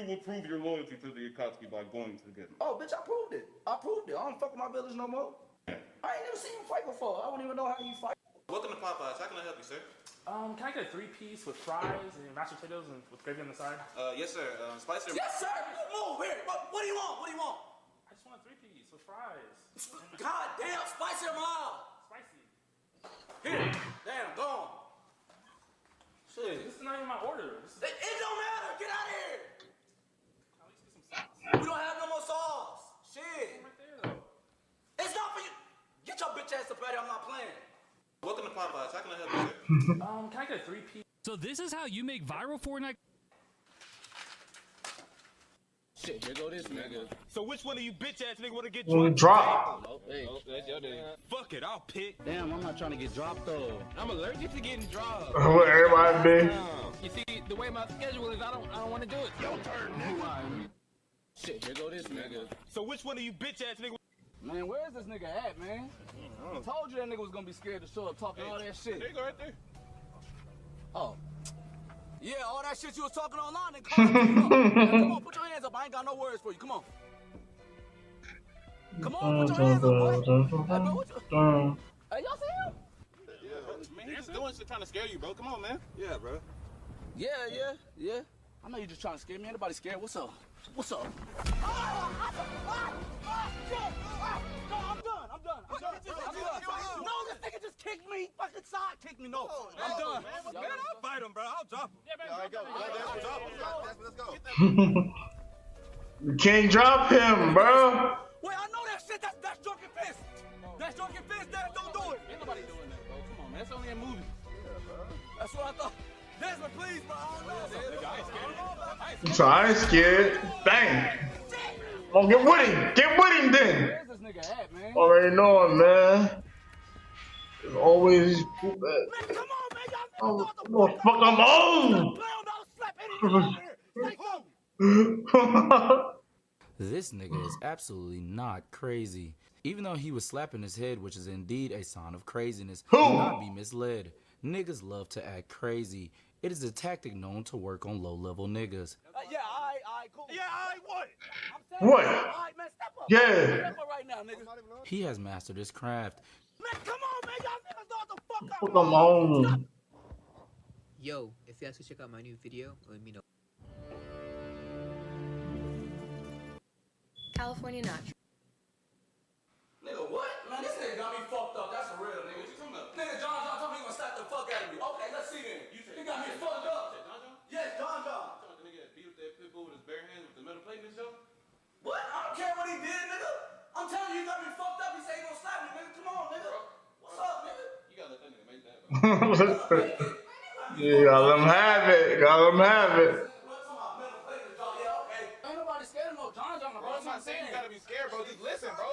Speaker 28: will prove your loyalty to the Akatsuki by going to get him.
Speaker 16: Oh, bitch, I proved it. I proved it. I don't fuck with my village no more. I ain't never seen him fight before. I don't even know how he fight.
Speaker 7: Welcome to Popeyes. How can I help you, sir?
Speaker 29: Can I get a 3-piece with fries and mashed potatoes and with gravy on the side?
Speaker 7: Yes, sir. Spicy.
Speaker 16: Yes, sir. Move here. What do you want? What do you want?
Speaker 29: I just want a 3-piece with fries.
Speaker 16: God damn, spicy or mild?
Speaker 29: Spicy.
Speaker 16: Here. Damn, gone. Shit.
Speaker 29: This is not even my order.
Speaker 16: It don't matter. Get out of here.
Speaker 29: At least get some sauce.
Speaker 16: We don't have no more sauce. Shit.
Speaker 29: Right there, though.
Speaker 16: It's not for you. Get your bitch ass up out of here. I'm not playing.
Speaker 7: Welcome to Popeyes. How can I help you, sir?
Speaker 29: Can I get a 3-piece?
Speaker 30: So this is how you make viral Fortnite?
Speaker 16: Shit, here go this nigga.
Speaker 21: So which one of you bitch ass nigga wanna get
Speaker 1: Well,
Speaker 21: dropped?
Speaker 1: drop.
Speaker 16: Oh, hey.
Speaker 28: That's your day.
Speaker 21: Fuck it, I'll pick.
Speaker 16: Damn, I'm not trying to get dropped though.
Speaker 29: I'm allergic to getting dropped.
Speaker 1: What everybody be?
Speaker 29: You see, the way my schedule is, I don't want to do it.
Speaker 16: Your turn, nigga. Shit, here go this nigga.
Speaker 21: So which one of you bitch ass nigga?
Speaker 16: Man, where's this nigga at, man? I told you that nigga was gonna be scared to show up talking all that shit.
Speaker 28: There you go right there.
Speaker 16: Oh. Yeah, all that shit you was talking online, then call it to you. Now, come on, put your hands up. I ain't got no words for you. Come on. Come on, put your hands up, boy. Hey, bro, what you... Hey, y'all see him?
Speaker 28: Yeah, bro. Man, he's doing shit trying to scare you, bro. Come on, man. Yeah, bro.
Speaker 16: Yeah. I know you just trying to scare me. Anybody scared? What's up? What's up? Shit. No, I'm done. No, this nigga just kicked me. Fucking side kicked me. No, I'm done.
Speaker 21: Man, I'll fight him, bro. I'll drop him.
Speaker 28: Yeah, all right, go. Let's go.
Speaker 1: You can't drop him, bro.
Speaker 16: Wait, I know that shit. That's Drunken Fist. That's Drunken Fist. Don't do it. Ain't nobody doing that, bro. Come on, man. That's only a movie. Yeah, bro. That's what I thought. Desmond, please, bro. I don't know.
Speaker 1: So I ain't scared. Dang. Oh, get with him. Get with him then.
Speaker 16: Where's this nigga at, man?
Speaker 1: Already know him, man. There's always these poop ass. Oh, what the fuck I'm on?
Speaker 10: This nigga is absolutely not crazy. Even though he was slapping his head, which is indeed a sign of craziness, do not be misled. Niggas love to act crazy. It is a tactic known to work on low-level niggas.
Speaker 16: Yeah, alright, cool. Yeah, alright, what?
Speaker 1: What?
Speaker 16: Alright, man, step up.
Speaker 1: Yeah.
Speaker 16: Step up right now, nigga.
Speaker 10: He has mastered his craft.
Speaker 16: Man, come on, man. Y'all niggas know what the fuck
Speaker 1: Fuck I'm on.
Speaker 11: Yo, if you guys could check out my new video, let me know.
Speaker 12: California Natural.
Speaker 16: Nigga, what? Man, this nigga got me fucked up. That's for real, nigga. What you talking about? Nigga, John told me he gonna slap the fuck out of me. Okay, let's see then. He got me fucked up. Yes, John.
Speaker 7: The nigga that beat up that pit bull with his bare hands with the metal plate in his jaw?
Speaker 16: What? I don't care what he did, nigga. I'm telling you, he got me fucked up. He said he gonna slap me, nigga. Come on, nigga. What's up, nigga?
Speaker 7: You gotta let that nigga make that, bro.
Speaker 1: Yeah, gotta let him have it. Gotta let him have it.
Speaker 16: Ain't nobody scared of no John, bro.
Speaker 7: I'm not saying you gotta be scared, bro. Just listen, bro.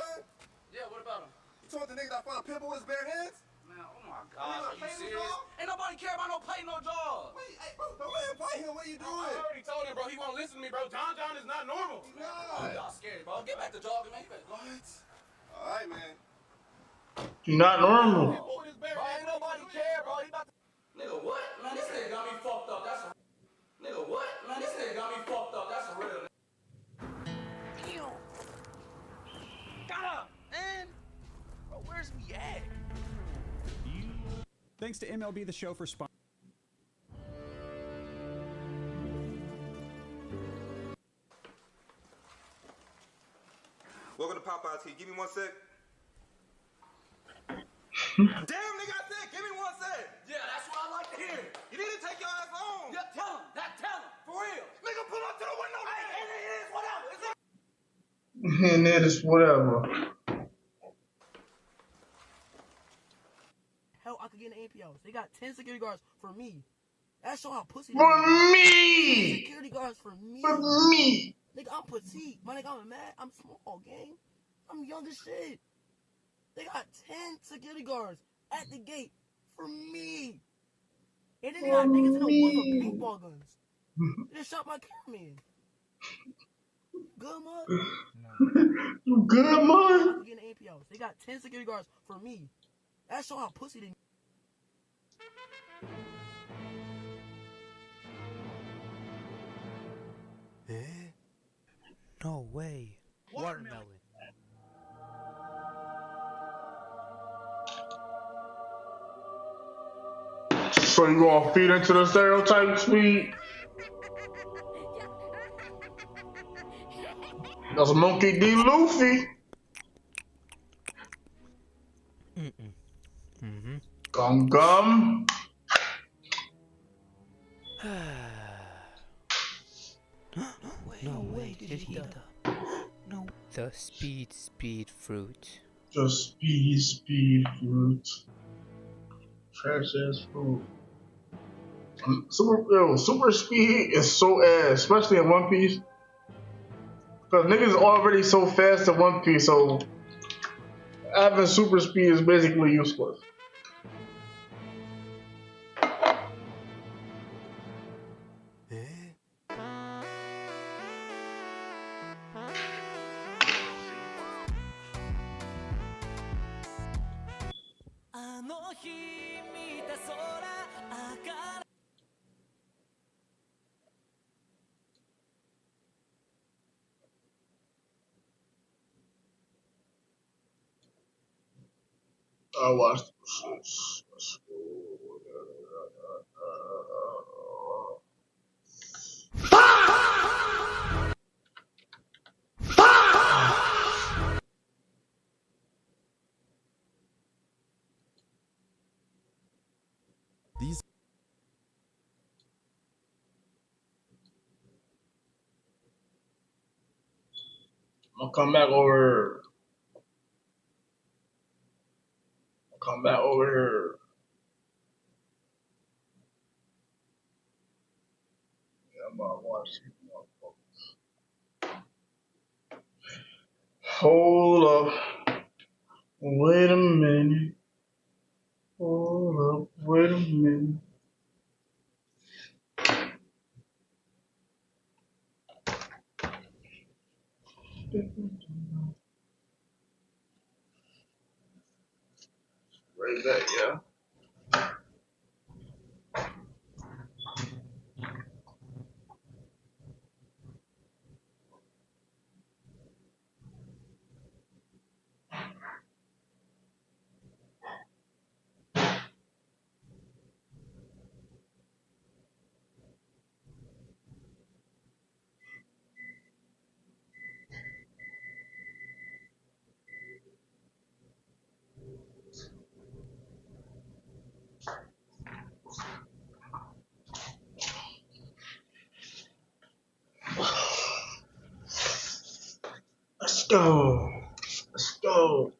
Speaker 16: Yeah, what about him?
Speaker 3: You told the nigga that found a pit bull with his bare hands?
Speaker 16: Man, oh my God, are you serious? Ain't nobody care about no play, no jaw.
Speaker 3: Wait, hey, bro, don't let him fight him. What are you doing?
Speaker 7: I already told him, bro. He won't listen to me, bro. John is not normal.
Speaker 16: Oh, y'all scared, bro. Get back to jogging, man.
Speaker 3: What? All right, man.
Speaker 1: You're not normal.
Speaker 16: Bro, ain't nobody care, bro. He about to... Nigga, what? Man, this nigga got me fucked up. That's a... Nigga, what? Man, this nigga got me fucked up. That's a real... Damn. Got up, man. Bro, where's we at?
Speaker 14: Thanks to MLB The Show for sponsoring.
Speaker 26: Welcome to Popeyes. Give me 1 sec.
Speaker 16: Damn, nigga, I said, give me 1 sec. Yeah, that's what I like to hear. You need to take your ass home. Yeah, tell him. Tell him. For real. Nigga, pull up to the window. Hey, it is whatever.
Speaker 1: And it is whatever.
Speaker 15: Hell, I could get an APOs. They got 10 security guards for me. That's showing how pussy.
Speaker 1: For me!
Speaker 15: 10 security guards for me.
Speaker 1: For me!
Speaker 15: Nigga, I'm petite. My nigga, I'm mad. I'm small, gang. I'm young as shit. They got 10 security guards at the gate for me. And then they got niggas in the woods with paintball guns. They just shot my cameraman. Good, man?
Speaker 1: You good, man?
Speaker 15: Getting APOs. They got 10 security guards for me. That's showing how pussy they.
Speaker 11: No way. Watermelon.
Speaker 1: So you gonna feed into the stereotype, sweet? That's Monkey D. Luffy. Gum.
Speaker 11: No way did he No. The speed fruit.
Speaker 1: Just speed fruit. Trash ass fruit. Super speed is so ass, especially in One Piece. Cause niggas already so fast in One Piece, so having super speed is basically useless. I watched this.
Speaker 14: These.
Speaker 1: I'll come back over. Come back over here. Yeah, I'm about to watch these motherfuckers. Hold up. Wait a minute. Hold up, wait a minute. Right there, yeah. Let's go. Let's go.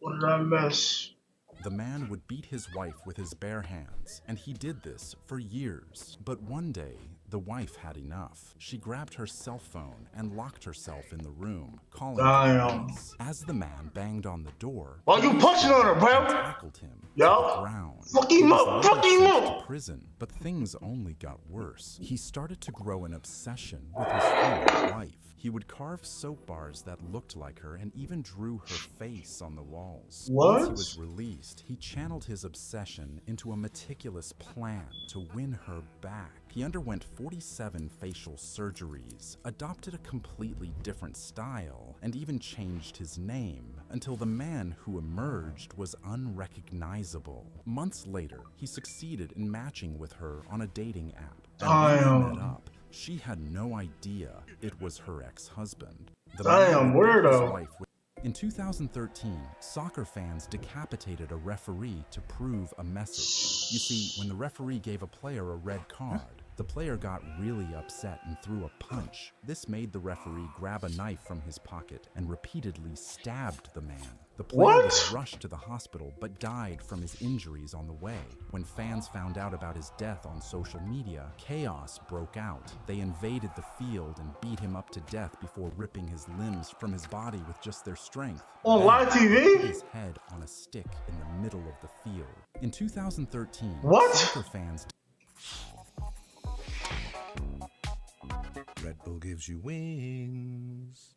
Speaker 1: What did I miss?
Speaker 2: The man would beat his wife with his bare hands, and he did this for years. But one day, the wife had enough. She grabbed her cell phone and locked herself in the room, calling the police. As the man banged on the door,
Speaker 1: why you punching on her, bro?
Speaker 2: Tackled him to
Speaker 1: Yo,
Speaker 2: the ground.
Speaker 1: fuck him up, fuck him up.
Speaker 2: To prison, but things only got worse. He started to grow an obsession with his former wife. He would carve soap bars that looked like her and even drew her face on the walls.
Speaker 1: What?
Speaker 2: Once he was released, he channeled his obsession into a meticulous plan to win her back. He underwent 47 facial surgeries, adopted a completely different style, and even changed his name, until the man who emerged was unrecognizable. Months later, he succeeded in matching with her on a dating app. And when they met up, she had no idea it was her ex-husband.
Speaker 1: Damn, weirdo.
Speaker 2: In 2013, soccer fans decapitated a referee to prove a message. You see, when the referee gave a player a red card, the player got really upset and threw a punch. This made the referee grab a knife from his pocket and repeatedly stabbed the man. The player was rushed to the hospital but died from his injuries on the way. When fans found out about his death on social media, chaos broke out. They invaded the field and beat him up to death before ripping his limbs from his body with just their strength.
Speaker 1: On live TV?
Speaker 2: His head on a stick in the middle of the field. In 2013, soccer fans...
Speaker 6: Red Bull gives you wings.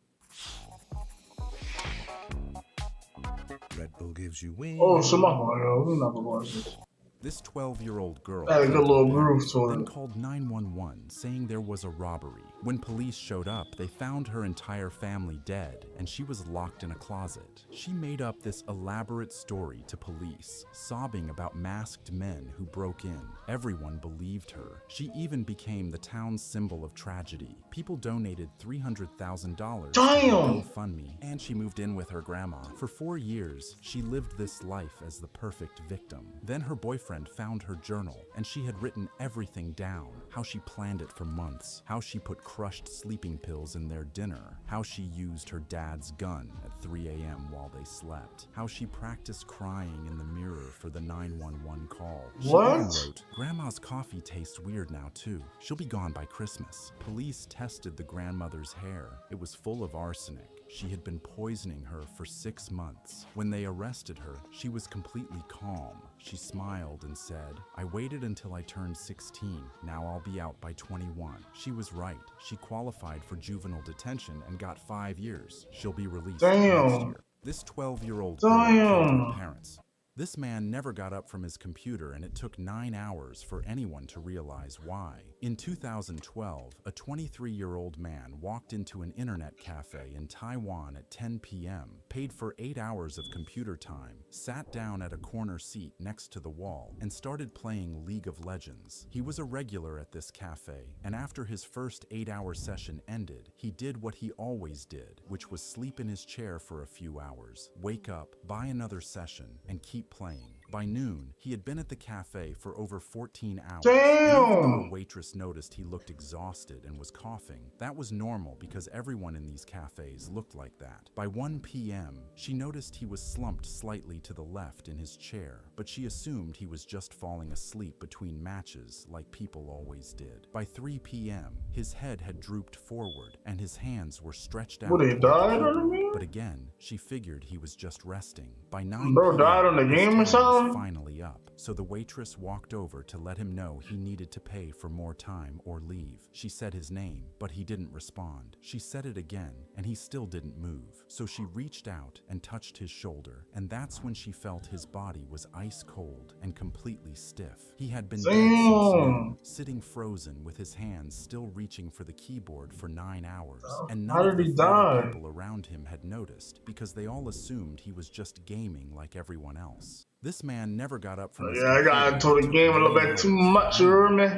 Speaker 6: Red Bull gives you wings.
Speaker 1: Oh, so my boy, we never watched this.
Speaker 2: This 12-year-old girl
Speaker 1: had a good little groove to
Speaker 2: then
Speaker 1: it.
Speaker 2: called 911 saying there was a robbery. When police showed up, they found her entire family dead, and she was locked in a closet. She made up this elaborate story to police, sobbing about masked men who broke in. Everyone believed her. She even became the town's symbol of tragedy. People donated $300,000 to her GoFundMe, and she moved in with her grandma. For 4 years, she lived this life as the perfect victim. Then her boyfriend found her journal, and she had written everything down. How she planned it for months, how she put crushed sleeping pills in their dinner, how she used her dad's gun at 3 a.m. while they slept, how she practiced crying in the mirror for the 911 call. She even wrote, "Grandma's coffee tastes weird now too. She'll be gone by Christmas." Police tested the grandmother's hair. It was full of arsenic. She had been poisoning her for 6 months. When they arrested her, she was completely calm. She smiled and said, "I waited until I turned 16. Now I'll be out by 21. She was right. She qualified for juvenile detention and got 5 years. She'll be released next year." This 12-year-old girl told her parents. This man never got up from his computer, and it took 9 hours for anyone to realize why. In 2012, a 23-year-old man walked into an internet cafe in Taiwan at 10 p.m., paid for 8 hours of computer time, sat down at a corner seat next to the wall, and started playing League of Legends. He was a regular at this cafe, and after his first 8-hour session ended, he did what he always did, which was sleep in his chair for a few hours, wake up, buy another session, and keep playing. By noon, he had been at the cafe for over 14 hours.
Speaker 1: Damn!
Speaker 2: And even though a waitress noticed he looked exhausted and was coughing, that was normal because everyone in these cafes looked like that. By 1 p.m., she noticed he was slumped slightly to the left in his chair, but she assumed he was just falling asleep between matches like people always did. By 3 p.m., his head had drooped forward and his hands were stretched out.
Speaker 1: What, he died on me?
Speaker 2: But again, she figured he was just resting. By 9
Speaker 1: Bro
Speaker 2: p.m.,
Speaker 1: died on the
Speaker 2: his
Speaker 1: game or
Speaker 2: time was
Speaker 1: something?
Speaker 2: finally up, so the waitress walked over to let him know he needed to pay for more time or leave. She said his name, but he didn't respond. She said it again, and he still didn't move. So she reached out and touched his shoulder, and that's when she felt his body was ice cold and completely stiff. He had been dead since noon, sitting frozen with his hands still reaching for the keyboard for 9 hours, and none of the 40 people around him had noticed because they all assumed he was just gaming like everyone else. This man never got up from his
Speaker 1: I got into the game a little bit too much, you heard me?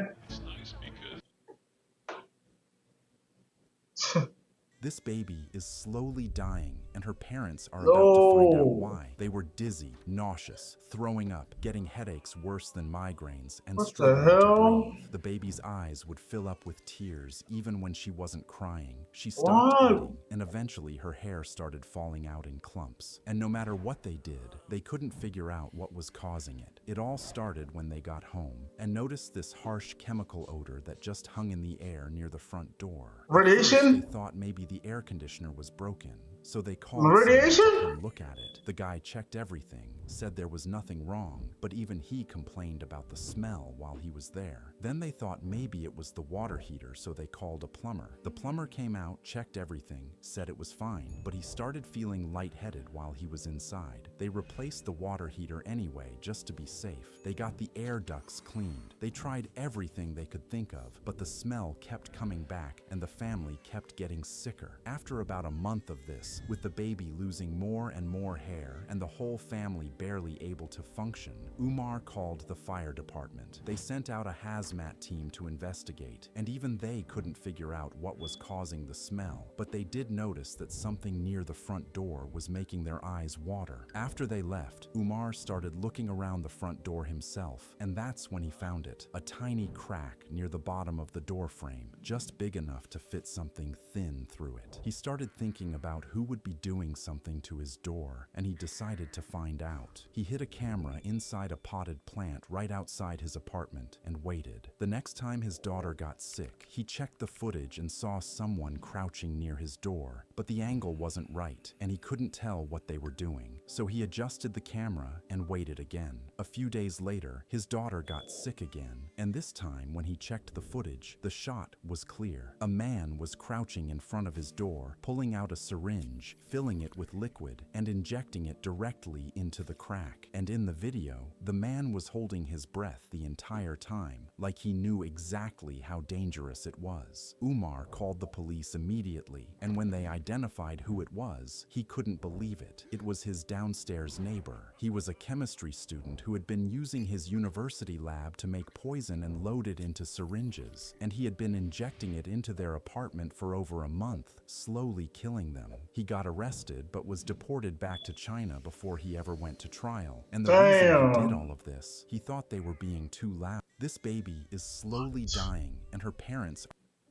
Speaker 2: This baby is slowly dying, and her parents are about to find out why. They were dizzy, nauseous, throwing up, getting headaches worse than migraines, and struggling to breathe. The baby's eyes would fill up with tears even when she wasn't crying. She stopped eating, and eventually her hair started falling out in clumps. And no matter what they did, they couldn't figure out what was causing it. It all started when they got home and noticed this harsh chemical odor that just hung in the air near the front door.
Speaker 1: Radiation?
Speaker 2: They thought maybe the air conditioner was broken, so they called
Speaker 1: radiation
Speaker 2: someone to come look at it. The guy checked everything, said there was nothing wrong, but even he complained about the smell while he was there. Then they thought maybe it was the water heater, so they called a plumber. The plumber came out, checked everything, said it was fine, but he started feeling lightheaded while he was inside. They replaced the water heater anyway, just to be safe. They got the air ducts cleaned. They tried everything they could think of, but the smell kept coming back and the family kept getting sicker. After about a month of this, with the baby losing more and more hair and the whole family barely able to function, Umar called the fire department. They sent out a hazmat team to investigate, and even they couldn't figure out what was causing the smell, but they did notice that something near the front door was making their eyes water. After they left, Umar started looking around the front door himself, and that's when he found it, a tiny crack near the bottom of the door frame, just big enough to fit something thin through it. He started thinking about who would be doing something to his door, and he decided to find out. He hid a camera inside a potted plant right outside his apartment and waited. The next time his daughter got sick, he checked the footage and saw someone crouching near his door, but the angle wasn't right, and he couldn't tell what they were doing. So he adjusted the camera and waited again. A few days later, his daughter got sick again, and this time when he checked the footage, the shot was clear. A man was crouching in front of his door, pulling out a syringe, filling it with liquid, and injecting it directly into the crack. And in the video, the man was holding his breath the entire time, like he knew exactly how dangerous it was. Umar called the police immediately, and when they identified who it was, he couldn't believe it. It was his downstairs neighbor. He was a chemistry student who had been using his university lab to make poison and load it into syringes, and he had been injecting it into their apartment for over a month, slowly killing them. He got arrested but was deported back to China before he ever went to trial. And the reason he did all of this, he thought they were being too loud. This baby is slowly dying, and her parents,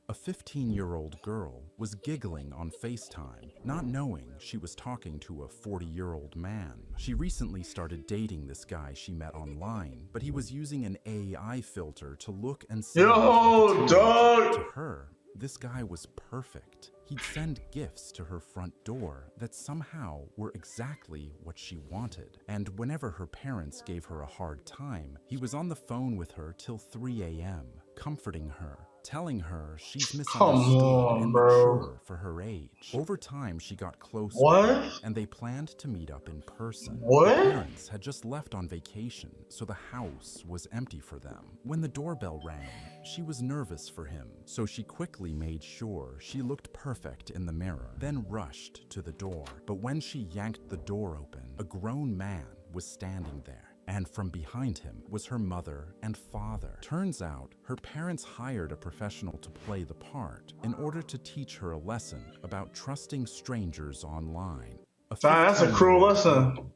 Speaker 2: a 15-year-old girl, was giggling on FaceTime, not knowing she was talking to a 40-year-old man. She recently started dating this guy she met online, but he was using an AI filter to look and sound to her. This guy was perfect. He'd send gifts to her front door that somehow were exactly what she wanted. And whenever her parents gave her a hard time, he was on the phone with her till 3 a.m., comforting her, telling her she's misunderstood and mature for her age. Over time, she got closer, and they planned to meet up in person. Her parents had just left on vacation, so the house was empty for them. When the doorbell rang, she was nervous for him, so she quickly made sure she looked perfect in the mirror, then rushed to the door. But when she yanked the door open, a grown man was standing there. And from behind him was her mother and father. Turns out, her parents hired a professional to play the part in order to teach her a lesson about trusting strangers online.
Speaker 1: That's a cruel lesson.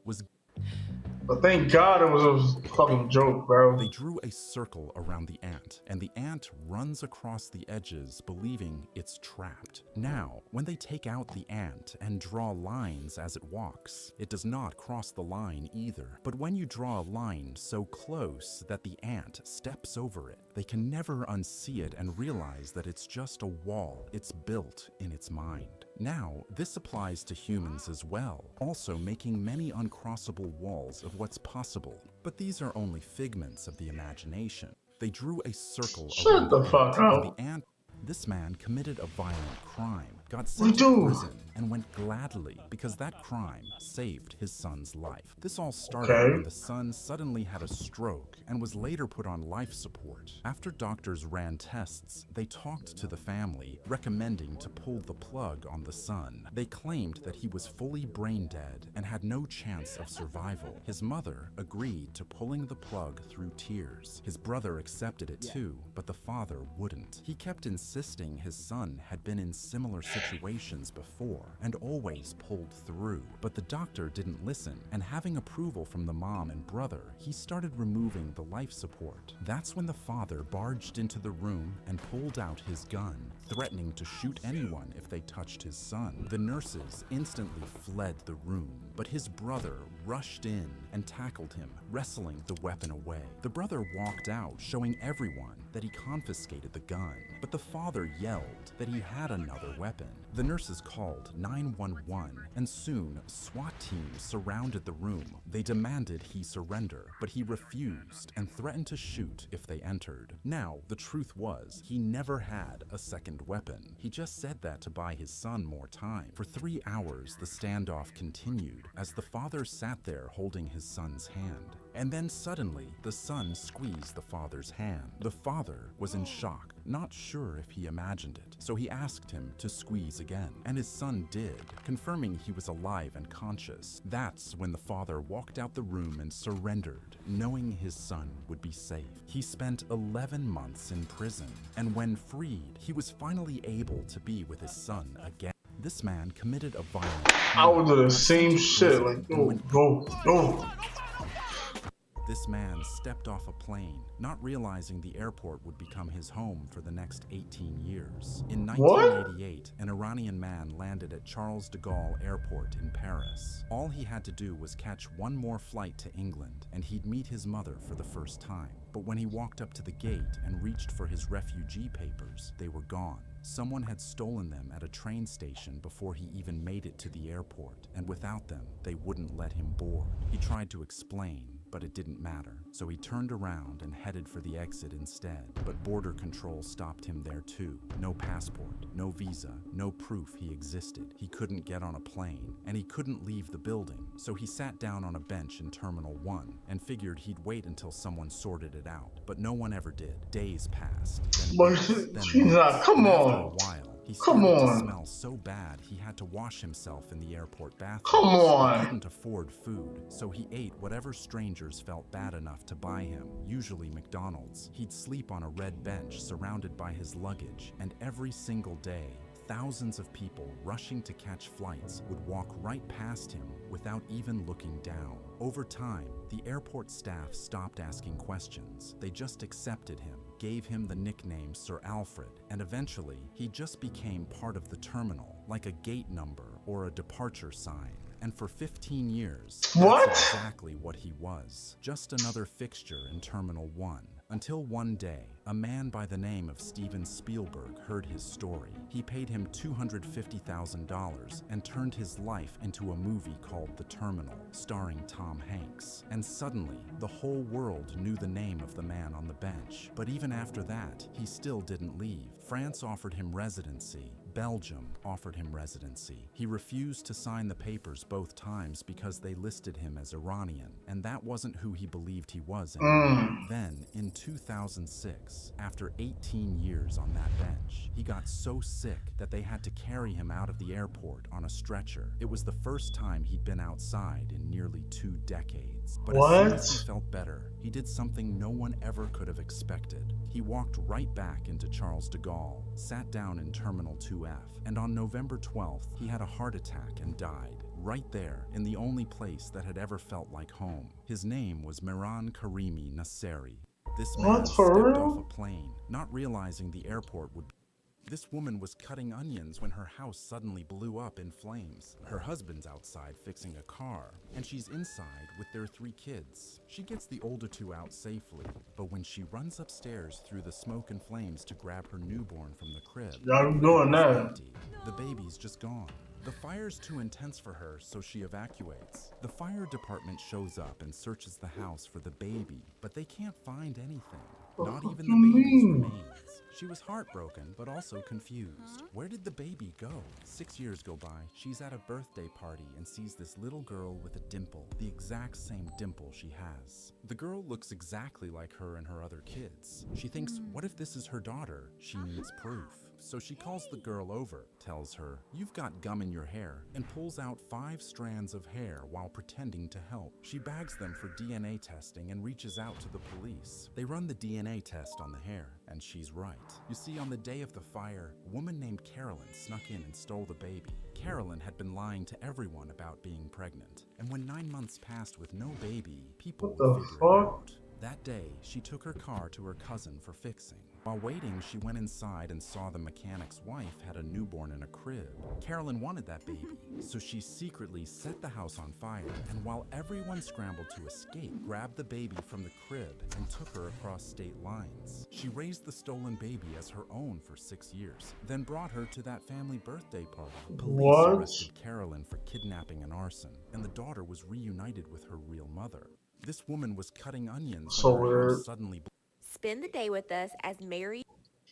Speaker 1: But thank God it was a fucking joke, bro.
Speaker 2: They drew a circle around the ant, and the ant runs across the edges, believing it's trapped. Now, when they take out the ant and draw lines as it walks, it does not cross the line either. But when you draw a line so close that the ant steps over it, they can never unsee it and realize that it's just a wall it's built in its mind. Now, this applies to humans as well, also making many uncrossable walls of what's possible. But these are only figments of the imagination. They drew a circle around
Speaker 1: the fuck up.
Speaker 2: The ant. This man committed a violent crime, got sent to prison, and went gladly because that crime saved his son's life. This all started when the son suddenly had a stroke and was later put on life support. After doctors ran tests, they talked to the family, recommending to pull the plug on the son. They claimed that he was fully brain dead and had no chance of survival. His mother agreed to pulling the plug through tears. His brother accepted it too, but the father wouldn't. He kept insisting his son had been in similar situations before and always pulled through. But the doctor didn't listen, and having approval from the mom and brother, he started removing the life support. That's when the father barged into the room and pulled out his gun, threatening to shoot anyone if they touched his son. The nurses instantly fled the room, but his brother rushed in and tackled him, wrestling the weapon away. The brother walked out, showing everyone that he confiscated the gun, but the father yelled that he had another weapon. The nurses called 911, and soon SWAT teams surrounded the room. They demanded he surrender, but he refused and threatened to shoot if they entered. Now, the truth was, he never had a second weapon. He just said that to buy his son more time. For 3 hours, the standoff continued as the father sat there holding his son's hand. And then suddenly, the son squeezed the father's hand. The father was in shock, not sure if he imagined it, so he asked him to squeeze again, and his son did, confirming he was alive and conscious. That's when the father walked out the room and surrendered, knowing his son would be safe. He spent 11 months in prison, and when freed, he was finally able to be with his son again. This man committed a violent crime.
Speaker 1: I would do the same shit, like, go.
Speaker 2: This man stepped off a plane, not realizing the airport would become his home for the next 18 years. In 1988, an Iranian man landed at Charles de Gaulle Airport in Paris. All he had to do was catch one more flight to England, and he'd meet his mother for the first time. But when he walked up to the gate and reached for his refugee papers, they were gone. Someone had stolen them at a train station before he even made it to the airport, and without them, they wouldn't let him board. He tried to explain, but it didn't matter. So he turned around and headed for the exit instead. But border control stopped him there too. No passport, no visa, no proof he existed. He couldn't get on a plane, and he couldn't leave the building. So he sat down on a bench in Terminal 1 and figured he'd wait until someone sorted it out. But no one ever did. Days passed. Then
Speaker 1: Come on.
Speaker 2: After a while, he started to smell so bad he had to wash himself in the airport bathroom.
Speaker 1: Come on.
Speaker 2: He couldn't afford food, so he ate whatever strangers felt bad enough to buy him, usually McDonald's. He'd sleep on a red bench surrounded by his luggage, and every single day, thousands of people rushing to catch flights would walk right past him without even looking down. Over time, the airport staff stopped asking questions. They just accepted him, gave him the nickname Sir Alfred, and eventually, he just became part of the terminal, like a gate number or a departure sign. And for 15 years, that's exactly what he was. Just another fixture in Terminal 1. Until one day, a man by the name of Steven Spielberg heard his story. He paid him $250,000 and turned his life into a movie called The Terminal, starring Tom Hanks. And suddenly, the whole world knew the name of the man on the bench. But even after that, he still didn't leave. France offered him residency. Belgium offered him residency. He refused to sign the papers both times because they listed him as Iranian, and that wasn't who he believed he was anymore. Then, in 2006, after 18 years on that bench, he got so sick that they had to carry him out of the airport on a stretcher. It was the first time he'd been outside in nearly 2 decades. But as soon as he felt better, he did something no one ever could have expected. He walked right back into Charles de Gaulle, sat down in Terminal 2F, and on November 12th, he had a heart attack and died right there in the only place that had ever felt like home. His name was Mehran Karimi Nasseri. This man
Speaker 1: What, for
Speaker 2: stepped
Speaker 1: real?
Speaker 2: off a plane, not realizing the airport would. This woman was cutting onions when her house suddenly blew up in flames. Her husband's outside fixing a car, and she's inside with their 3 kids. She gets the older 2 out safely, but when she runs upstairs through the smoke and flames to grab her newborn from the crib,
Speaker 1: Y'all doing
Speaker 2: it's
Speaker 1: that.
Speaker 2: empty. The baby's just gone. The fire's too intense for her, so she evacuates. The fire department shows up and searches the house for the baby, but they can't find anything. Not even the baby's remains. She was heartbroken, but also confused. Where did the baby go? 6 years go by. She's at a birthday party and sees this little girl with a dimple, the exact same dimple she has. The girl looks exactly like her and her other kids. She thinks, what if this is her daughter? She needs proof. So she calls the girl over, tells her, "You've got gum in your hair," and pulls out 5 strands of hair while pretending to help. She bags them for DNA testing and reaches out to the police. They run the DNA test on the hair, and she's right. You see, on the day of the fire, a woman named Carolyn snuck in and stole the baby. Carolyn had been lying to everyone about being pregnant, and when 9 months passed with no baby, people
Speaker 1: What the
Speaker 2: would figure it
Speaker 1: fuck?
Speaker 2: out. That day, she took her car to her cousin for fixing. While waiting, she went inside and saw the mechanic's wife had a newborn in a crib. Carolyn wanted that baby, so she secretly set the house on fire, and while everyone scrambled to escape, grabbed the baby from the crib and took her across state lines. She raised the stolen baby as her own for 6 years, then brought her to that family birthday party. Police
Speaker 1: What?
Speaker 2: arrested Carolyn for kidnapping and arson, and the daughter was reunited with her real mother. This woman was cutting onions
Speaker 1: So
Speaker 2: when her house
Speaker 1: weird.
Speaker 2: suddenly
Speaker 4: Spend the day with us as Mary.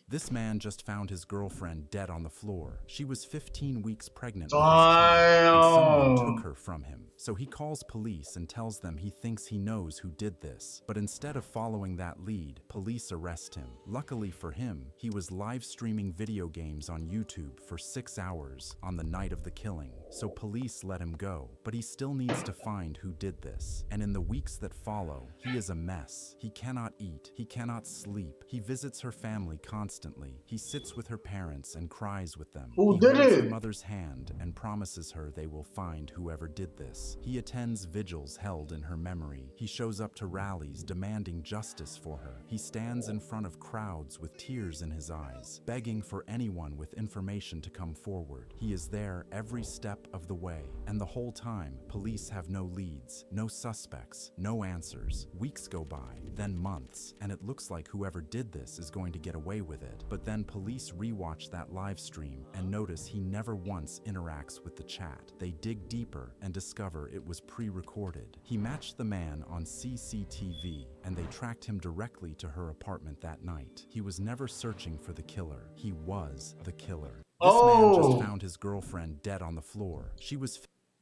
Speaker 2: This man just found his girlfriend dead on the floor. She was 15 weeks pregnant with his child, and someone
Speaker 1: Damn.
Speaker 2: took her from him. So he calls police and tells them he thinks he knows who did this. But instead of following that lead, police arrest him. Luckily for him, he was live streaming video games on YouTube for 6 hours on the night of the killing. So police let him go, but he still needs to find who did this. And in the weeks that follow, he is a mess. He cannot eat, he cannot sleep. He visits her family constantly. He sits with her parents and cries with them.
Speaker 1: Who
Speaker 2: He
Speaker 1: did
Speaker 2: holds
Speaker 1: it?
Speaker 2: her mother's hand and promises her they will find whoever did this. He attends vigils held in her memory. He shows up to rallies demanding justice for her. He stands in front of crowds with tears in his eyes, begging for anyone with information to come forward. He is there every step of the way, and the whole time, police have no leads, no suspects, no answers. Weeks go by, then months, and it looks like whoever did this is going to get away with it. But then police rewatch that live stream and notice he never once interacts with the chat. They dig deeper and discover it was pre-recorded. He matched the man on CCTV, and they tracked him directly to her apartment that night. He was never searching for the killer. He was the killer. This man just found his girlfriend dead on the floor.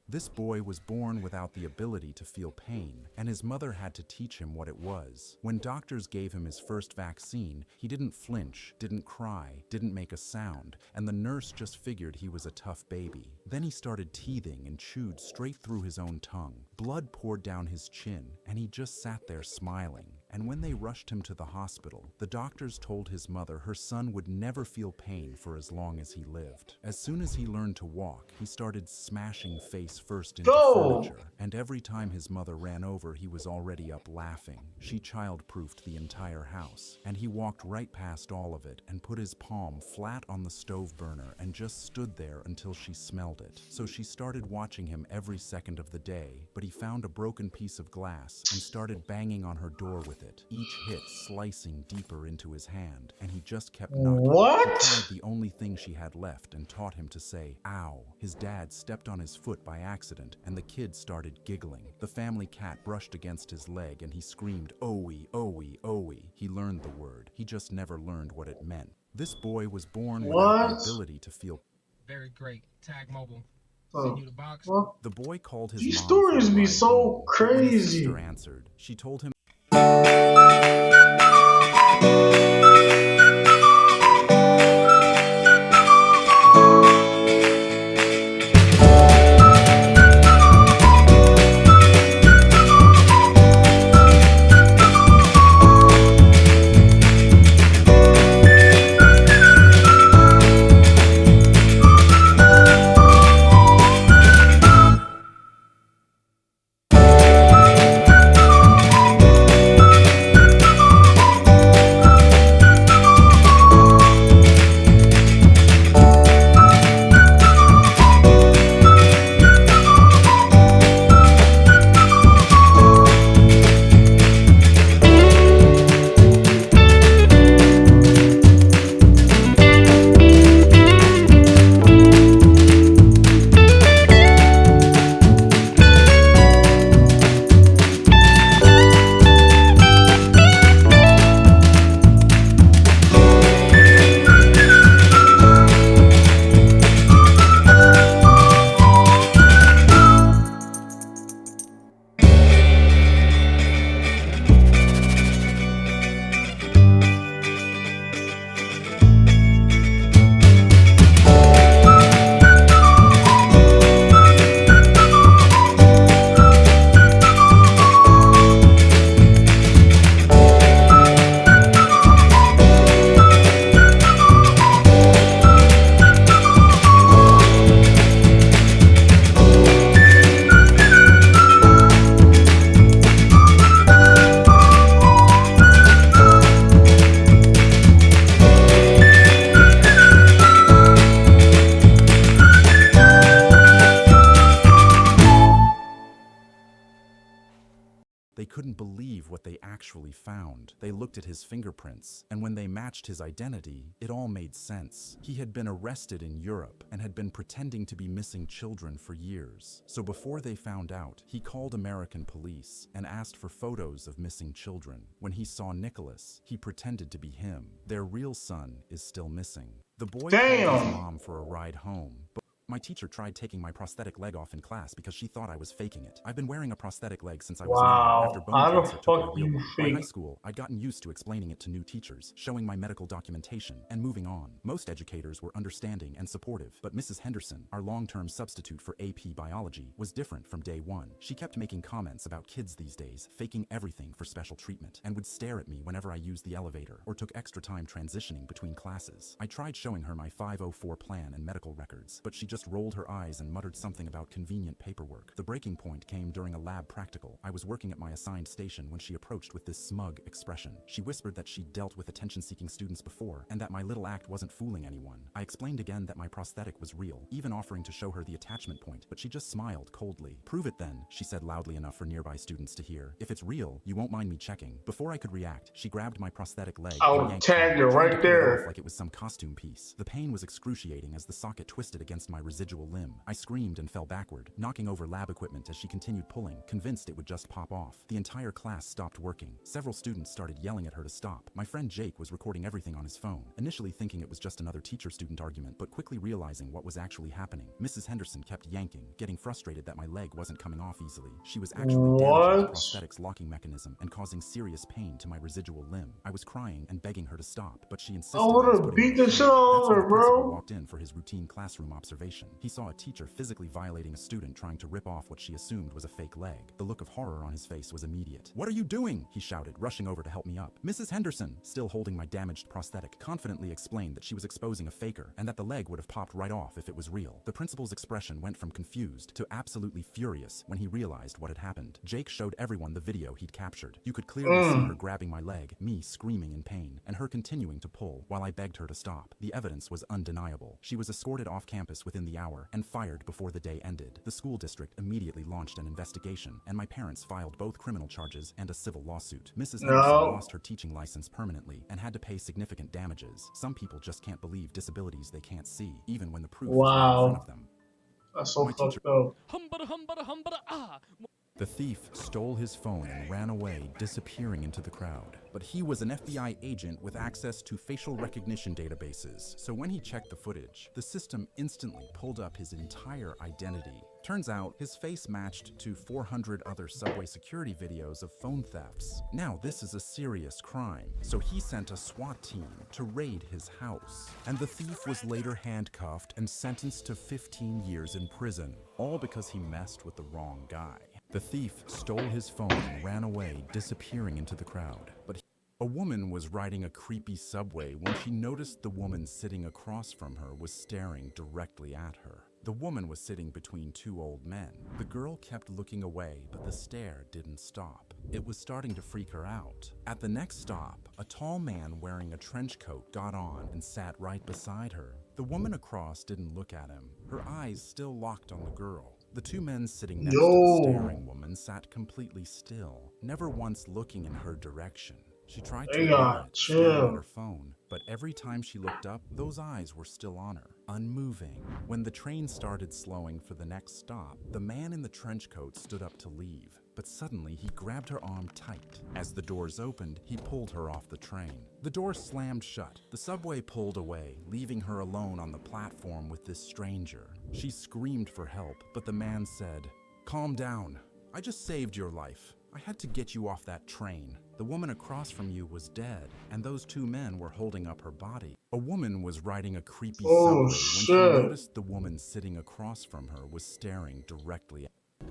Speaker 2: This boy was born without the ability to feel pain, and his mother had to teach him what it was. When doctors gave him his first vaccine, he didn't flinch, didn't cry, didn't make a sound, and the nurse just figured he was a tough baby. Then he started teething and chewed straight through his own tongue. Blood poured down his chin, and he just sat there smiling. And when they rushed him to the hospital, the doctors told his mother her son would never feel pain for as long as he lived. As soon as he learned to walk, he started smashing face first into furniture, and every time his mother ran over, he was already up laughing. She child-proofed the entire house, and he walked right past all of it and put his palm flat on the stove burner and just stood there until she smelled it. So she started watching him every second of the day, but he found a broken piece of glass and started banging on her door with it, each hit slicing deeper into his hand, and he just kept knocking.
Speaker 1: What?
Speaker 2: She tried the only thing she had left and taught him to say, "Ow." His dad stepped on his foot by accident, and the kid started giggling. The family cat brushed against his leg, and he screamed, "Owie, owie, owie." He learned the word. He just never learned what it meant. This boy was born without the ability to feel.
Speaker 9: Very great. Tag Mobile.
Speaker 1: Oh,
Speaker 9: Send you the box.
Speaker 1: well,
Speaker 2: The boy called his
Speaker 1: these
Speaker 2: mom
Speaker 1: stories
Speaker 2: for a
Speaker 1: be
Speaker 2: ride
Speaker 1: so
Speaker 2: home, but when his
Speaker 1: crazy.
Speaker 2: sister answered. She told him believe what they actually found. They looked at his fingerprints, and when they matched his identity, it all made sense. He had been arrested in Europe and had been pretending to be missing children for years. So before they found out, he called American police and asked for photos of missing children. When he saw Nicholas, he pretended to be him. Their real son is still missing. The boy called his mom for a ride home, but my teacher tried taking my prosthetic leg off in class because she thought I was faking it. I've been wearing a prosthetic leg since I was 9 after bone cancer took a real one. By high school, I'd gotten used to explaining it to new teachers, showing my medical documentation, and moving on. Most educators were understanding and supportive, but Mrs. Henderson, our long-term substitute for AP Biology, was different from day one. She kept making comments about kids these days, faking everything for special treatment, and would stare at me whenever I used the elevator or took extra time transitioning between classes. I tried showing her my 504 plan and medical records, but she just rolled her eyes and muttered something about convenient paperwork. The breaking point came during a lab practical. I was working at my assigned station when she approached with this smug expression. She whispered that she'd dealt with attention-seeking students before and that my little act wasn't fooling anyone. I explained again that my prosthetic was real, even offering to show her the attachment point, but she just smiled coldly. "Prove it then," she said loudly enough for nearby students to hear. "If it's real, you won't mind me checking." Before I could react, she grabbed my prosthetic leg
Speaker 1: I'll tag it right there.
Speaker 2: like it was some costume piece. The pain was excruciating as the socket twisted against my residual limb. I screamed and fell backward, knocking over lab equipment as she continued pulling, convinced it would just pop off. The entire class stopped working. Several students started yelling at her to stop. My friend Jake was recording everything on his phone, initially thinking it was just another teacher-student argument, but quickly realizing what was actually happening. Mrs. Henderson kept yanking, getting frustrated that my leg wasn't coming off easily. She was actually damaging the prosthetic's locking mechanism and causing serious pain to my residual limb. I was crying and begging her to stop, but she insisted.
Speaker 1: I would have beat the shit out of her, bro.
Speaker 2: Walked in for his routine classroom observation. He saw a teacher physically violating a student trying to rip off what she assumed was a fake leg. The look of horror on his face was immediate. "What are you doing?" he shouted, rushing over to help me up. Mrs. Henderson, still holding my damaged prosthetic, confidently explained that she was exposing a faker and that the leg would have popped right off if it was real. The principal's expression went from confused to absolutely furious when he realized what had happened. Jake showed everyone the video he'd captured. You could clearly see her grabbing my leg, me screaming in pain, and her continuing to pull while I begged her to stop. The evidence was undeniable. She was escorted off campus within the hour and fired before the day ended. The school district immediately launched an investigation, and my parents filed both criminal charges and a civil lawsuit. Mrs. Henderson lost her teaching license permanently and had to pay significant damages. Some people just can't believe disabilities they can't see, even when the proof is right in front of them.
Speaker 1: That's so fucked up.
Speaker 2: The thief stole his phone and ran away, disappearing into the crowd. But he was an FBI agent with access to facial recognition databases, so when he checked the footage, the system instantly pulled up his entire identity. Turns out, his face matched to 400 other subway security videos of phone thefts. Now, this is a serious crime, so he sent a SWAT team to raid his house. And the thief was later handcuffed and sentenced to 15 years in prison, all because he messed with the wrong guy. The thief stole his phone and ran away, disappearing into the crowd. But a woman was riding a creepy subway when she noticed the woman sitting across from her was staring directly at her. The woman was sitting between two old men. The girl kept looking away, but the stare didn't stop. It was starting to freak her out. At the next stop, a tall man wearing a trench coat got on and sat right beside her. The woman across didn't look at him, her eyes still locked on the girl. The two men sitting next to the staring woman sat completely still, never once looking in her direction. She tried to ignore it, staring at her phone, but every time she looked up, those eyes were still on her, unmoving. When the train started slowing for the next stop, the man in the trench coat stood up to leave, but suddenly he grabbed her arm tight. As the doors opened, he pulled her off the train. The door slammed shut. The subway pulled away, leaving her alone on the platform with this stranger. She screamed for help, but the man said, "Calm down. I just saved your life. I had to get you off that train. The woman across from you was dead, and those two men were holding up her body." A woman was riding a creepy subway when she noticed the woman sitting across from her was staring directly at her.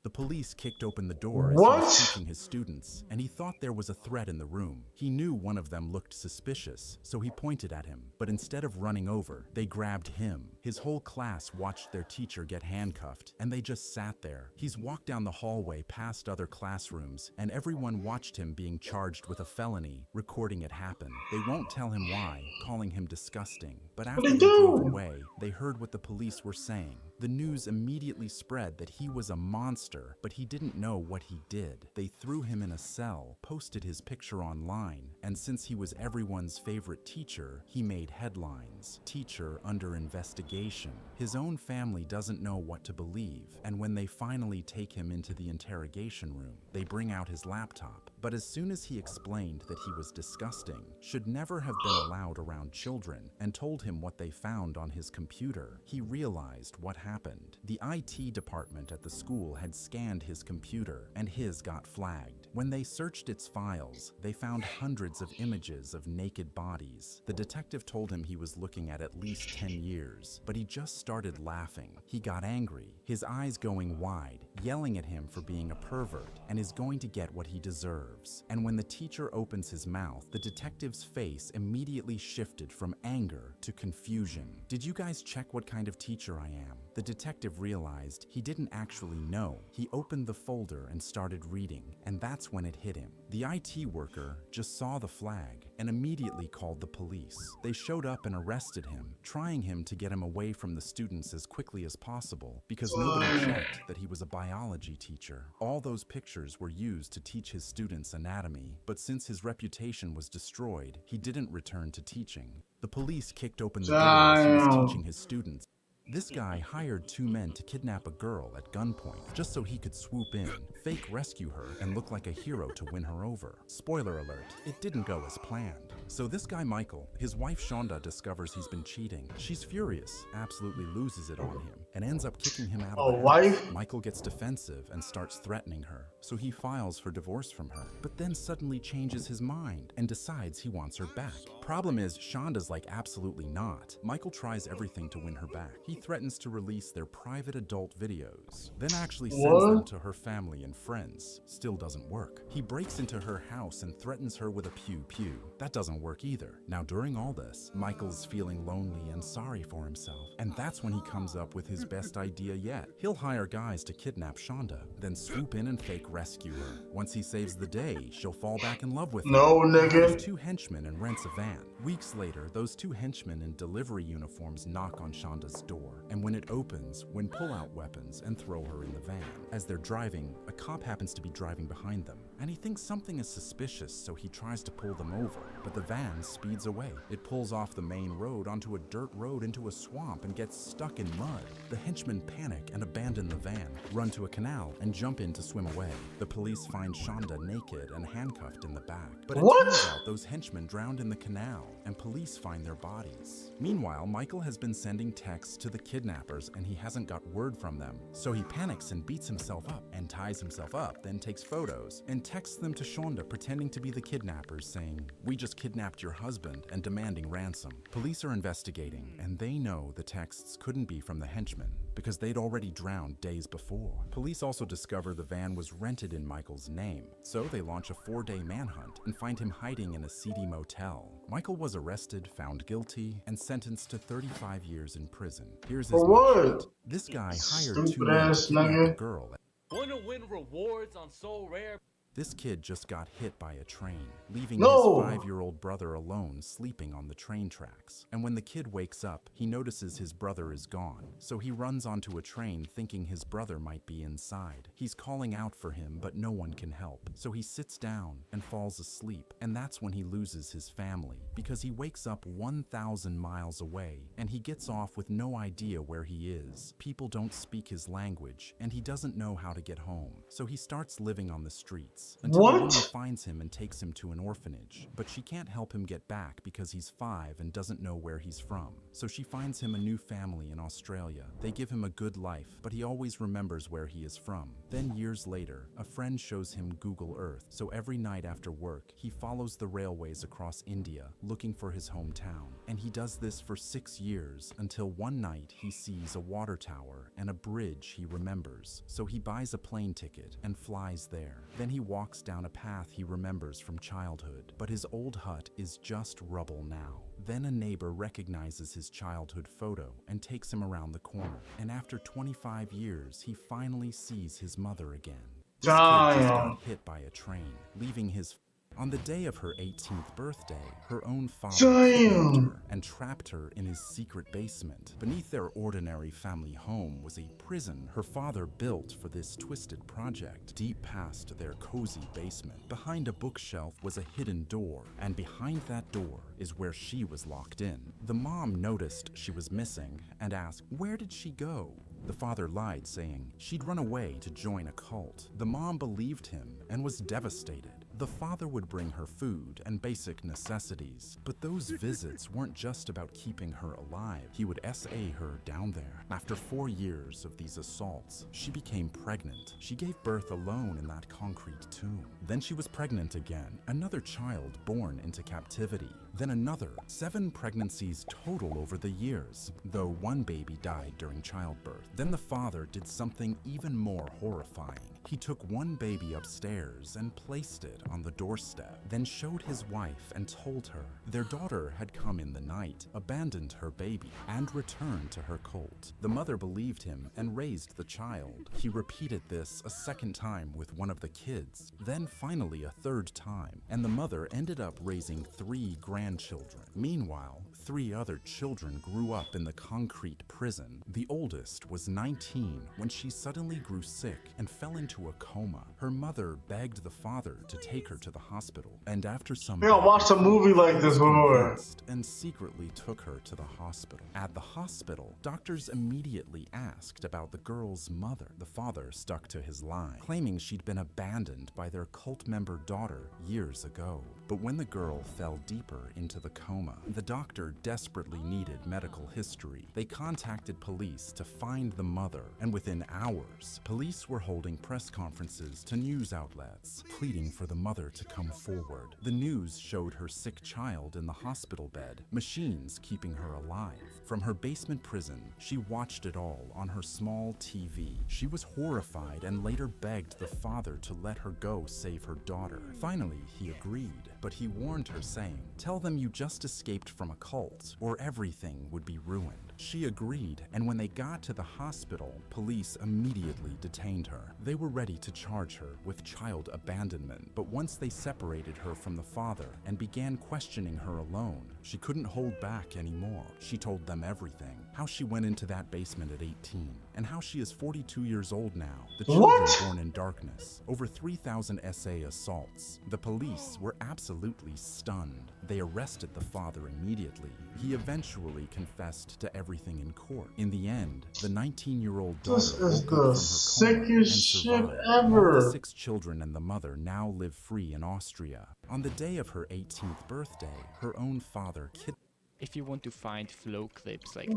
Speaker 2: The police kicked open the door as he was teaching his students, and he thought there was a threat in the room. He knew one of them looked suspicious, so he pointed at him. But instead of running over, they grabbed him. His whole class watched their teacher get handcuffed, and they just sat there. He's walked down the hallway past other classrooms, and everyone watched him being charged with a felony, recording it happen. They won't tell him why, calling him disgusting. But after they drove away, they heard what the police were saying. The news immediately spread that he was a monster, but he didn't know what he did. They threw him in a cell, posted his picture online, and since he was everyone's favorite teacher, he made headlines. Teacher under investigation. His own family doesn't know what to believe, and when they finally take him into the interrogation room, they bring out his laptop. But as soon as he explained that he was disgusting, should never have been allowed around children, and told him what they found on his computer, he realized what happened. The IT department at the school had scanned his computer, and his got flagged. When they searched its files, they found hundreds of images of naked bodies. The detective told him he was looking at least 10 years, but he just started laughing. He got angry, his eyes going wide, yelling at him for being a pervert, and is going to get what he deserves. And when the teacher opens his mouth, the detective's face immediately shifted from anger to confusion. Did you guys check what kind of teacher I am? The detective realized he didn't actually know. He opened the folder and started reading, and that's when it hit him. The IT worker just saw the flag and immediately called the police. They showed up and arrested him, trying him to get him away from the students as quickly as possible because nobody checked that he was a biology teacher. All those pictures were used to teach his students anatomy, but since his reputation was destroyed, he didn't return to teaching. The police kicked open the door as he was teaching his students. This guy hired 2 men to kidnap a girl at gunpoint just so he could swoop in, fake rescue her, and look like a hero to win her over. Spoiler alert, it didn't go as planned. So this guy Michael, his wife Shonda discovers he's been cheating. She's furious, absolutely loses it on him, and ends up kicking him out of the house. Michael gets defensive and starts threatening her, so he files for divorce from her, but then suddenly changes his mind and decides he wants her back. Problem is, Shonda's like absolutely not. Michael tries everything to win her back. He threatens to release their private adult videos, then actually sends them to her family and friends. Still doesn't work. He breaks into her house and threatens her with a pew-pew. That doesn't work either. Now during all this, Michael's feeling lonely and sorry for himself, and that's when he comes up with his best idea yet. He'll hire guys to kidnap Shonda, then swoop in and fake rescue her. Once he saves the day, she'll fall back in love with him.
Speaker 1: No, nigga.
Speaker 2: He hires 2 henchmen and rents a van. Weeks later, those 2 henchmen in delivery uniforms knock on Shonda's door, and when it opens, pull out weapons and throw her in the van. As they're driving, a cop happens to be driving behind them, and he thinks something is suspicious, so he tries to pull them over, but the van speeds away. It pulls off the main road onto a dirt road into a swamp and gets stuck in mud. The henchmen panic and abandon the van, run to a canal, and jump in to swim away. The police find Shonda naked and handcuffed in the back, but it turns out those henchmen drowned in the canal, and police find their bodies. Meanwhile, Michael has been sending texts to the kidnappers and he hasn't got word from them. So he panics and beats himself up and ties himself up, then takes photos and texts them to Shonda pretending to be the kidnappers saying, "We just kidnapped your husband," and demanding ransom. Police are investigating and they know the texts couldn't be from the henchmen because they'd already drowned days before. Police also discover the van was rented in Michael's name, so they launch a 4-day manhunt and find him hiding in a seedy motel. Michael was arrested, found guilty, and sentenced to 35 years in prison. Here's his mugshot. This guy hired 2 men to kidnap a girl.
Speaker 16: Wanna win rewards on So Rare?
Speaker 2: This kid just got hit by a train, leaving his 5-year-old brother alone sleeping on the train tracks. And when the kid wakes up, he notices his brother is gone, so he runs onto a train thinking his brother might be inside. He's calling out for him, but no one can help, so he sits down and falls asleep, and that's when he loses his family, because he wakes up 1,000 miles away, and he gets off with no idea where he is. People don't speak his language, and he doesn't know how to get home, so he starts living on the streets. Until a woman finds him and takes him to an orphanage, but she can't help him get back because he's 5 and doesn't know where he's from. So she finds him a new family in Australia. They give him a good life, but he always remembers where he is from. Then years later, a friend shows him Google Earth, so every night after work, he follows the railways across India, looking for his hometown. And he does this for 6 years, until one night he sees a water tower and a bridge he remembers. So he buys a plane ticket and flies there. Then he walks down a path he remembers from childhood, but his old hut is just rubble now. Then a neighbor recognizes his childhood photo and takes him around the corner, and after 25 years, he finally sees his mother again. This kid just got hit by a train, leaving his On the day of her 18th birthday, her own father
Speaker 1: Damn.
Speaker 2: kidnapped her and trapped her in his secret basement. Beneath their ordinary family home was a prison her father built for this twisted project. Deep past their cozy basement, behind a bookshelf was a hidden door, and behind that door is where she was locked in. The mom noticed she was missing and asked, "Where did she go?" The father lied, saying she'd run away to join a cult. The mom believed him and was devastated. The father would bring her food and basic necessities, but those visits weren't just about keeping her alive. He would SA her down there. After 4 years of these assaults, she became pregnant. She gave birth alone in that concrete tomb. Then she was pregnant again, another child born into captivity. Then another, 7 pregnancies total over the years, though one baby died during childbirth. Then the father did something even more horrifying. He took one baby upstairs and placed it on the doorstep, then showed his wife and told her their daughter had come in the night, abandoned her baby, and returned to her cult. The mother believed him and raised the child. He repeated this a second time with one of the kids, then finally a third time, and the mother ended up raising 3 grandchildren. Meanwhile, 3 other children grew up in the concrete prison. The oldest was 19 when she suddenly grew sick and fell into a coma. Her mother begged the father to take her to the hospital, and after some
Speaker 1: I watched a movie like this before.
Speaker 2: convinced and secretly took her to the hospital. At the hospital, doctors immediately asked about the girl's mother. The father stuck to his lie, claiming she'd been abandoned by their cult member daughter years ago. But when the girl fell deeper into the coma, the doctor desperately needed medical history. They contacted police to find the mother, and within hours, police were holding press conferences to news outlets, pleading for the mother to come forward. The news showed her sick child in the hospital bed, machines keeping her alive. From her basement prison, she watched it all on her small TV. She was horrified and later begged the father to let her go save her daughter. Finally, he agreed, but he warned her, saying, "Tell them you just escaped from a cult, or everything would be ruined." She agreed, and when they got to the hospital, police immediately detained her. They were ready to charge her with child abandonment, but once they separated her from the father and began questioning her alone, she couldn't hold back anymore. She told them everything, how she went into that basement at 18, and how she is 42 years old now. The children born in darkness, over 3,000 SA assaults. The police were absolutely stunned. They arrested the father immediately. He eventually confessed to everything in court. In the end, the 19-year-old daughter
Speaker 1: This is
Speaker 2: woke up
Speaker 1: the
Speaker 2: from her coma and
Speaker 1: sickest shit
Speaker 2: survived.
Speaker 1: ever.
Speaker 2: All the 6 children and the mother now live free in Austria. On the day of her 18th birthday, her own father kidnapped.
Speaker 5: If you want to find flow clips like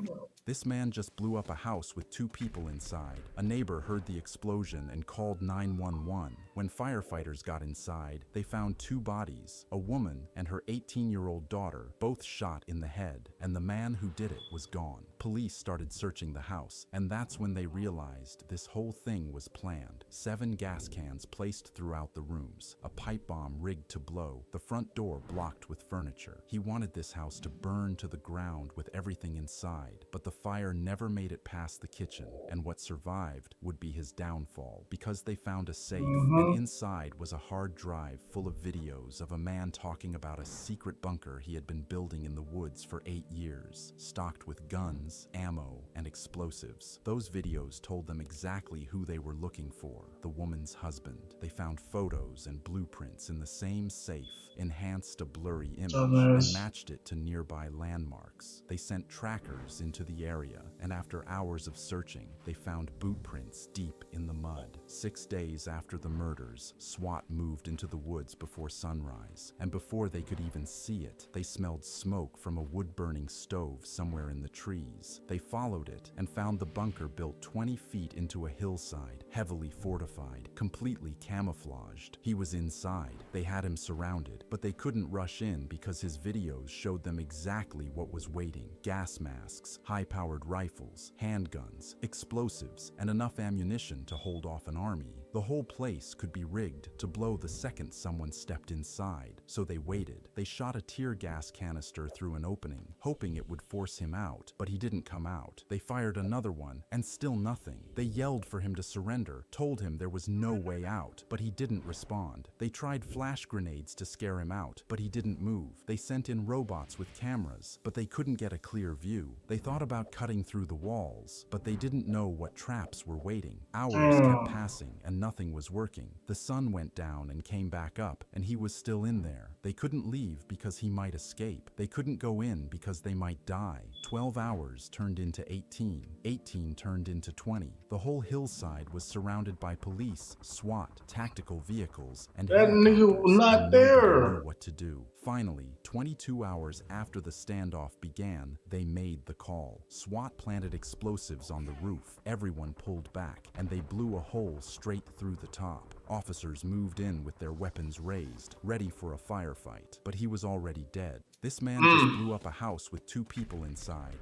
Speaker 2: This man just blew up a house with 2 people inside. A neighbor heard the explosion and called 911. When firefighters got inside, they found 2 bodies, a woman and her 18-year-old daughter, both shot in the head, and the man who did it was gone. Police started searching the house, and that's when they realized this whole thing was planned. 7 gas cans placed throughout the rooms, a pipe bomb rigged to blow, the front door blocked with furniture. He wanted this house to burn to the ground with everything inside, but the fire never made it past the kitchen, and what survived would be his downfall, because they found a safe, and inside was a hard drive full of videos of a man talking about a secret bunker he had been building in the woods for 8 years, stocked with guns, ammo, and explosives. Those videos told them exactly who they were looking for, the woman's husband. They found photos and blueprints in the same safe, enhanced a blurry image, and matched it to nearby landmarks. They sent trackers into the area, and after hours of searching, they found boot prints deep in the mud. 6 days after the murders, SWAT moved into the woods before sunrise, and before they could even see it, they smelled smoke from a wood-burning stove somewhere in the trees. They followed it and found the bunker built 20 feet into a hillside, heavily fortified, completely camouflaged. He was inside. They had him surrounded, but they couldn't rush in because his videos showed them exactly what was waiting: gas masks, high-powered rifles, handguns, explosives, and enough ammunition to hold off an army. The whole place could be rigged to blow the second someone stepped inside, so they waited. They shot a tear gas canister through an opening, hoping it would force him out, but he didn't come out. They fired another one, and still nothing. They yelled for him to surrender, told him there was no way out, but he didn't respond. They tried flash grenades to scare him out, but he didn't move. They sent in robots with cameras, but they couldn't get a clear view. They thought about cutting through the walls, but they didn't know what traps were waiting. Hours kept passing, and nothing was working. The sun went down and came back up, and he was still in there. They couldn't leave because he might escape. They couldn't go in because they might die. 12 hours turned into 18. 18 turned into 20. The whole hillside was surrounded by police, SWAT, tactical vehicles, and
Speaker 1: that nigga was not there.
Speaker 2: Knew what to do. Finally, 22 hours after the standoff began, they made the call. SWAT planted explosives on the roof. Everyone pulled back, and they blew a hole straight through the top. Officers moved in with their weapons raised, ready for a firefight, but he was already dead. This man just blew up a house with 2 people inside.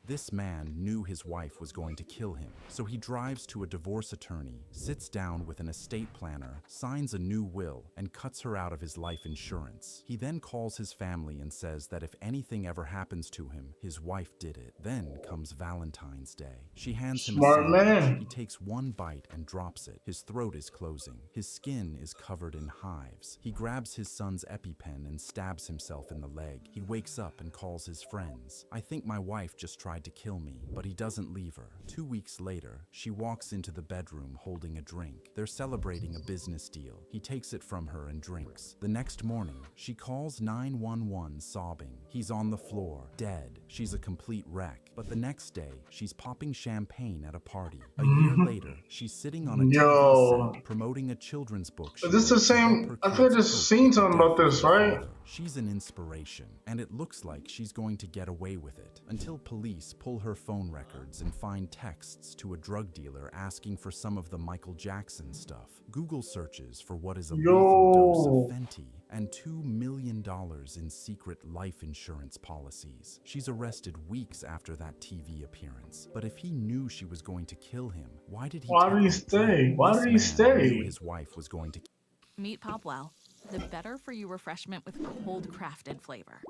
Speaker 2: This man knew his wife was going to kill him, so he drives to a divorce attorney, sits down with an estate planner, signs a new will, and cuts her out of his life insurance. He then calls his family and says that if anything ever happens to him, his wife did it. Then comes Valentine's Day. She hands him a sandwich. He takes one bite and drops it. His throat is closing. His skin is covered in hives. He grabs his son's EpiPen and stabs himself in the leg. He wakes up and calls his friends. I think my wife just tried to kill me, but he doesn't leave her. 2 weeks later, she walks into the bedroom holding a drink. They're celebrating a business deal. He takes it from her and drinks. The next morning, she calls 911 sobbing. He's on the floor, dead. She's a complete wreck. But the next day, she's popping champagne at a party. A year later, she's sitting on a TV set promoting a children's book.
Speaker 1: Is this the same? I think I've just seen something about this, right?
Speaker 2: She's an inspiration, and it looks like she's going to get away with it until police pull her phone records and find texts to a drug dealer asking for some of the Michael Jackson stuff. Google searches for what is a lethal dose of Fenty and $2 million in secret life insurance policies. She's arrested weeks after that TV appearance. But if he knew she was going to kill him, why did he
Speaker 1: stay? Why did he stay?
Speaker 2: His wife was going to
Speaker 8: Meet Popwell, the better-for-you refreshment with cold crafted flavor.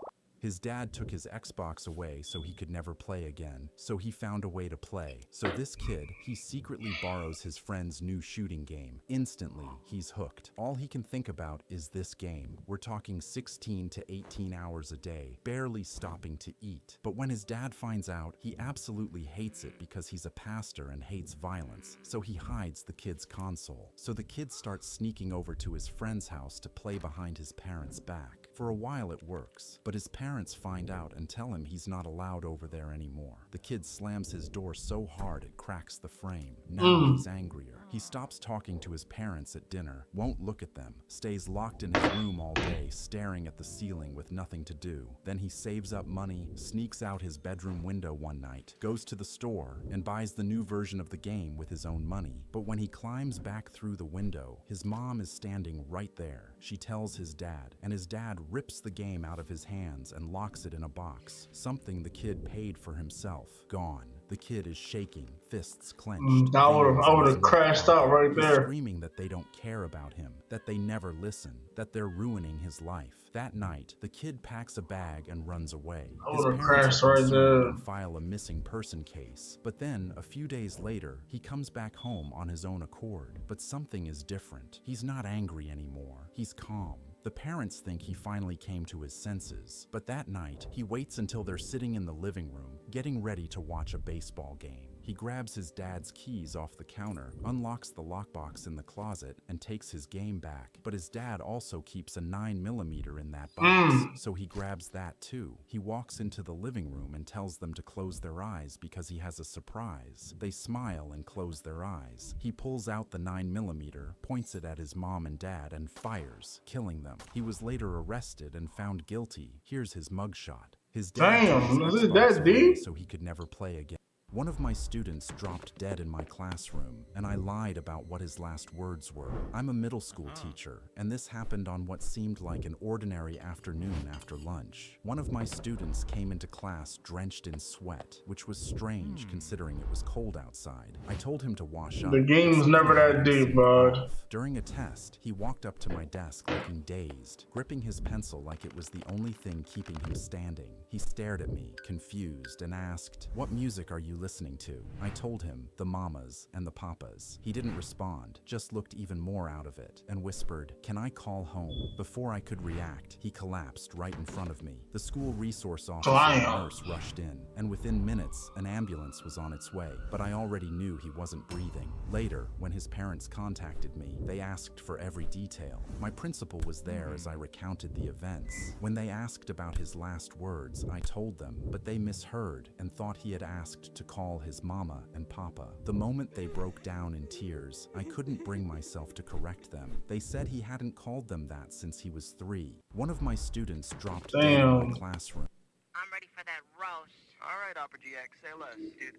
Speaker 2: His dad took his Xbox away so he could never play again, so he found a way to play. So this kid, he secretly borrows his friend's new shooting game. Instantly, he's hooked. All he can think about is this game. We're talking 16 to 18 hours a day, barely stopping to eat. But when his dad finds out, he absolutely hates it because he's a pastor and hates violence, so he hides the kid's console. So the kid starts sneaking over to his friend's house to play behind his parents' back. For a while it works, but his parents find out and tell him he's not allowed over there anymore. The kid slams his door so hard it cracks the frame. Now he's angrier. He stops talking to his parents at dinner, won't look at them, stays locked in his room all day, staring at the ceiling with nothing to do. Then he saves up money, sneaks out his bedroom window one night, goes to the store, and buys the new version of the game with his own money. But when he climbs back through the window, his mom is standing right there. She tells his dad, and his dad rips the game out of his hands and locks it in a box, something the kid paid for himself. Gone. The kid is shaking, fists clenched.
Speaker 1: I would have crashed out right there.
Speaker 2: Screaming that they don't care about him, that they never listen, that they're ruining his life. That night, the kid packs a bag and runs away.
Speaker 1: I would have crashed right there.
Speaker 2: And file a missing person case. But then, a few days later, he comes back home on his own accord. But something is different. He's not angry anymore. He's calm. The parents think he finally came to his senses, but that night, he waits until they're sitting in the living room, getting ready to watch a baseball game. He grabs his dad's keys off the counter, unlocks the lockbox in the closet, and takes his game back. But his dad also keeps a 9mm in that box, so he grabs that too. He walks into the living room and tells them to close their eyes because he has a surprise. They smile and close their eyes. He pulls out the 9mm, points it at his mom and dad, and fires, killing them. He was later arrested and found guilty. Here's his mugshot. His dad
Speaker 1: Damn, is it that deep?
Speaker 2: So he could never play again. One of my students dropped dead in my classroom, and I lied about what his last words were. I'm a middle school teacher, and this happened on what seemed like an ordinary afternoon after lunch. One of my students came into class drenched in sweat, which was strange considering it was cold outside. I told him to wash up.
Speaker 1: The game's never that deep, bud.
Speaker 2: During a test, he walked up to my desk looking dazed, gripping his pencil like it was the only thing keeping him standing. He stared at me, confused, and asked, "What music are you listening to?" I told him, "The Mamas and the Papas." He didn't respond, just looked even more out of it, and whispered, "Can I call home?" Before I could react, he collapsed right in front of me. The school resource officer and nurse rushed in, and within minutes, an ambulance was on its way, but I already knew he wasn't breathing. Later, when his parents contacted me, they asked for every detail. My principal was there as I recounted the events. When they asked about his last words, I told them, but they misheard and thought he had asked to call his mama and papa. The moment they broke down in tears, I couldn't bring myself to correct them. They said he hadn't called them that since he was 3. One of my students dropped dead in my classroom.
Speaker 12: I'm ready for that roast. All right, Opera GX, say less, dude.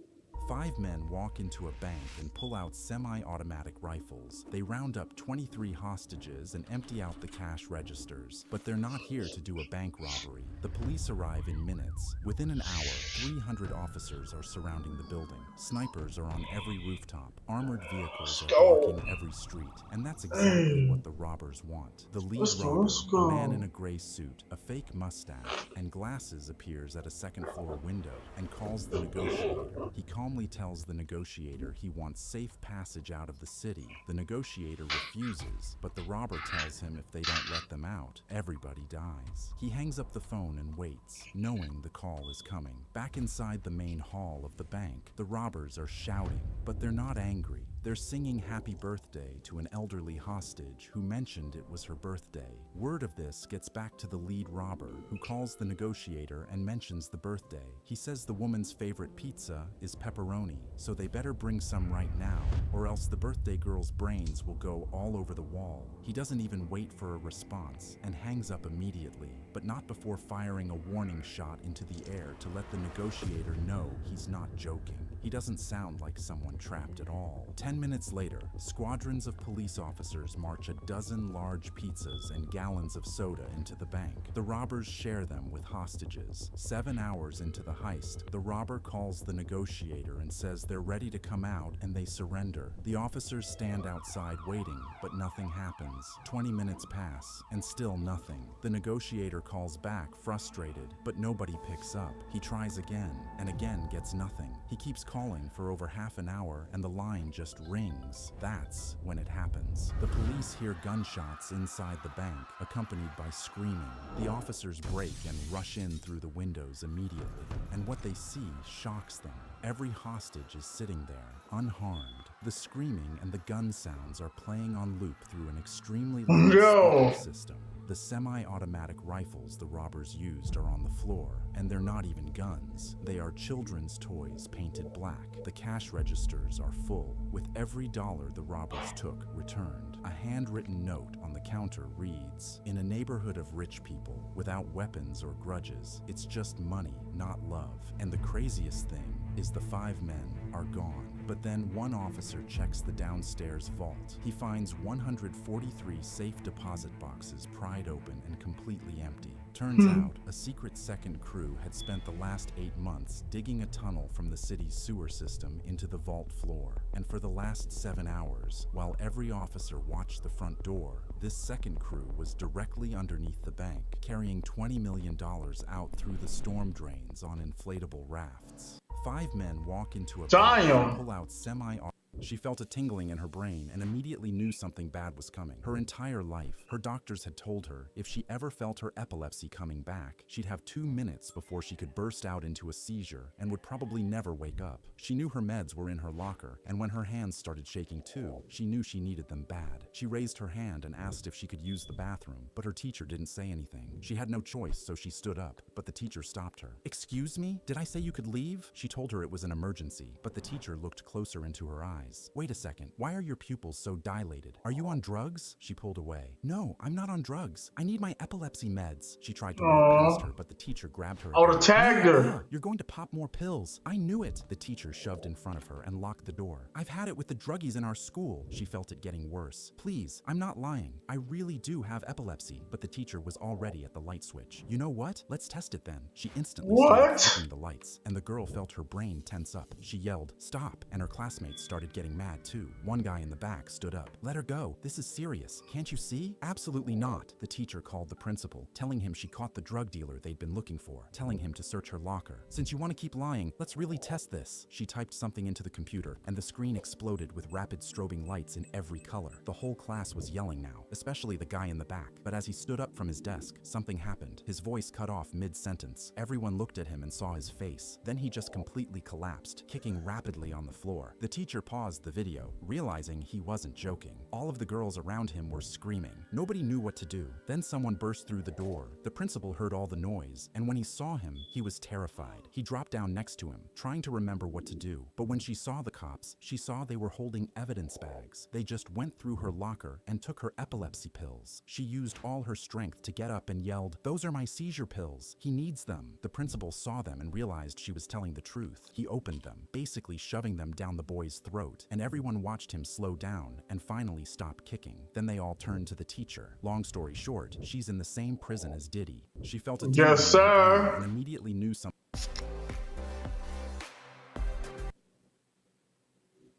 Speaker 2: 5 men walk into a bank and pull out semi-automatic rifles. They round up 23 hostages and empty out the cash registers. But they're not here to do a bank robbery. The police arrive in minutes. Within an hour, 300 officers are surrounding the building. Snipers are on every rooftop. Armored vehicles are blocking every street. And that's exactly what the robbers want. The lead robber, a man in a gray suit, a fake mustache, and glasses, appears at a second-floor window and calls the negotiator. He calmly tells the negotiator he wants safe passage out of the city. The negotiator refuses, but the robber tells him if they don't let them out, everybody dies. He hangs up the phone and waits, knowing the call is coming. Back inside the main hall of the bank, the robbers are shouting, but they're not angry. They're singing happy birthday to an elderly hostage who mentioned it was her birthday. Word of this gets back to the lead robber, who calls the negotiator and mentions the birthday. He says the woman's favorite pizza is pepperoni, so they better bring some right now, or else the birthday girl's brains will go all over the wall. He doesn't even wait for a response and hangs up immediately, but not before firing a warning shot into the air to let the negotiator know he's not joking. He doesn't sound like someone trapped at all. 10 minutes later, squadrons of police officers march a dozen large pizzas and gallons of soda into the bank. The robbers share them with hostages. 7 hours into the heist, the robber calls the negotiator and says they're ready to come out, and they surrender. The officers stand outside waiting, but nothing happens. 20 minutes pass, and still nothing. The negotiator calls back, frustrated, but nobody picks up. He tries again, and again gets nothing. He keeps calling for over half an hour, and the line just rings. That's when it happens. The police hear gunshots inside the bank, accompanied by screaming. The officers break and rush in through the windows immediately, and what they see shocks them. Every hostage is sitting there, unharmed. The screaming and the gun sounds are playing on loop through an extremely loud speaker system. The semi-automatic rifles the robbers used are on the floor, and they're not even guns. They are children's toys painted black. The cash registers are full, with every dollar the robbers took returned. A handwritten note on the counter reads, "In a neighborhood of rich people, without weapons or grudges, it's just money, not love." And the craziest thing is the 5 men are gone. But then one officer checks the downstairs vault. He finds 143 safe deposit boxes pried open and completely empty. Turns out, a secret second crew had spent the last 8 months digging a tunnel from the city's sewer system into the vault floor. And for the last 7 hours, while every officer watched the front door, this second crew was directly underneath the bank, carrying $20 million out through the storm drains on inflatable rafts. 5 men walk into a bank and pull out She felt a tingling in her brain and immediately knew something bad was coming. Her entire life, her doctors had told her if she ever felt her epilepsy coming back, she'd have 2 minutes before she could burst out into a seizure and would probably never wake up. She knew her meds were in her locker, and when her hands started shaking too, she knew she needed them bad. She raised her hand and asked if she could use the bathroom, but her teacher didn't say anything. She had no choice, so she stood up, but the teacher stopped her. "Excuse me? Did I say you could leave?" She told her it was an emergency, but the teacher looked closer into her eyes. eyes. Wait a second, why are your pupils so dilated? Are you on drugs? She pulled away. No, I'm not on drugs. I need my epilepsy meds. She tried to walk past her, but the teacher grabbed her.
Speaker 1: I would have tagged her.
Speaker 2: No, you're going to pop more pills. I knew it. The teacher shoved in front of her and locked the door. I've had it with the druggies in our school. She felt it getting worse. Please, I'm not lying. I really do have epilepsy. But the teacher was already at the light switch. You know what? Let's test it then. She instantly started flipping the lights, and the girl felt her brain tense up. She yelled, "Stop!" and her classmates started getting mad too. One guy in the back stood up. Let her go. This is serious. Can't you see? Absolutely not. The teacher called the principal, telling him she caught the drug dealer they'd been looking for, telling him to search her locker. Since you want to keep lying, let's really test this. She typed something into the computer, and the screen exploded with rapid strobing lights in every color. The whole class was yelling now, especially the guy in the back. But as he stood up from his desk, something happened. His voice cut off mid-sentence. Everyone looked at him and saw his face. Then he just completely collapsed, kicking rapidly on the floor. The teacher paused the video, realizing he wasn't joking. All of the girls around him were screaming. Nobody knew what to do. Then someone burst through the door. The principal heard all the noise, and when he saw him, he was terrified. He dropped down next to him, trying to remember what to do. But when she saw the cops, she saw they were holding evidence bags. They just went through her locker and took her epilepsy pills. She used all her strength to get up and yelled, "Those are my seizure pills. He needs them." The principal saw them and realized she was telling the truth. He opened them, basically shoving them down the boy's throat, and everyone watched him slow down and finally stop kicking. Then they all turned to the teacher. Long story short, she's in the same prison as Diddy. She felt a
Speaker 1: yes, sir,
Speaker 2: and immediately knew something.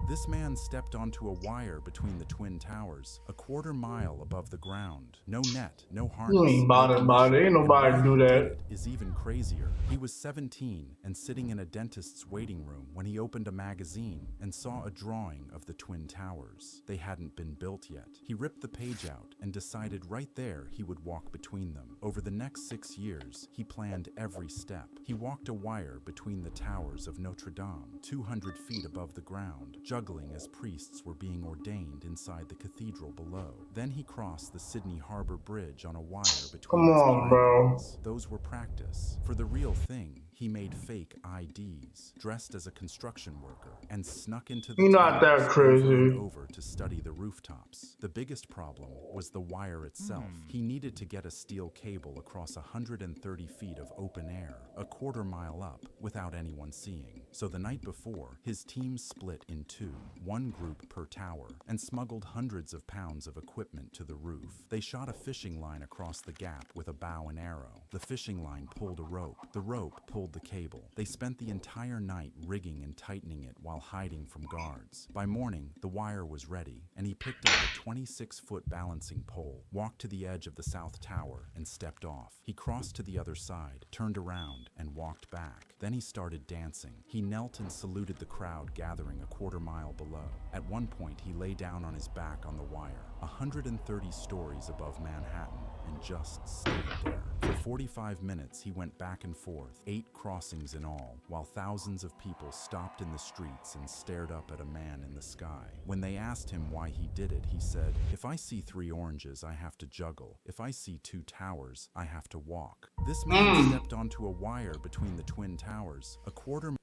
Speaker 2: This man stepped onto a wire between the Twin Towers, a quarter-mile above the ground. No net, no harness.
Speaker 1: You ain't bothered about it. Ain't nobody do that.
Speaker 2: Is even crazier. He was 17 and sitting in a dentist's waiting room when he opened a magazine and saw a drawing of the Twin Towers. They hadn't been built yet. He ripped the page out and decided right there he would walk between them. Over the next 6 years, he planned every step. He walked a wire between the towers of Notre Dame, 200 feet above the ground, juggling as priests were being ordained inside the cathedral below. Then he crossed the Sydney Harbor Bridge on a wire between
Speaker 1: Come on, bro.
Speaker 2: Those were practice. For the real thing, he made fake IDs, dressed as a construction worker, and snuck into the
Speaker 1: You're not that crazy.
Speaker 2: over to study the rooftops. The biggest problem was the wire itself. He needed to get a steel cable across 130 feet of open air, a quarter-mile up, without anyone seeing. So the night before, his team split in two, one group per tower, and smuggled hundreds of pounds of equipment to the roof. They shot a fishing line across the gap with a bow and arrow. The fishing line pulled a rope. The rope pulled the cable. They spent the entire night rigging and tightening it while hiding from guards. By morning, the wire was ready, and he picked up a 26-foot balancing pole, walked to the edge of the south tower, and stepped off. He crossed to the other side, turned around, and walked back. Then he started dancing. He knelt and saluted the crowd gathering a quarter-mile below. At one point, he lay down on his back on the wire, 130 stories above Manhattan, and just stayed there. For 45 minutes, he went back and forth, 8 crossings in all, while thousands of people stopped in the streets and stared up at a man in the sky. When they asked him why he did it, he said, "If I see 3 oranges, I have to juggle. If I see 2 towers, I have to walk." This man stepped onto a wire between the Twin Towers, a quarter.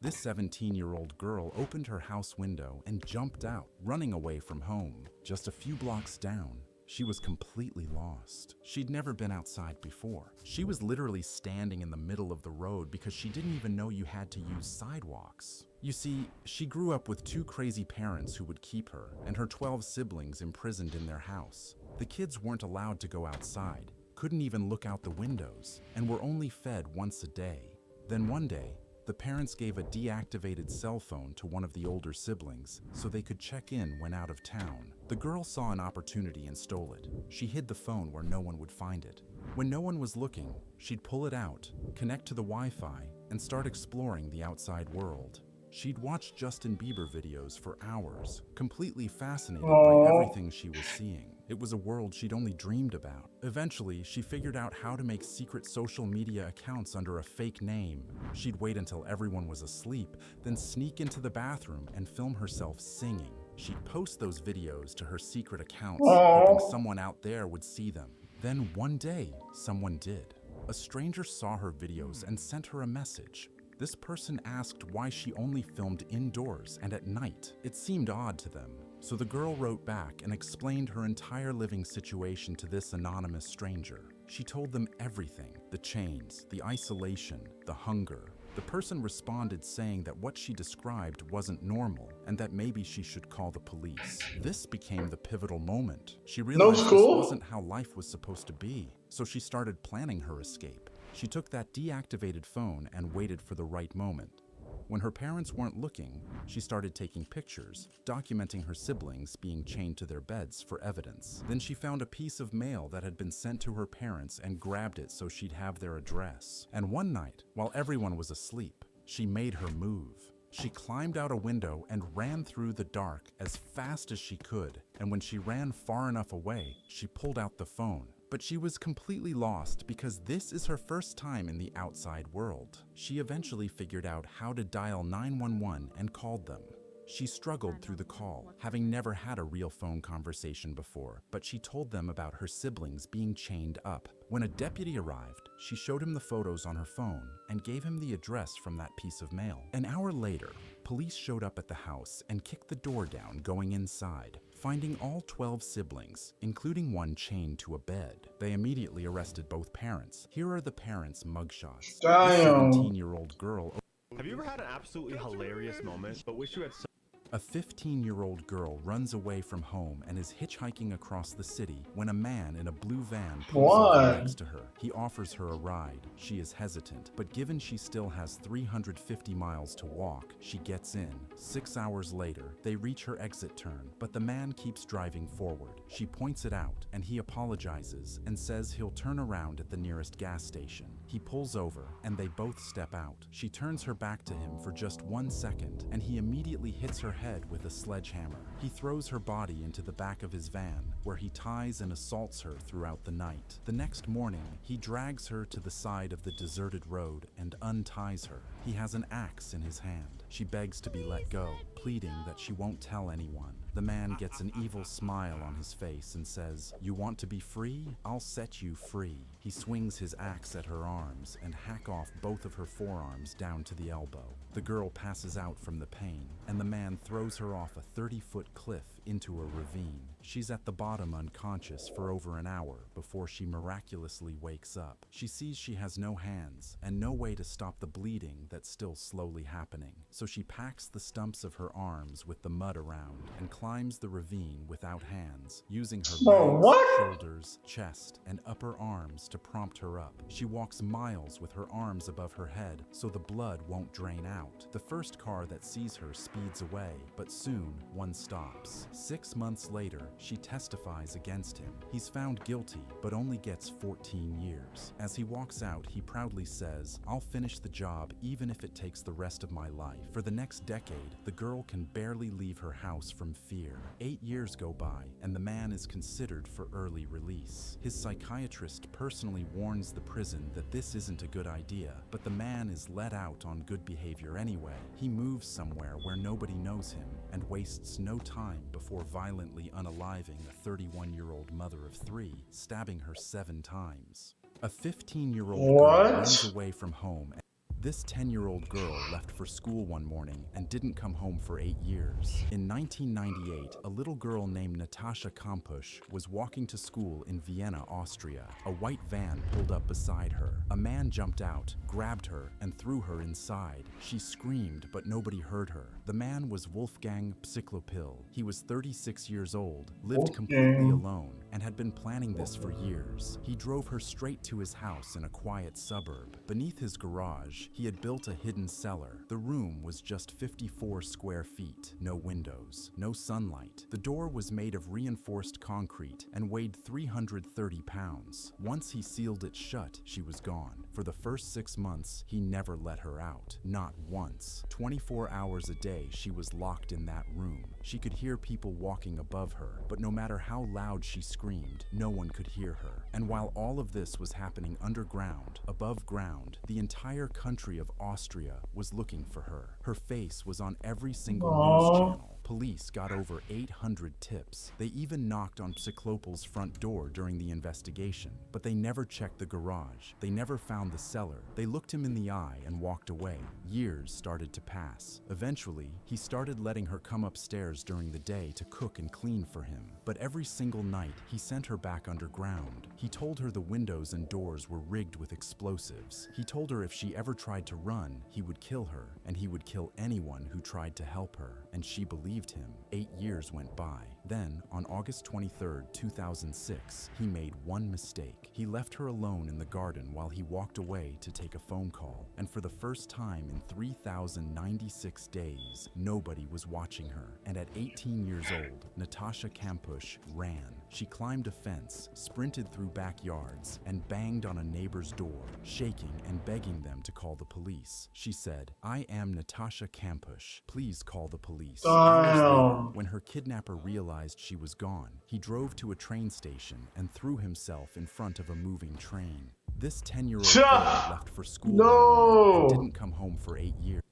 Speaker 2: This 17-year-old girl opened her house window and jumped out, running away from home. Just a few blocks down, she was completely lost. She'd never been outside before. She was literally standing in the middle of the road because she didn't even know you had to use sidewalks. You see, she grew up with 2 crazy parents who would keep her, and her 12 siblings imprisoned in their house. The kids weren't allowed to go outside, couldn't even look out the windows, and were only fed once a day. Then one day, the parents gave a deactivated cell phone to one of the older siblings so they could check in when out of town. The girl saw an opportunity and stole it. She hid the phone where no one would find it. When no one was looking, she'd pull it out, connect to the Wi-Fi, and start exploring the outside world. She'd watch Justin Bieber videos for hours, completely fascinated by everything she was seeing. It was a world she'd only dreamed about. Eventually, she figured out how to make secret social media accounts under a fake name. She'd wait until everyone was asleep, then sneak into the bathroom and film herself singing. She'd post those videos to her secret accounts, hoping someone out there would see them. Then one day, someone did. A stranger saw her videos and sent her a message. This person asked why she only filmed indoors and at night. It seemed odd to them. So the girl wrote back and explained her entire living situation to this anonymous stranger. She told them everything: the chains, the isolation, the hunger. The person responded saying that what she described wasn't normal and that maybe she should call the police. This became the pivotal moment. She realized this wasn't how life was supposed to be, so she started planning her escape. She took that deactivated phone and waited for the right moment. When her parents weren't looking, she started taking pictures, documenting her siblings being chained to their beds for evidence. Then she found a piece of mail that had been sent to her parents and grabbed it so she'd have their address. And one night, while everyone was asleep, she made her move. She climbed out a window and ran through the dark as fast as she could. And when she ran far enough away, she pulled out the phone. But she was completely lost because this is her first time in the outside world. She eventually figured out how to dial 911 and called them. She struggled through the call, having never had a real phone conversation before, but she told them about her siblings being chained up. When a deputy arrived, she showed him the photos on her phone and gave him the address from that piece of mail. An hour later, police showed up at the house and kicked the door down going inside, finding all 12 siblings, including one chained to a bed. They immediately arrested both parents. Here are the parents' mugshots. The 17-year-old girl.
Speaker 13: Have you ever had an absolutely hilarious moment, but wish you had so
Speaker 2: A 15-year-old girl runs away from home and is hitchhiking across the city when a man in a blue van pulls over next to her. He offers her a ride. She is hesitant, but given she still has 350 miles to walk, she gets in. 6 hours later, they reach her exit turn, but the man keeps driving forward. She points it out, and he apologizes and says he'll turn around at the nearest gas station. He pulls over, and they both step out. She turns her back to him for just 1 second, and he immediately hits her head with a sledgehammer. He throws her body into the back of his van, where he ties and assaults her throughout the night. The next morning, he drags her to the side of the deserted road and unties her. He has an axe in his hand. She begs to be let go, pleading that she won't tell anyone. The man gets an evil smile on his face and says, "You want to be free? I'll set you free." He swings his axe at her arms and hack off both of her forearms down to the elbow. The girl passes out from the pain, and the man throws her off a 30-foot cliff into a ravine. She's at the bottom unconscious for over an hour before she miraculously wakes up. She sees she has no hands and no way to stop the bleeding that's still slowly happening. So she packs the stumps of her arms with the mud around and climbs the ravine without hands, using her legs, shoulders, chest, and upper arms to prompt her up. She walks miles with her arms above her head so the blood won't drain out. The first car that sees her speeds away, but soon one stops. 6 months later, she testifies against him. He's found guilty, but only gets 14 years. As he walks out, he proudly says, "I'll finish the job even if it takes the rest of my life." For the next decade, the girl can barely leave her house from fear. 8 years go by, and the man is considered for early release. His psychiatrist personally warns the prison that this isn't a good idea, but the man is let out on good behavior anyway. He moves somewhere where nobody knows him and wastes no time before violently unaliving a 31-year-old mother of 3, stabbing her 7 times. A 15-year-old girl runs away from home. This 10-year-old girl left for school one morning and didn't come home for 8 years. In 1998, a little girl named Natasha Kampusch was walking to school in Vienna, Austria. A white van pulled up beside her. A man jumped out, grabbed her, and threw her inside. She screamed, but nobody heard her. The man was Wolfgang Psychlopil. He was 36 years old, lived completely alone, and had been planning this for years. He drove her straight to his house in a quiet suburb. Beneath his garage, he had built a hidden cellar. The room was just 54 square feet, no windows, no sunlight. The door was made of reinforced concrete and weighed 330 pounds. Once he sealed it shut, she was gone. For the first 6 months, he never let her out, not once. 24 hours a day, she was locked in that room. She could hear people walking above her, but no matter how loud she screamed, no one could hear her. And while all of this was happening underground, above ground, the entire country of Austria was looking for her. Her face was on every single news channel. Police got over 800 tips. They even knocked on Cyclopal's front door during the investigation, but they never checked the garage. They never found the seller. They looked him in the eye and walked away. Years started to pass. Eventually, he started letting her come upstairs during the day to cook and clean for him. But every single night, he sent her back underground. He told her the windows and doors were rigged with explosives. He told her if she ever tried to run, he would kill her, and he would kill anyone who tried to help her. And she believed him. 8 years went by. Then, on August 23, 2006, he made one mistake. He left her alone in the garden while he walked away to take a phone call. And for the first time in 3,096 days, nobody was watching her. And at 18 years old, Natasha Kampusch ran. She climbed a fence, sprinted through backyards, and banged on a neighbor's door, shaking and begging them to call the police. She said, "I am Natasha Kampusch. Please call the police." Hours later, when her kidnapper realized she was gone, he drove to a train station and threw himself in front of a moving train. This 10-year-old girl left for school and didn't come home for 8 years.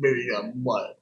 Speaker 1: Baby got butt.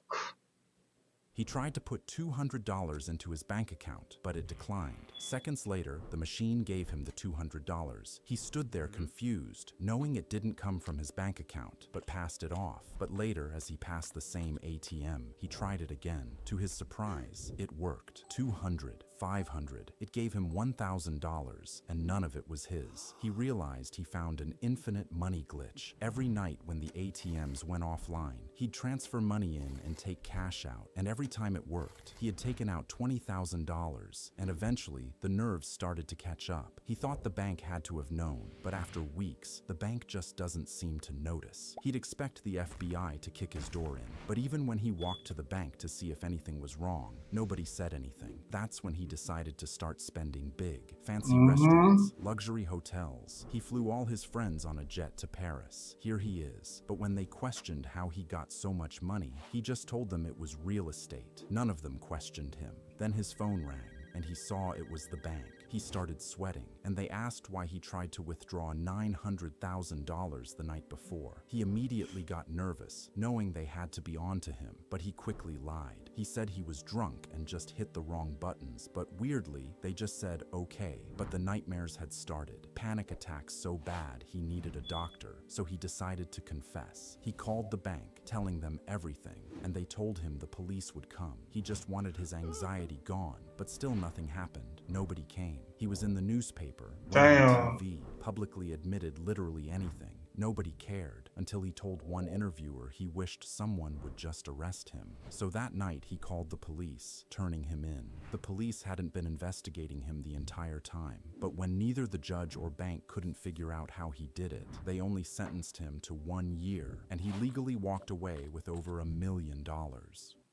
Speaker 2: He tried to put $200 into his bank account, but it declined. Seconds later, the machine gave him the $200. He stood there confused, knowing it didn't come from his bank account, but passed it off. But later, as he passed the same ATM, he tried it again. To his surprise, it worked. 200, 500. It gave him $1,000, and none of it was his. He realized he found an infinite money glitch. Every night when the ATMs went offline, he'd transfer money in and take cash out, and every time it worked, he had taken out $20,000, and eventually, the nerves started to catch up. He thought the bank had to have known, but after weeks, the bank just doesn't seem to notice. He'd expect the FBI to kick his door in, but even when he walked to the bank to see if anything was wrong, nobody said anything. That's when he decided to start spending big. Fancy restaurants, luxury hotels. He flew all his friends on a jet to Paris. Here he is. But when they questioned how he got so much money, he just told them it was real estate. None of them questioned him. Then his phone rang, and he saw it was the bank. He started sweating, and they asked why he tried to withdraw $900,000 the night before. He immediately got nervous, knowing they had to be on to him, but he quickly lied. He said he was drunk and just hit the wrong buttons, but weirdly, they just said okay. But the nightmares had started. Panic attacks so bad he needed a doctor, so he decided to confess. He called the bank, telling them everything, and they told him the police would come. He just wanted his anxiety gone, but still nothing happened. Nobody came. He was in the newspaper, went on TV, publicly admitted literally anything. Nobody cared until he told one interviewer he wished someone would just arrest him. So that night he called the police, turning him in. The police hadn't been investigating him the entire time, but when neither the judge or bank couldn't figure out how he did it, they only sentenced him to 1 year, and he legally walked away with over $1 million.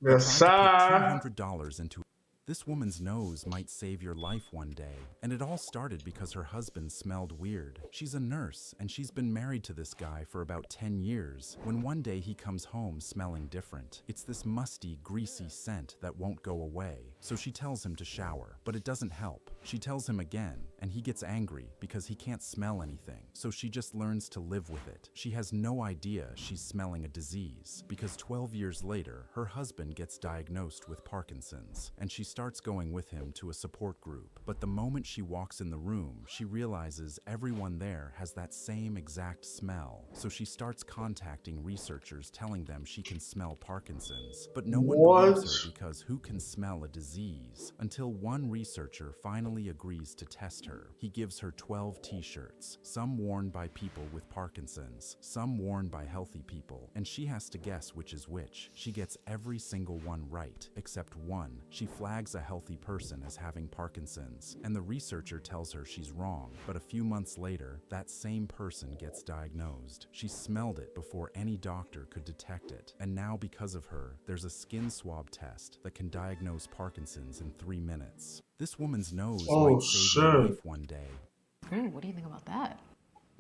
Speaker 1: Yes,
Speaker 2: He tried to put $200 into This woman's nose might save your life one day, and it all started because her husband smelled weird. She's a nurse, and she's been married to this guy for about 10 years, when one day he comes home smelling different. It's this musty, greasy scent that won't go away, so she tells him to shower, but it doesn't help. She tells him again, and he gets angry because he can't smell anything, so she just learns to live with it. She has no idea she's smelling a disease, because 12 years later, her husband gets diagnosed with Parkinson's, and she starts going with him to a support group. But the moment she walks in the room, she realizes everyone there has that same exact smell. So she starts contacting researchers telling them she can smell Parkinson's. But no one believes her because who can smell a disease? Until one researcher finally agrees to test her. He gives her 12 t-shirts, some worn by people with Parkinson's, some worn by healthy people, and she has to guess which is which. She gets every single one right, except one. She flags a healthy person as having Parkinson's, and the researcher tells her she's wrong. But a few months later, that same person gets diagnosed. She smelled it before any doctor could detect it, and now because of her, there's a skin swab test that can diagnose Parkinson's in 3 minutes. This woman's nose might save your life one day.
Speaker 17: Ooh, what do you think about that?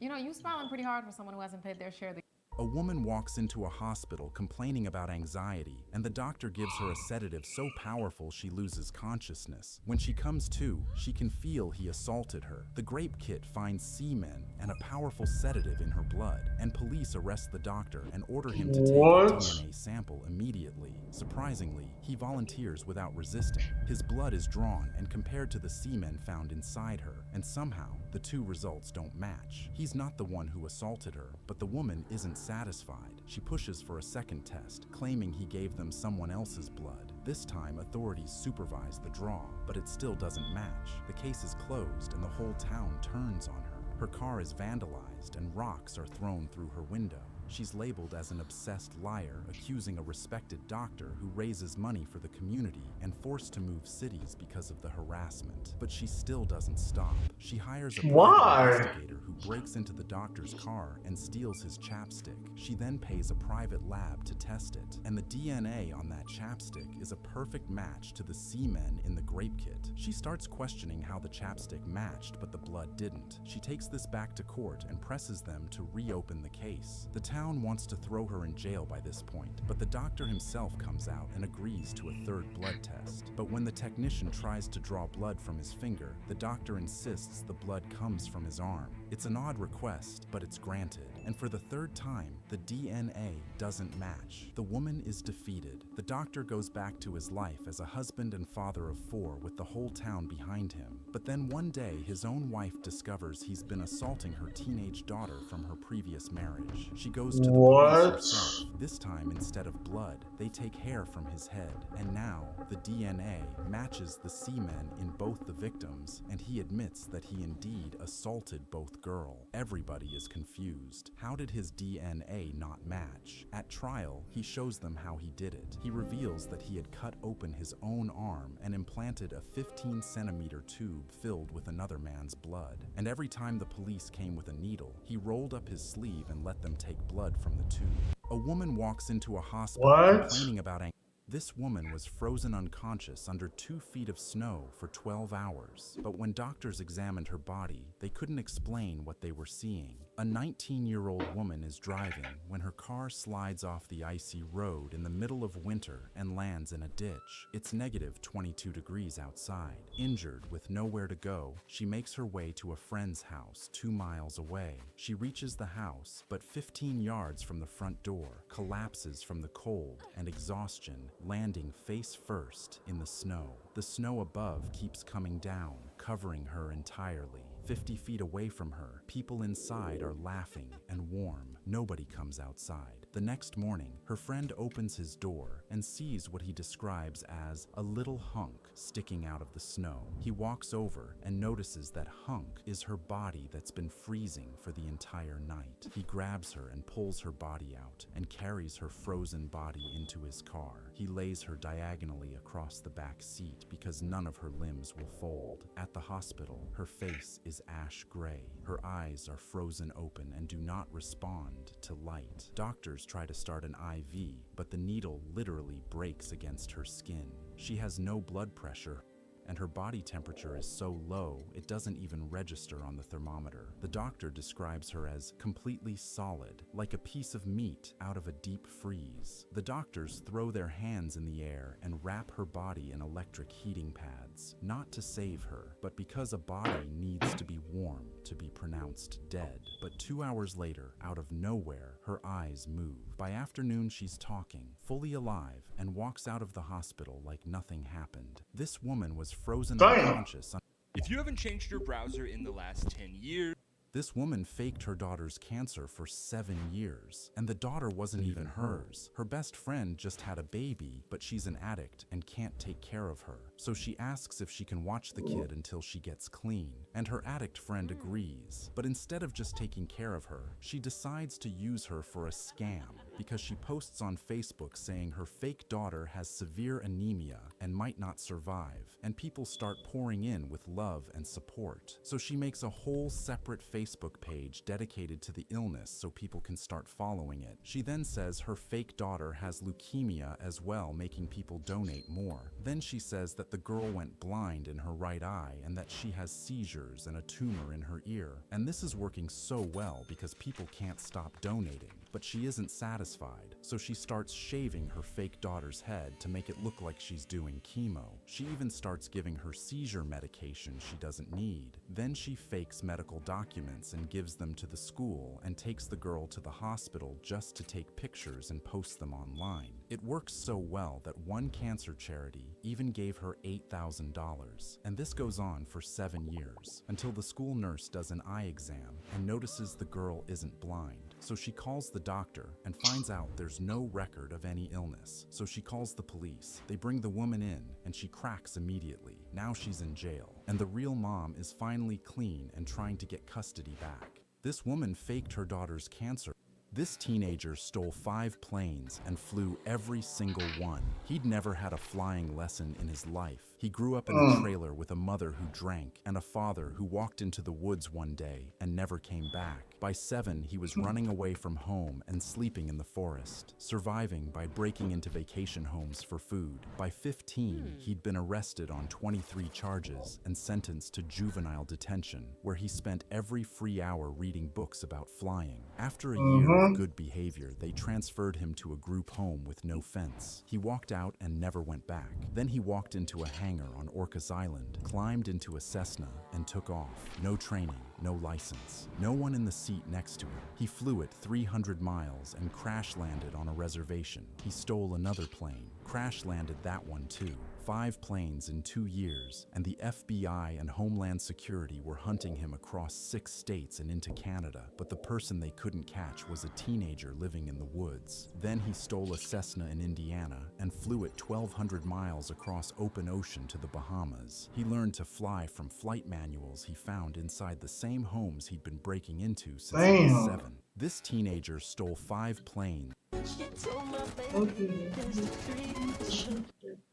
Speaker 17: You know, you smiling pretty hard for someone who hasn't paid their share of the...
Speaker 2: A woman walks into a hospital complaining about anxiety, and the doctor gives her a sedative so powerful she loses consciousness. When she comes to, she can feel he assaulted her. The Grape Kit finds semen and a powerful sedative in her blood, and police arrest the doctor and order him to take
Speaker 1: What?
Speaker 2: a DNA sample immediately. Surprisingly, he volunteers without resisting. His blood is drawn and compared to the semen found inside her, and somehow the two results don't match. He's not the one who assaulted her, but the woman isn't satisfied. She pushes for a second test, claiming he gave them someone else's blood. This time, authorities supervise the draw, but it still doesn't match. The case is closed and the whole town turns on her. Her car is vandalized and rocks are thrown through her window. She's labeled as an obsessed liar, accusing a respected doctor who raises money for the community and forced to move cities because of the harassment. But she still doesn't stop. She hires a private investigator who breaks into the doctor's car and steals his chapstick. She then pays a private lab to test it, and the DNA on that chapstick is a perfect match to the semen in the grape kit. She starts questioning how the chapstick matched, but the blood didn't. She takes this back to court and presses them to reopen the case. The town wants to throw her in jail by this point, but the doctor himself comes out and agrees to a third blood test. But when the technician tries to draw blood from his finger, the doctor insists the blood comes from his arm. It's an odd request, but it's granted. And for the third time, the DNA doesn't match. The woman is defeated. The doctor goes back to his life as a husband and father of 4 with the whole town behind him. But then one day, his own wife discovers he's been assaulting her teenage daughter from her previous marriage. She goes to the police herself. This time, instead of blood, they take hair from his head. And now, the DNA matches the semen in both the victims, and he admits that he indeed assaulted both girls. Everybody is confused. How did his DNA not match? At trial, he shows them how he did it. He reveals that he had cut open his own arm and implanted a 15-centimeter tube filled with another man's blood. And every time the police came with a needle, he rolled up his sleeve and let them take blood from the tube. A woman walks into a hospital complaining about anxiety. This woman was frozen unconscious under 2 feet of snow for 12 hours. But when doctors examined her body, they couldn't explain what they were seeing. A 19-year-old woman is driving when her car slides off the icy road in the middle of winter and lands in a ditch. It's negative 22 degrees outside. Injured with nowhere to go, she makes her way to a friend's house 2 miles away. She reaches the house, but 15 yards from the front door, collapses from the cold and exhaustion, landing face first in the snow. The snow above keeps coming down, covering her entirely. 50 feet away from her, people inside are laughing and warm. Nobody comes outside. The next morning, her friend opens his door and sees what he describes as a little hunk sticking out of the snow. He walks over and notices that hunk is her body that's been freezing for the entire night. He grabs her and pulls her body out and carries her frozen body into his car. He lays her diagonally across the back seat because none of her limbs will fold. At the hospital, her face is ash gray. Her eyes are frozen open and do not respond to light. Doctors try to start an IV, but the needle literally breaks against her skin. She has no blood pressure, and her body temperature is so low it doesn't even register on the thermometer. The doctor describes her as completely solid, like a piece of meat out of a deep freeze. The doctors throw their hands in the air and wrap her body in electric heating pads, not to save her, but because a body needs to be warm to be pronounced dead. But 2 hours later, out of nowhere, her eyes move. By afternoon, she's talking, fully alive, and walks out of the hospital like nothing happened. This woman was frozen unconscious.
Speaker 18: If you haven't changed your browser in the last 10 years...
Speaker 2: This woman faked her daughter's cancer for 7 years, and the daughter wasn't even hers. Her best friend just had a baby, but she's an addict and can't take care of her. So she asks if she can watch the kid until she gets clean, and her addict friend agrees. But instead of just taking care of her, she decides to use her for a scam because she posts on Facebook saying her fake daughter has severe anemia and might not survive, and people start pouring in with love and support. So she makes a whole separate Facebook page dedicated to the illness so people can start following it. She then says her fake daughter has leukemia as well, making people donate more. Then she says that the girl went blind in her right eye and that she has seizures and a tumor in her ear. And this is working so well because people can't stop donating. But she isn't satisfied. satisfied, so she starts shaving her fake daughter's head to make it look like she's doing chemo. She even starts giving her seizure medication she doesn't need. Then she fakes medical documents and gives them to the school and takes the girl to the hospital just to take pictures and post them online. It works so well that one cancer charity even gave her $8,000. And this goes on for 7 years, until the school nurse does an eye exam and notices the girl isn't blind. So she calls the doctor and finds out there's no record of any illness. So she calls the police. They bring the woman in and she cracks immediately. Now she's in jail. And the real mom is finally clean and trying to get custody back. This woman faked her daughter's cancer. This teenager stole 5 planes and flew every single one. He'd never had a flying lesson in his life. He grew up in a trailer with a mother who drank and a father who walked into the woods one day and never came back. By 7, he was running away from home and sleeping in the forest, surviving by breaking into vacation homes for food. By 15, he'd been arrested on 23 charges and sentenced to juvenile detention, where he spent every free hour reading books about flying. After a year of good behavior, they transferred him to a group home with no fence. He walked out and never went back. Then he walked into a hangar on Orcas Island, climbed into a Cessna, and took off. No training, no license, no one in the seat next to him. He flew it 300 miles and crash landed on a reservation. He stole another plane, crash landed that one too. 5 planes in 2 years, and the FBI and Homeland Security were hunting him across 6 states and into Canada, but the person they couldn't catch was a teenager living in the woods. Then he stole a Cessna in Indiana and flew it 1,200 miles across open ocean to the Bahamas. He learned to fly from flight manuals he found inside the same homes he'd been breaking into since he was 7. This teenager stole 5 planes.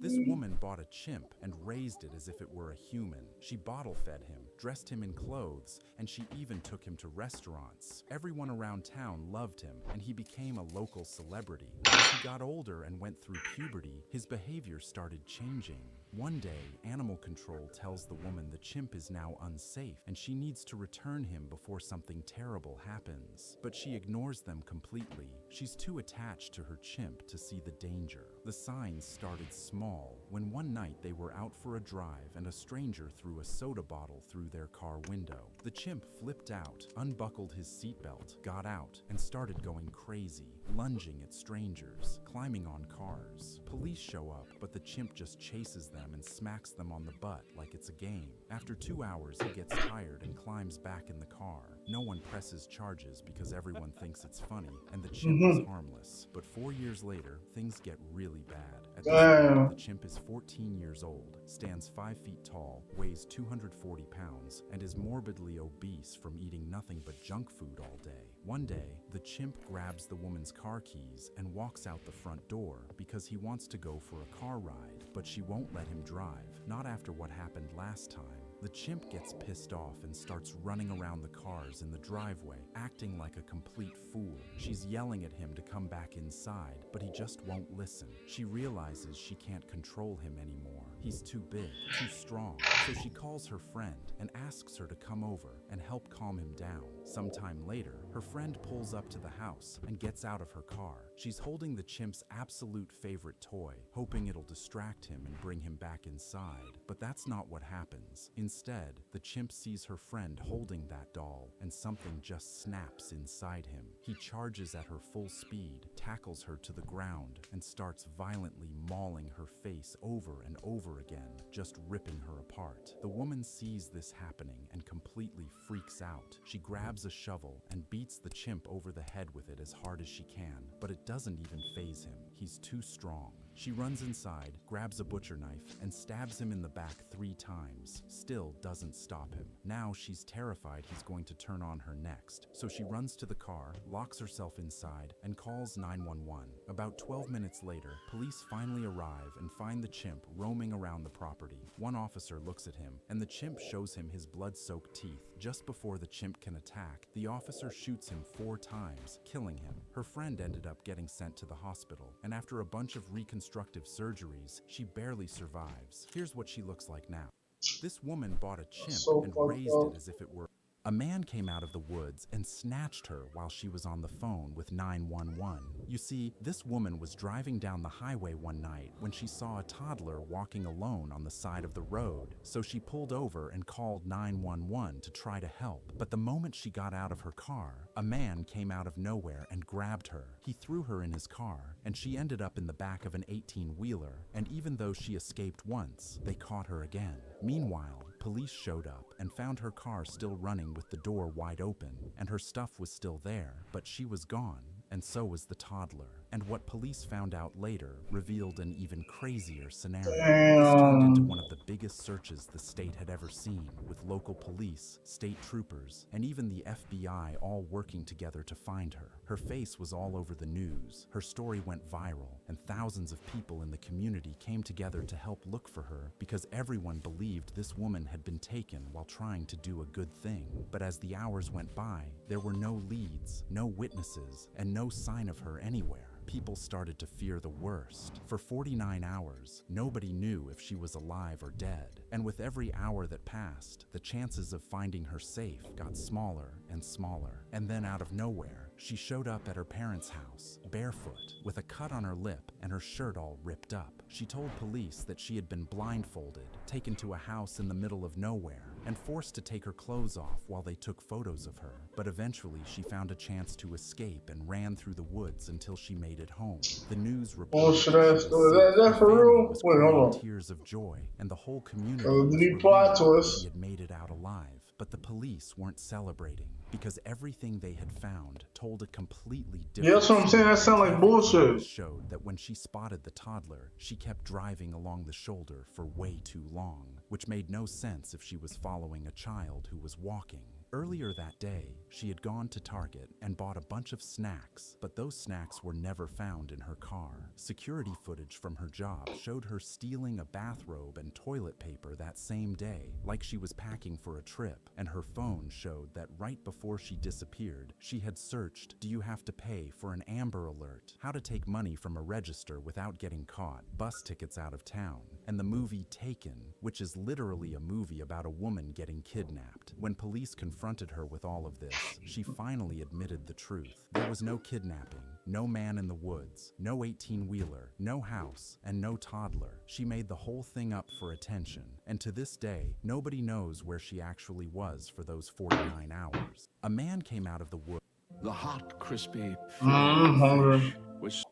Speaker 2: This woman bought a chimp and raised it as if it were a human. She bottle-fed him, dressed him in clothes, and she even took him to restaurants. Everyone around town loved him, and he became a local celebrity. As he got older and went through puberty, his behavior started changing. One day, animal control tells the woman the chimp is now unsafe and she needs to return him before something terrible happens. But she ignores them completely. She's too attached to her chimp to see the danger. The signs started small when one night they were out for a drive and a stranger threw a soda bottle through their car window. The chimp flipped out, unbuckled his seatbelt, got out, and started going crazy, lunging at strangers, climbing on cars. Police show up, but the chimp just chases them and smacks them on the butt like it's a game. After 2 hours, he gets tired and climbs back in the car. No one presses charges because everyone thinks it's funny, and the chimp is harmless. But 4 years later, things get really bad. At this point, the chimp is 14 years old, stands 5 feet tall, weighs 240 pounds, and is morbidly obese from eating nothing but junk food all day. One day, the chimp grabs the woman's car keys and walks out the front door because he wants to go for a car ride, but she won't let him drive, not after what happened last time. The chimp gets pissed off and starts running around the cars in the driveway, acting like a complete fool. She's yelling at him to come back inside, but he just won't listen. She realizes she can't control him anymore. He's too big, too strong. So she calls her friend and asks her to come over and help calm him down. Sometime later, her friend pulls up to the house and gets out of her car. She's holding the chimp's absolute favorite toy, hoping it'll distract him and bring him back inside. But that's not what happens. Instead, the chimp sees her friend holding that doll, and something just snaps inside him. He charges at her full speed, tackles her to the ground, and starts violently mauling her face over and over again, just ripping her apart. The woman sees this happening and completely freaks out. She grabs a shovel and beats the chimp over the head with it as hard as she can, but it doesn't even faze him. He's too strong. She runs inside, grabs a butcher knife, and stabs him in the back 3 times. Still doesn't stop him. Now she's terrified he's going to turn on her next, so she runs to the car, locks herself inside, and calls 911. About 12 minutes later, police finally arrive and find the chimp roaming around the property. One officer looks at him, and the chimp shows him his blood-soaked teeth. Just before the chimp can attack, the officer shoots him 4 times, killing him. Her friend ended up getting sent to the hospital, and after a bunch of reconstructive surgeries, she barely survives. Here's what she looks like now. This woman bought a chimp and raised it as if it were A man came out of the woods and snatched her while she was on the phone with 911. You see, this woman was driving down the highway one night when she saw a toddler walking alone on the side of the road, so she pulled over and called 911 to try to help. But the moment she got out of her car, a man came out of nowhere and grabbed her. He threw her in his car, and she ended up in the back of an 18-wheeler, and even though she escaped once, they caught her again. Meanwhile, police showed up and found her car still running with the door wide open, and her stuff was still there, but she was gone, and so was the toddler. And what police found out later revealed an even crazier scenario. This turned into one of the biggest searches the state had ever seen, with local police, state troopers, and even the FBI all working together to find her. Her face was all over the news, her story went viral, and thousands of people in the community came together to help look for her because everyone believed this woman had been taken while trying to do a good thing. But as the hours went by, there were no leads, no witnesses, and no sign of her anywhere. People started to fear the worst. For 49 hours, nobody knew if she was alive or dead. And with every hour that passed, the chances of finding her safe got smaller and smaller. And then out of nowhere, she showed up at her parents' house, barefoot, with a cut on her lip and her shirt all ripped up. She told police that she had been blindfolded, taken to a house in the middle of nowhere, and forced to take her clothes off while they took photos of her. But eventually she found a chance to escape and ran through the woods until she made it home. The news reported
Speaker 1: that for real? Wait, hold on.
Speaker 2: tears of joy, and the whole community
Speaker 1: Did he plot to us?
Speaker 2: she had made it out alive. But the police weren't celebrating because everything they had found told a completely different
Speaker 1: Yeah, that's what I'm saying. That sound like bullshit.
Speaker 2: Showed that when she spotted the toddler, she kept driving along the shoulder for way too long, which made no sense if she was following a child who was walking. Earlier that day, she had gone to Target and bought a bunch of snacks, but those snacks were never found in her car. Security footage from her job showed her stealing a bathrobe and toilet paper that same day, like she was packing for a trip, and her phone showed that right before she disappeared, she had searched, "Do you have to pay for an Amber Alert? How to take money from a register without getting caught, bus tickets out of town," and the movie Taken, which is literally a movie about a woman getting kidnapped. When police confronted her with all of this, she finally admitted the truth. There was no kidnapping, no man in the woods, no 18-wheeler, no house, and no toddler. She made the whole thing up for attention, and to this day, nobody knows where she actually was for those 49 hours. A man came out of the woods.
Speaker 19: The hot, crispy
Speaker 1: I'm hungry.
Speaker 19: was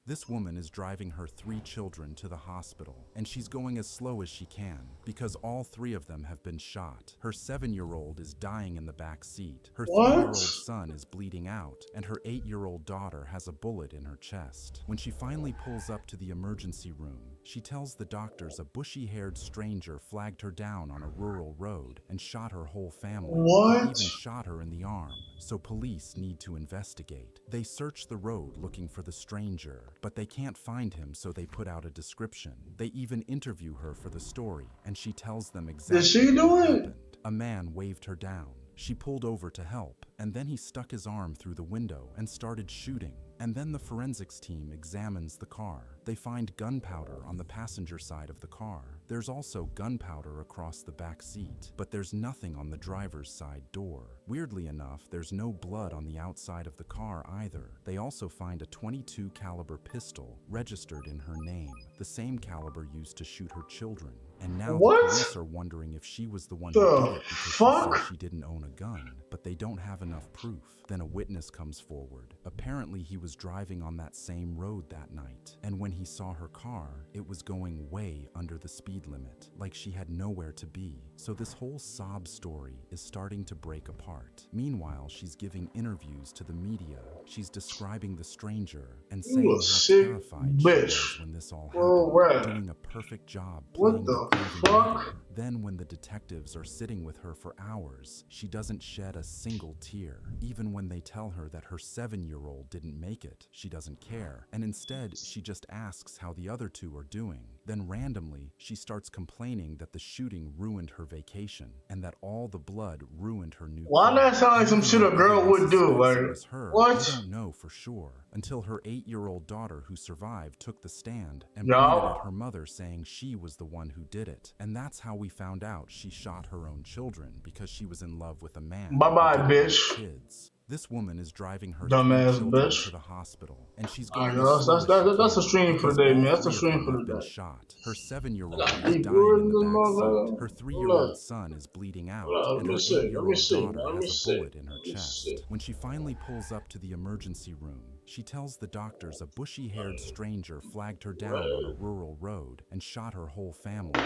Speaker 2: This woman is driving her 3 children to the hospital, and she's going as slow as she can because all 3 of them have been shot. Her 7-year-old is dying in the back seat. Her 3-year-old son is bleeding out, and her 8-year-old daughter has a bullet in her chest. When she finally pulls up to the emergency room, she tells the doctors a bushy-haired stranger flagged her down on a rural road and shot her whole family.
Speaker 1: What?
Speaker 2: He even shot her in the arm, so police need to investigate. They search the road looking for the stranger, but they can't find him, so they put out a description. They even interview her for the story, and she tells them exactly
Speaker 1: Did she do
Speaker 2: what
Speaker 1: it?
Speaker 2: happened. A man waved her down. She pulled over to help, and then he stuck his arm through the window and started shooting. And then the forensics team examines the car. They find gunpowder on the passenger side of the car. There's also gunpowder across the back seat, but there's nothing on the driver's side door. Weirdly enough, there's no blood on the outside of the car either. They also find a .22 caliber pistol registered in her name, the same caliber used to shoot her children. And now the police are wondering if she was the one who did it because she said she didn't own a gun, but they don't have enough proof. Then a witness comes forward. Apparently he was driving on that same road that night, and when he saw her car, it was going way under the speed limit, like she had nowhere to be. So this whole sob story is starting to break apart. Meanwhile, she's giving interviews to the media. She's describing the stranger and saying how terrified she was when this all happened, doing a perfect job playing the fuck? Then when the detectives are sitting with her for hours, she doesn't shed a single tear. Even when they tell her that her 7-year-old didn't make it, she doesn't care. And instead, she just asks how the other 2 are doing. Then randomly, she starts complaining that the shooting ruined her vacation and that all the blood ruined her new
Speaker 1: Why that sound like some shit a girl would do? Like,
Speaker 2: it was her.
Speaker 1: what?
Speaker 2: They don't know for sure until her 8-year-old daughter who survived took the stand and
Speaker 1: Yeah.
Speaker 2: pointed at her mother saying she was the one who did it. And that's how we found out she shot her own children, because she was in love with a man.
Speaker 1: Bye-bye,
Speaker 2: who didn't
Speaker 1: bitch.
Speaker 2: have kids. This woman is driving her
Speaker 1: Dumbass
Speaker 2: 3 children
Speaker 1: bitch.
Speaker 2: to the hospital, and she's
Speaker 1: Alright,
Speaker 2: going
Speaker 1: that's a stream for the day, man. That's a stream for the
Speaker 2: been
Speaker 1: day.
Speaker 2: shot. Her 7-year-old
Speaker 1: I
Speaker 2: is
Speaker 1: got
Speaker 2: dying in
Speaker 1: deep
Speaker 2: the
Speaker 1: wood in
Speaker 2: back
Speaker 1: this
Speaker 2: seat.
Speaker 1: motherfucker.
Speaker 2: Her
Speaker 1: Hold
Speaker 2: 3-year-old
Speaker 1: up.
Speaker 2: son is bleeding out,
Speaker 1: Hold up,
Speaker 2: and her
Speaker 1: let me see. Let me
Speaker 2: 8-year-old
Speaker 1: see.
Speaker 2: daughter
Speaker 1: Let me
Speaker 2: has a
Speaker 1: see.
Speaker 2: bullet in her
Speaker 1: Let me
Speaker 2: chest.
Speaker 1: see.
Speaker 2: When she finally pulls up to the emergency room, she tells the doctors a bushy-haired stranger flagged her down on a rural road and shot her whole family.